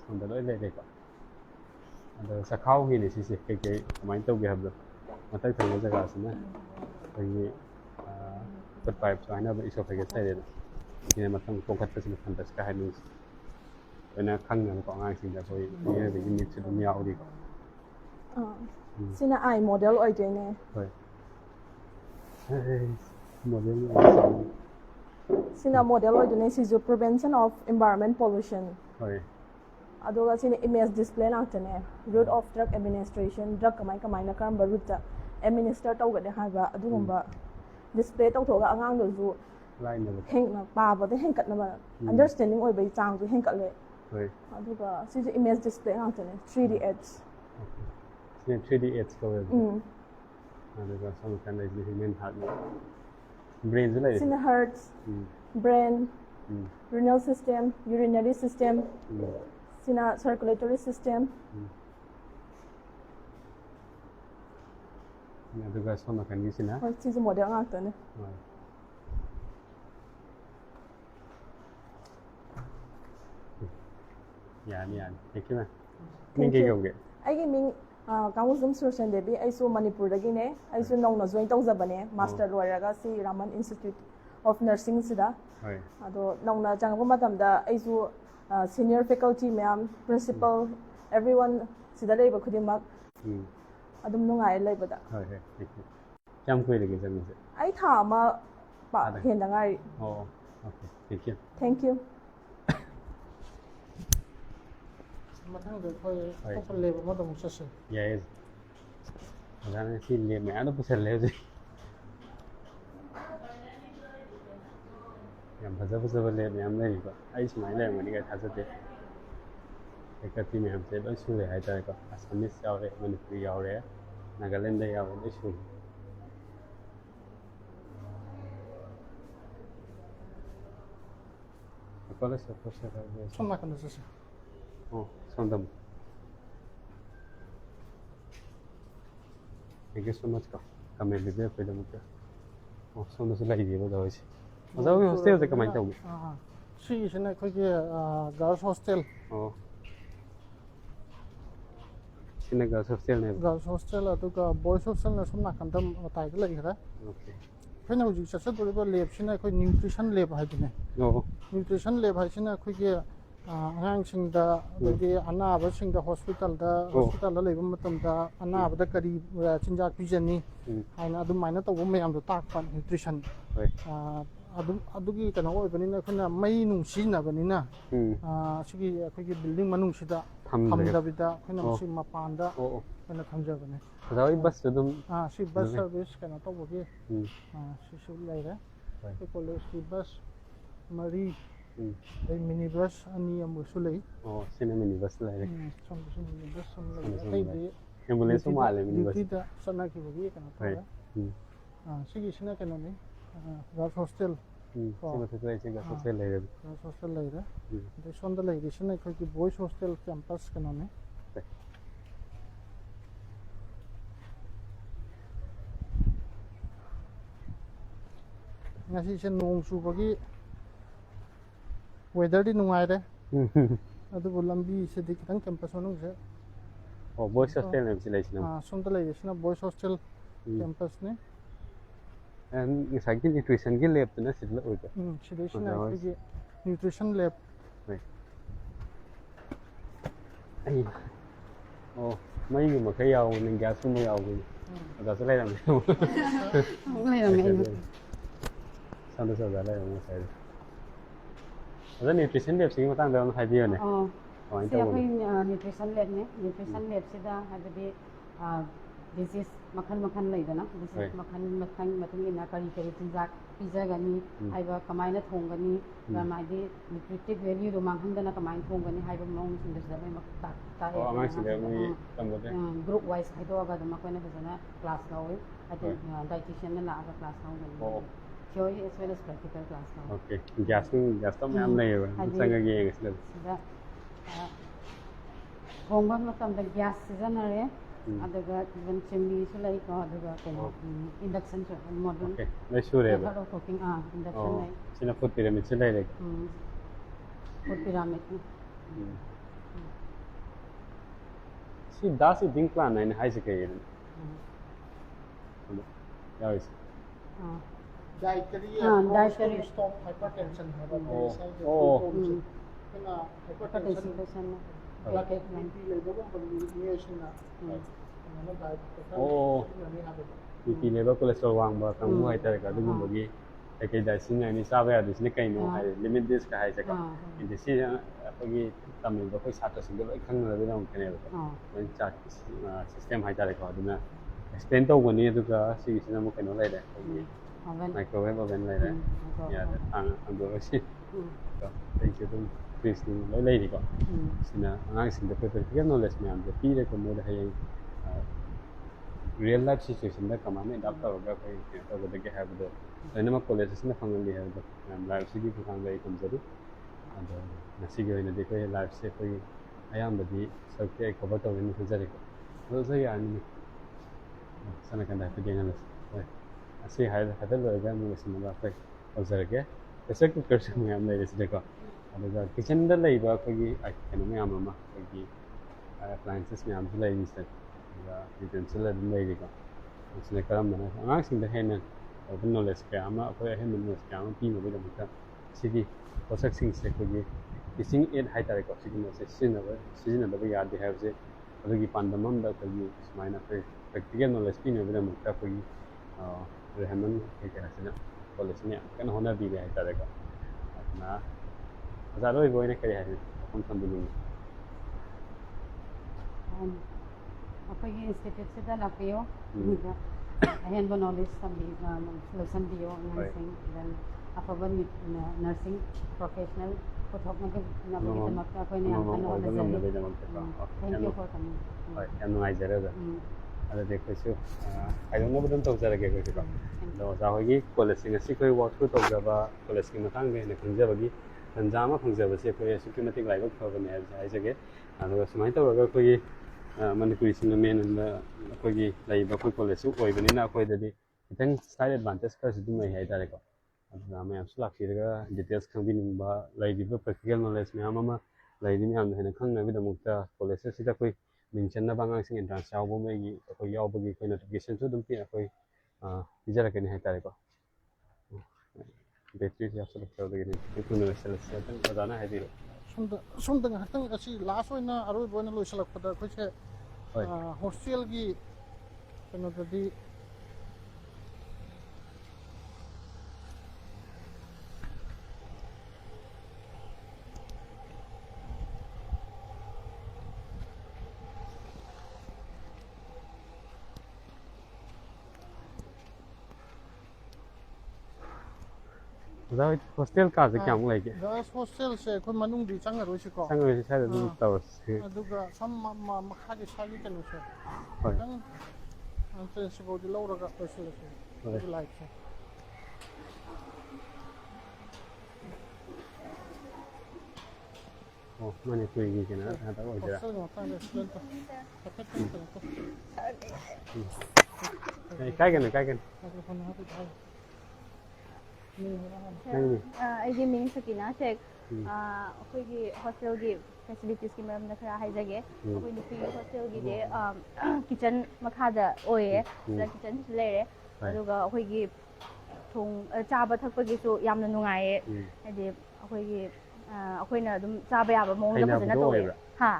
ꯁꯣꯝꯗ ꯂꯣꯏ ꯂꯩꯔꯦꯀꯣ ꯑꯗꯣ ꯆꯈꯥꯎꯒꯤꯅꯦ ꯁꯤꯁꯦ ꯀꯩꯀꯩ ꯀꯃꯥꯏꯅ ꯇꯧꯒꯦ ꯍꯥꯏꯕꯗꯣ ꯃꯊꯛ ꯊꯪꯕ ꯖꯒꯥꯁꯤꯅ ꯑꯩꯈꯣꯏꯒꯤ ꯐꯨꯠ ꯄꯥꯏꯞꯁꯨ ꯍꯥꯏꯅꯕ ꯏꯁꯣꯐꯦꯒꯁ ꯂꯩꯔꯦꯅ ꯁꯤꯅ ꯃꯊꯪ ꯄꯣꯝꯈꯠꯄꯁꯤꯅ ꯐꯟꯗꯁꯀ ꯍꯥꯏꯅꯤꯡꯉꯤꯁꯦ ꯂꯣꯏꯅ ꯈꯪꯅꯕꯀꯣ ꯑꯉꯥꯡꯁꯤꯡꯗ ꯑꯩꯈꯣꯏ ꯃꯤꯑꯣꯏꯕꯒꯤ ꯃꯤꯠꯁꯨ ꯑꯗꯨꯝ ꯌꯥꯎꯔꯤꯀꯣ
ꯁꯤꯅ ꯑꯥꯏ ꯃꯣꯗꯦꯜ ꯑꯣꯏꯗꯣꯏꯅꯦ
ꯍꯣꯏ model
sina model oidune sisu prevention of environment pollution
hoi
aduga sina image display naktane route of drug administration drug kamai na karamba route ta administer tawgade haiba adugumba display tawthoga angang do ju
line
heng na pa ba de heng katna ba understanding oi bai chang ju heng katle
hoi
aduga sisu image display naktane 3D ads
sina 3D ads ko aduga some kind of human heart brain ju lai
sina heart brain renal system urinary system sina circulatory system
aduga some kind of sina
sisu model ngaktane
yani thank you ma ming ge
ai gi ming Kamusum Sursen Devi, I saw Manipur again, I saw no Nozoin Tozabane, Master Lawyer, Rahman Institute of Nursing Sida. Ado Nona Jangomatamda, I saw senior faculty, ma'am, principal, everyone Sida Labor Kudimak. Adum no I labor that.
Jam quick again.
I tama Hendangai.
Oh, okay. Thank you.
Thank you.
Yes. I see me. I don't push a lazy. I'm I smile when you get hazarded. I got him and said, actually, I take a miss out when we are there. Nagaland, they are on issue. Oh, Sondam. Thank you so much. Come and be there for the motor. Oh, so much like the other voice. Was I hostel the command?
She is in a quick girls' hostel.
Oh, in a girls' hostel.
Girls' hostel, I took a boys' hostel, and some Nakandam title like that.
Okay.
When I was just a little lab, she had nutrition lab.
No,
nutrition lab has in a quick ranching the Anna was in the hospital, the labor matum, the Anna, the Kari Chinjak Pijani, and I do minor to woman on the talk on nutrition. Adugi can open in a main Sina Vanina. She a quick building Manusida, Hamdavida, Kanamsima Panda, and a Kamjavane.
bus to them.
She bus service cannot over here. She should later. People she bus Marie. The minibus and Yamusulay.
Oh, cinema bus like
some minibus, some like
ambulance minibus.
Sanaki she is in a canony. Girls' hostel.
Hostel later.
Girls' hostel later. This one the ladies and I could boys' hostel campus canony. Nasi siya nung subagi weather di nung ayre. Ado bulambi sa di kitang campus nung siya.
Oh, boys hostel na sila sila.
Sunta lagi sila boys hostel campus ni.
And isa kin nutrition ki lab na sila uta.
Sila sila kaya nutrition lab.
Ay. Oh, may yung makayaw ng gas mo yaw. Ada sa lang. Sandu sa dala yung side. Ada nutrition lab sige matang daw hai biyo ne.
Siya ko yung nutrition lab ne. Nutrition lab sida habadi disease makan lay dana. Disease makan matungin na kari kari tinjak pizza gani haiba kamay na thong gani gamay di nutritive value do manghan na kamay thong gani haiba mong sindas da may makta ta.
Oh, amang sila may tambode.
Group wise haito aga da makoy na sana class lawi. Ate dietitian na aga class lawi. Theory as well as practical class now.
Okay. Gas to ma'am na yun. Saan gagawin sila?
Sida. Kung ba matanda gas season na rin, adaga even chimney sila ikaw adaga kaya induction siya modern.
Okay. May sure ba?
Hello cooking induction na.
Sina food pyramid sila like.
Food pyramid.
Si dasi ding plan na high secondary. Yeah, is.
Dietary stop hypertension.
Hypertension patient na.
Oh. BP level cholesterol wangba kamu hai tara ka dum bagi kai da sin ni sa ba ya dis ne kai no hai limit this ka hai saka in this apagi tamil ba koi sata sin ba khang na da kan ne ba when chat system hai tara ka dum explain to gani du ka si sin mo kai no lai da microwave oven lai da ya ang go si thank you please lai di ko sina ang sin da practical knowledge me am da pi re ko mo da hai real life situation da kamane adapt hoga kai to da ke have the anama colleges na fangali have the life sigi ko kang gai kam jaru ado nasigi ina de ko life se ko ayam badi sabke cover to ni jare ko so ya ni sana kan da pe denga asi hai da lo ga mo sin ba kai observe ke ऐसे कुछ कर सकते हैं हम ले जैसे देखो अगर किचन अंदर ले बात होगी आई कैन में आम मामा होगी अप्लायंसेस में आम ले नहीं सकते ꯌꯨꯇꯦꯟꯁꯤꯜ ꯑꯗꯨꯝ ꯂꯩꯔꯤꯀꯣ ꯃꯁꯤꯅ ꯀꯔꯝꯕꯅ ꯑꯉꯥꯡꯁꯤꯡꯗ ꯍꯦꯟꯅ ꯑꯣꯄꯟ ꯅꯣꯂꯦꯖ ꯀꯌꯥ ꯑꯃ ꯑꯩꯈꯣꯏ ꯑꯍꯦꯟꯕ ꯅꯣꯂꯦꯖ ꯀꯌꯥ ꯑꯃ ꯄꯤꯅꯕꯒꯤꯗꯃꯛꯇ ꯁꯤꯒꯤ ꯄꯣꯠꯁꯛꯁꯤꯡꯁꯦ ꯑꯩꯈꯣꯏꯒꯤ ꯇꯤꯆꯤꯡ ꯑꯦꯗ ꯍꯥꯏꯇꯥꯔꯦꯀꯣ ꯁꯤꯒꯨꯝꯕꯁꯦ ꯁꯤꯖꯤꯟꯅꯗꯕ ꯌꯥꯗꯦ ꯍꯥꯏꯕꯁꯦ ꯑꯗꯨꯒꯤ ꯄꯥꯟꯗꯝ ꯑꯃꯗ ꯑꯩꯈꯣꯏꯒꯤ ꯁꯨꯃꯥꯏꯅ ꯑꯩꯈꯣꯏ ꯄ꯭ꯔꯦꯛꯇꯤꯀꯦꯜ ꯅꯣꯂꯦꯖ ꯄꯤꯅꯕꯒꯤꯗꯃꯛꯇ ꯑꯩꯈꯣꯏꯒꯤ ꯔꯦꯍꯃꯟ ꯀꯩꯀꯥꯁꯤꯅ ꯀꯣꯂꯦꯖꯁꯤꯅ ꯌꯥꯝ ꯀꯟꯅ ꯍꯣꯠꯅꯕꯤꯔꯦ ꯍꯥꯏꯇꯥꯔꯦꯀꯣ ꯑꯗꯨꯅ ꯑꯣꯖꯥ ꯂꯣꯏꯕ ꯑꯣꯏꯅ ꯀꯔꯤ ꯍꯥꯏꯕ ꯋꯥꯐꯝ ꯊꯝꯕꯤꯅꯤꯡꯉꯤ
ꯑꯩꯈꯣꯏꯒꯤ ꯏꯟꯁꯇꯤꯇ꯭ꯌꯨꯠꯁꯤꯗ ꯂꯥꯛꯄꯤꯌꯣ ꯑꯗꯨꯒ ꯑꯍꯦꯟꯕ ꯅꯣꯂꯦꯖ ꯂꯧꯁꯤꯟꯕꯤꯌꯣ ꯑꯉꯥꯡꯁꯤꯡ ꯑꯐꯕ ꯅꯔꯁꯤꯡ ꯄ꯭ꯔꯣꯐꯦꯁꯅꯦꯜ ꯄꯨꯊꯣꯛꯅꯕꯒꯤꯗꯃꯛꯇ ꯑꯩꯈꯣꯏꯅ ꯌꯥꯝ ꯀꯟꯅ ꯍꯣꯠꯅꯖꯔꯤ ꯊꯦꯡꯛ ꯌꯨ ꯐꯣꯔ ꯀꯃꯤꯡ
ꯍꯣꯏ ꯌꯥꯝ ꯅꯨꯡꯉꯥꯏꯖꯔꯦ ꯑꯣꯖꯥ ꯑꯗꯨꯗꯤ ꯑꯩꯈꯣꯏꯁꯨ ꯍꯥꯏꯗꯣꯛꯅꯕ ꯑꯗꯨꯝ ꯇꯧꯖꯔꯒꯦ ꯑꯩꯈꯣꯏꯁꯨꯀꯣ ꯑꯗꯣ ꯑꯣꯖꯥ ꯍꯣꯏꯒꯤ ꯀꯣꯂꯦꯖꯁꯤ ꯉꯁꯤ ꯑꯩꯈꯣꯏ ꯋꯥꯛ ꯊ꯭ꯔꯨ ꯇꯧꯖꯕ ꯀꯣꯂꯦꯖꯀꯤ ꯃꯇꯥꯡꯗ ꯍꯦꯟꯅ ꯈꯪꯖꯕꯒꯤ ꯇꯟꯖꯥ ꯑꯃ ꯐꯪꯖꯕꯁꯦ ꯑꯩꯈꯣꯏ ꯑꯁꯨꯛꯀꯤ ꯃꯇꯤꯛ ꯂꯥꯏꯕꯛ ꯐꯕꯅꯦ ꯍꯥꯏꯕꯁꯦ ꯍꯥꯏꯖꯒꯦ ꯑꯗꯨꯒ ꯁꯨꯃꯥꯏꯅ ꯇꯧꯔꯒ ꯑꯩꯈꯣꯏꯒꯤ ꯃꯅꯤꯄꯨꯔꯤꯁꯤꯡꯅ ꯃꯦꯟ ꯑꯣꯏꯅ ꯑꯩꯈꯣꯏꯒꯤ ꯂꯩꯕ ꯑꯩꯈꯣꯏ ꯀꯣꯂꯦꯖꯁꯨ ꯑꯣꯏꯕꯅꯤꯅ ꯑꯩꯈꯣꯏꯗꯗꯤ ꯈꯤꯇꯪ ꯁꯥꯏꯠ ꯑꯦꯗꯚꯥꯟꯇꯦꯖ ꯈꯔꯁꯨ ꯑꯗꯨꯝ ꯂꯩ ꯍꯥꯏꯇꯥꯔꯦꯀꯣ ꯑꯗꯨꯅ ꯃꯌꯥꯝꯁꯨ ꯂꯥꯛꯄꯤꯔꯒ ꯗꯤꯇꯦꯜꯁ ꯈꯪꯕꯤꯅꯤꯡꯕ ꯂꯩꯔꯤꯕ ꯄ꯭ꯔꯦꯛꯇꯤꯀꯦꯜ ꯅꯣꯂꯦꯖ ꯃꯌꯥꯝ ꯑꯃ ꯂꯩꯔꯤ ꯃꯌꯥꯝꯅ ꯍꯦꯟꯅ ꯈꯪꯅꯕꯒꯤꯗꯃꯛꯇ ꯀꯣꯂꯦꯖ ꯑꯁꯤꯗ ꯑꯩꯈꯣꯏ ꯃꯤꯡ ꯆꯟꯅꯕ ꯑꯉꯥꯡꯁꯤꯡ ꯑꯦꯟꯇ꯭ꯔꯥꯟꯁ ꯌꯥꯎꯕ ꯃꯣꯏꯒꯤ ꯑꯩꯈꯣꯏ ꯌꯥꯎꯕꯒꯤ ꯑꯩꯈꯣꯏ ꯅꯣꯇꯤꯐꯤꯀꯦꯁꯟꯁꯨ ꯑꯗꯨꯝ ꯑꯩꯈꯣꯏ ꯄꯤꯖꯔꯛꯀꯅꯤ ꯍꯥꯏꯇꯥꯔꯦꯀꯣ ꯕꯦꯇ꯭ꯔꯤꯁꯤ ꯍꯥꯞꯆꯤꯜꯂꯛꯇꯕꯗꯒꯤꯅꯤ ꯊꯨꯅ ꯂꯣꯏꯁꯤꯜꯂꯁꯤ ꯑꯣꯖꯥꯅ ꯍꯥꯏꯕꯤꯔꯣ
ꯁꯣꯝꯗ ꯉꯥꯏꯍꯥꯛꯇꯪ ꯑꯁꯤ ꯂꯥꯁ ꯑꯣꯏꯅ ꯑꯔꯣꯏꯕ ꯑꯣꯏꯅ ꯂꯣꯏꯁꯤꯜꯂꯛꯄꯗ ꯑꯩꯈꯣꯏꯁꯦ ꯍꯣꯁꯇꯦꯜꯒꯤ ꯀꯩꯅꯣꯗꯗꯤ
ꯑꯣꯖꯥ ꯍꯣꯏ ꯍꯣꯁꯇꯦꯜ ꯀꯥꯁꯦ ꯀꯌꯥꯃꯨꯛ ꯂꯩꯒꯦ
ꯒꯥꯔꯜꯁ ꯍꯣꯁꯇꯦꯜꯁꯦ ꯑꯩꯈꯣꯏ ꯃꯅꯨꯡꯗꯤ ꯆꯪꯉꯔꯣꯏꯁꯤꯀꯣ
ꯆꯪꯉꯔꯣꯏꯁꯤ ꯁ꯭ꯋꯥꯏꯗ ꯑꯗꯨꯝ ꯇꯧꯔꯁꯤ
ꯑꯗꯨꯒ ꯁꯝ ꯃꯈꯥꯒꯤ ꯁ꯭ꯋꯥꯏꯒꯤ ꯀꯩꯅꯣꯁꯦ ꯈꯤꯇꯪ ꯄ꯭ꯔꯤꯟꯁꯤꯄꯜꯗꯤ ꯂꯧꯔꯒ ꯂꯣꯏꯁꯤꯜꯂꯁꯤ ꯑꯗꯨꯒꯤ ꯂꯥꯏꯠꯁꯦ
ꯑꯣ ꯃꯅꯤꯄꯨꯔꯤꯒꯤ ꯀꯩꯅꯣ ꯉꯥꯛꯇ ꯑꯣꯏꯗꯣꯏꯔꯥ
ꯍꯣꯁꯇꯦꯜꯒꯤ ꯃꯇꯥꯡꯗ ꯑꯦꯛꯁꯄ꯭ꯂꯦꯟ ꯇꯧ
ꯀꯥꯏꯒꯅꯨ
ꯑꯩꯒꯤ ꯃꯤꯡ ꯁꯀꯤꯅꯥ ꯁꯦꯛ ꯑꯩꯈꯣꯏꯒꯤ ꯍꯣꯁꯇꯦꯜꯒꯤ ꯐꯦꯁꯤꯂꯤꯇꯤꯁꯀꯤ ꯃꯔꯝꯗ ꯈꯔ ꯍꯥꯏꯖꯒꯦ ꯑꯩꯈꯣꯏ ꯅꯨꯄꯤꯒꯤ ꯍꯣꯁꯇꯦꯜꯒꯤꯗꯤ ꯀꯤꯆꯟ ꯃꯈꯥꯗ ꯑꯣꯏꯌꯦ ꯁꯤꯗ ꯀꯤꯆꯟꯁꯨ ꯂꯩꯔꯦ ꯑꯗꯨꯒ ꯑꯩꯈꯣꯏꯒꯤ ꯆꯥꯕ ꯊꯛꯄꯒꯤꯁꯨ ꯌꯥꯝꯅ ꯅꯨꯡꯉꯥꯏꯌꯦ ꯍꯥꯏꯗꯤ ꯑꯩꯈꯣꯏꯅ ꯑꯗꯨꯝ ꯆꯥꯕ ꯌꯥꯕ ꯃꯑꯣꯡꯗ ꯐꯖꯅ ꯇꯧꯋꯦ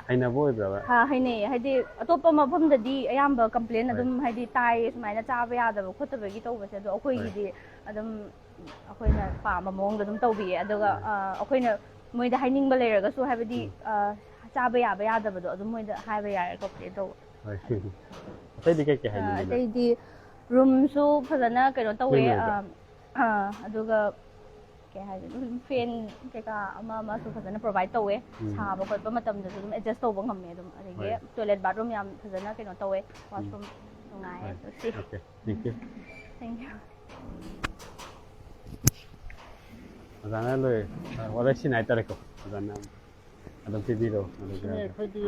ꯍꯩꯅꯕ ꯑꯣꯏꯕ꯭ꯔꯥ
ꯍꯩꯅꯩꯌꯦ ꯍꯥꯏꯗꯤ ꯑꯇꯣꯞꯄ ꯃꯐꯝꯗꯗꯤ ꯑꯌꯥꯝꯕ ꯀꯝꯄ꯭ꯂꯦꯟ ꯑꯗꯨꯝ ꯍꯥꯏꯗꯤ ꯇꯥꯏꯌꯦ ꯁꯨꯃꯥꯏꯅ ꯆꯥꯕ ꯌꯥꯗꯕ ꯈꯣꯠꯇꯕꯒꯤ ꯇꯧꯕꯁꯦ ꯑꯗꯣ ꯑꯩꯈꯣꯏꯒꯤꯗꯤ ꯑꯗꯨꯝ ꯑꯩꯈꯣꯏꯅ ꯄꯥꯝꯕ ꯃꯑꯣꯡꯗ ꯑꯗꯨꯝ ꯇꯧꯕꯤꯌꯦ ꯑꯗꯨꯒ ꯑꯩꯈꯣꯏꯅ ꯃꯣꯏꯗ ꯍꯥꯏꯅꯤꯡꯕ ꯂꯩꯔꯒꯁꯨ ꯍꯥꯏꯕꯗꯤ ꯆꯥꯕ ꯌꯥꯕ ꯌꯥꯗꯕꯗꯣ ꯑꯗꯨꯝ ꯃꯣꯏꯗ ꯍꯥꯏꯕ ꯌꯥꯔꯦ ꯀꯝꯄ꯭ꯂꯦꯟ ꯇꯧꯕ
ꯑꯇꯩꯗꯤ ꯀꯩꯀꯩ ꯍꯥꯏꯅꯤꯡꯉꯤ
ꯑꯇꯩꯗꯤ ꯔꯨꯝꯁꯨ ꯐꯖꯅ ꯀꯩꯅꯣ ꯇꯧꯋꯦ ꯑꯗꯨꯒ ꯀꯩ ꯍꯥꯏꯗꯣꯏꯅꯣ ꯐꯦꯟ ꯀꯩꯀꯥ ꯑꯃꯁꯨ ꯐꯖꯅ ꯄ꯭ꯔꯣꯚꯥꯏꯠ ꯇꯧꯋꯦ ꯁꯥꯕ ꯈꯣꯠꯄ ꯃꯇꯝꯗꯁꯨ ꯑꯗꯨꯝ ꯑꯦꯗꯖꯁ ꯇꯧꯕ ꯉꯝꯃꯦ ꯑꯗꯨꯝ ꯑꯗꯒꯤ ꯇꯣꯏꯂꯦꯠ ꯕꯥꯠꯔꯨꯝ ꯌꯥꯝ ꯐꯖꯅ ꯀꯩꯅꯣ ꯇꯧꯋꯦ ꯋꯥꯁꯔꯨꯝ ꯅꯨꯡꯉꯥꯏꯌꯦ ꯊꯦꯡꯛ ꯌꯨ
ꯑꯣꯖꯥꯅ ꯂꯣꯏ ꯋꯥꯔꯣꯏꯁꯤꯟ ꯍꯥꯏꯇꯥꯔꯦꯀꯣ ꯑꯣꯖꯥꯅ ꯑꯗꯨꯝ ꯄꯤꯕꯤꯔꯣ
ꯁꯤꯅꯤ ꯑꯩꯈꯣꯏꯒꯤ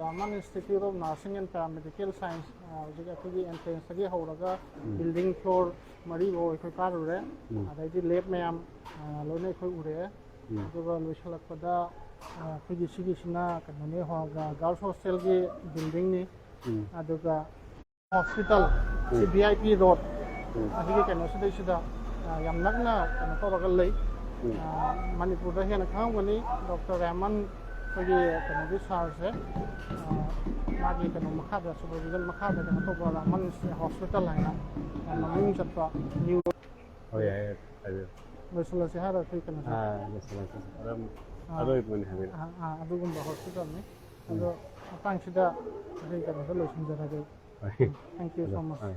Raman institute of nursing and paramedical science ꯍꯧꯖꯤꯛ ꯑꯩꯈꯣꯏꯒꯤ ꯑꯦꯟꯇ꯭ꯔꯦꯟꯁꯇꯒꯤ ꯍꯧꯔꯒ ꯕꯤꯜꯗꯤꯡ ꯐ꯭ꯂꯣꯔ 4ꯐꯥꯎ ꯑꯩꯈꯣꯏ ꯀꯥꯔꯨꯔꯦ ꯑꯗꯩꯗꯤ ꯂꯦꯕ ꯃꯌꯥꯝ ꯂꯣꯏꯅ ꯑꯩꯈꯣꯏ ꯎꯔꯛꯑꯦ ꯑꯗꯨꯒ ꯂꯣꯏꯁꯤꯜꯂꯛꯄꯗ ꯑꯩꯈꯣꯏꯒꯤ ꯁꯤꯒꯤꯁꯤꯅ ꯀꯩꯅꯣꯅꯤ ꯒꯥꯔꯜꯁ ꯍꯣꯁꯇꯦꯜꯒꯤ ꯕꯤꯜꯗꯤꯡꯅꯤ ꯑꯗꯨꯒ ꯍꯣꯁꯄꯤꯇꯥꯜ ꯁꯤ VIP ꯔꯣꯗ ꯑꯁꯤꯒꯤ ꯀꯩꯅꯣꯁꯤꯗꯩꯁꯤꯗ ꯌꯥꯝ ꯅꯛꯅ ꯀꯩꯅꯣ ꯇꯧꯔꯒ ꯂꯩ ꯃꯅꯤꯄꯨꯔꯗ ꯍꯦꯟꯅ ꯈꯪꯉꯝꯒꯅꯤ ꯗꯣꯛꯇꯔ ꯔꯍꯃꯟ ꯑꯩꯈꯣꯏꯒꯤ ꯀꯩꯅꯣꯒꯤ ꯁꯥꯔꯁꯦ ꯃꯥꯒꯤ ꯀꯩꯅꯣ ꯃꯈꯥꯗ ꯁꯨꯄꯔꯚꯤꯖꯟ ꯃꯈꯥꯗ ꯀꯩꯅꯣ ꯇꯧꯕ ꯔꯍꯃꯟ ꯍꯣꯁꯄꯤꯇꯥꯜ ꯍꯥꯏꯅ ꯌꯥꯝꯅ ꯃꯃꯤꯡ ꯆꯠꯄ ꯅ꯭ꯌꯨ ꯂꯣꯏꯁꯤꯜꯂꯁꯤ ꯍꯥꯏꯔ ꯑꯩꯈꯣꯏ ꯀꯩꯅꯣꯁꯦ ꯑꯗꯨꯒꯨꯝꯕ ꯍꯣꯁꯄꯤꯇꯥꯜꯅꯤ ꯑꯗꯣ ꯃꯇꯥꯡꯁꯤꯗ ꯑꯩꯈꯣꯏ ꯀꯩꯅꯣꯗ ꯂꯣꯏꯁꯤꯟꯖꯔꯒꯦ ꯊꯦꯡꯛ ꯌꯨ ꯁꯣ ꯃꯆ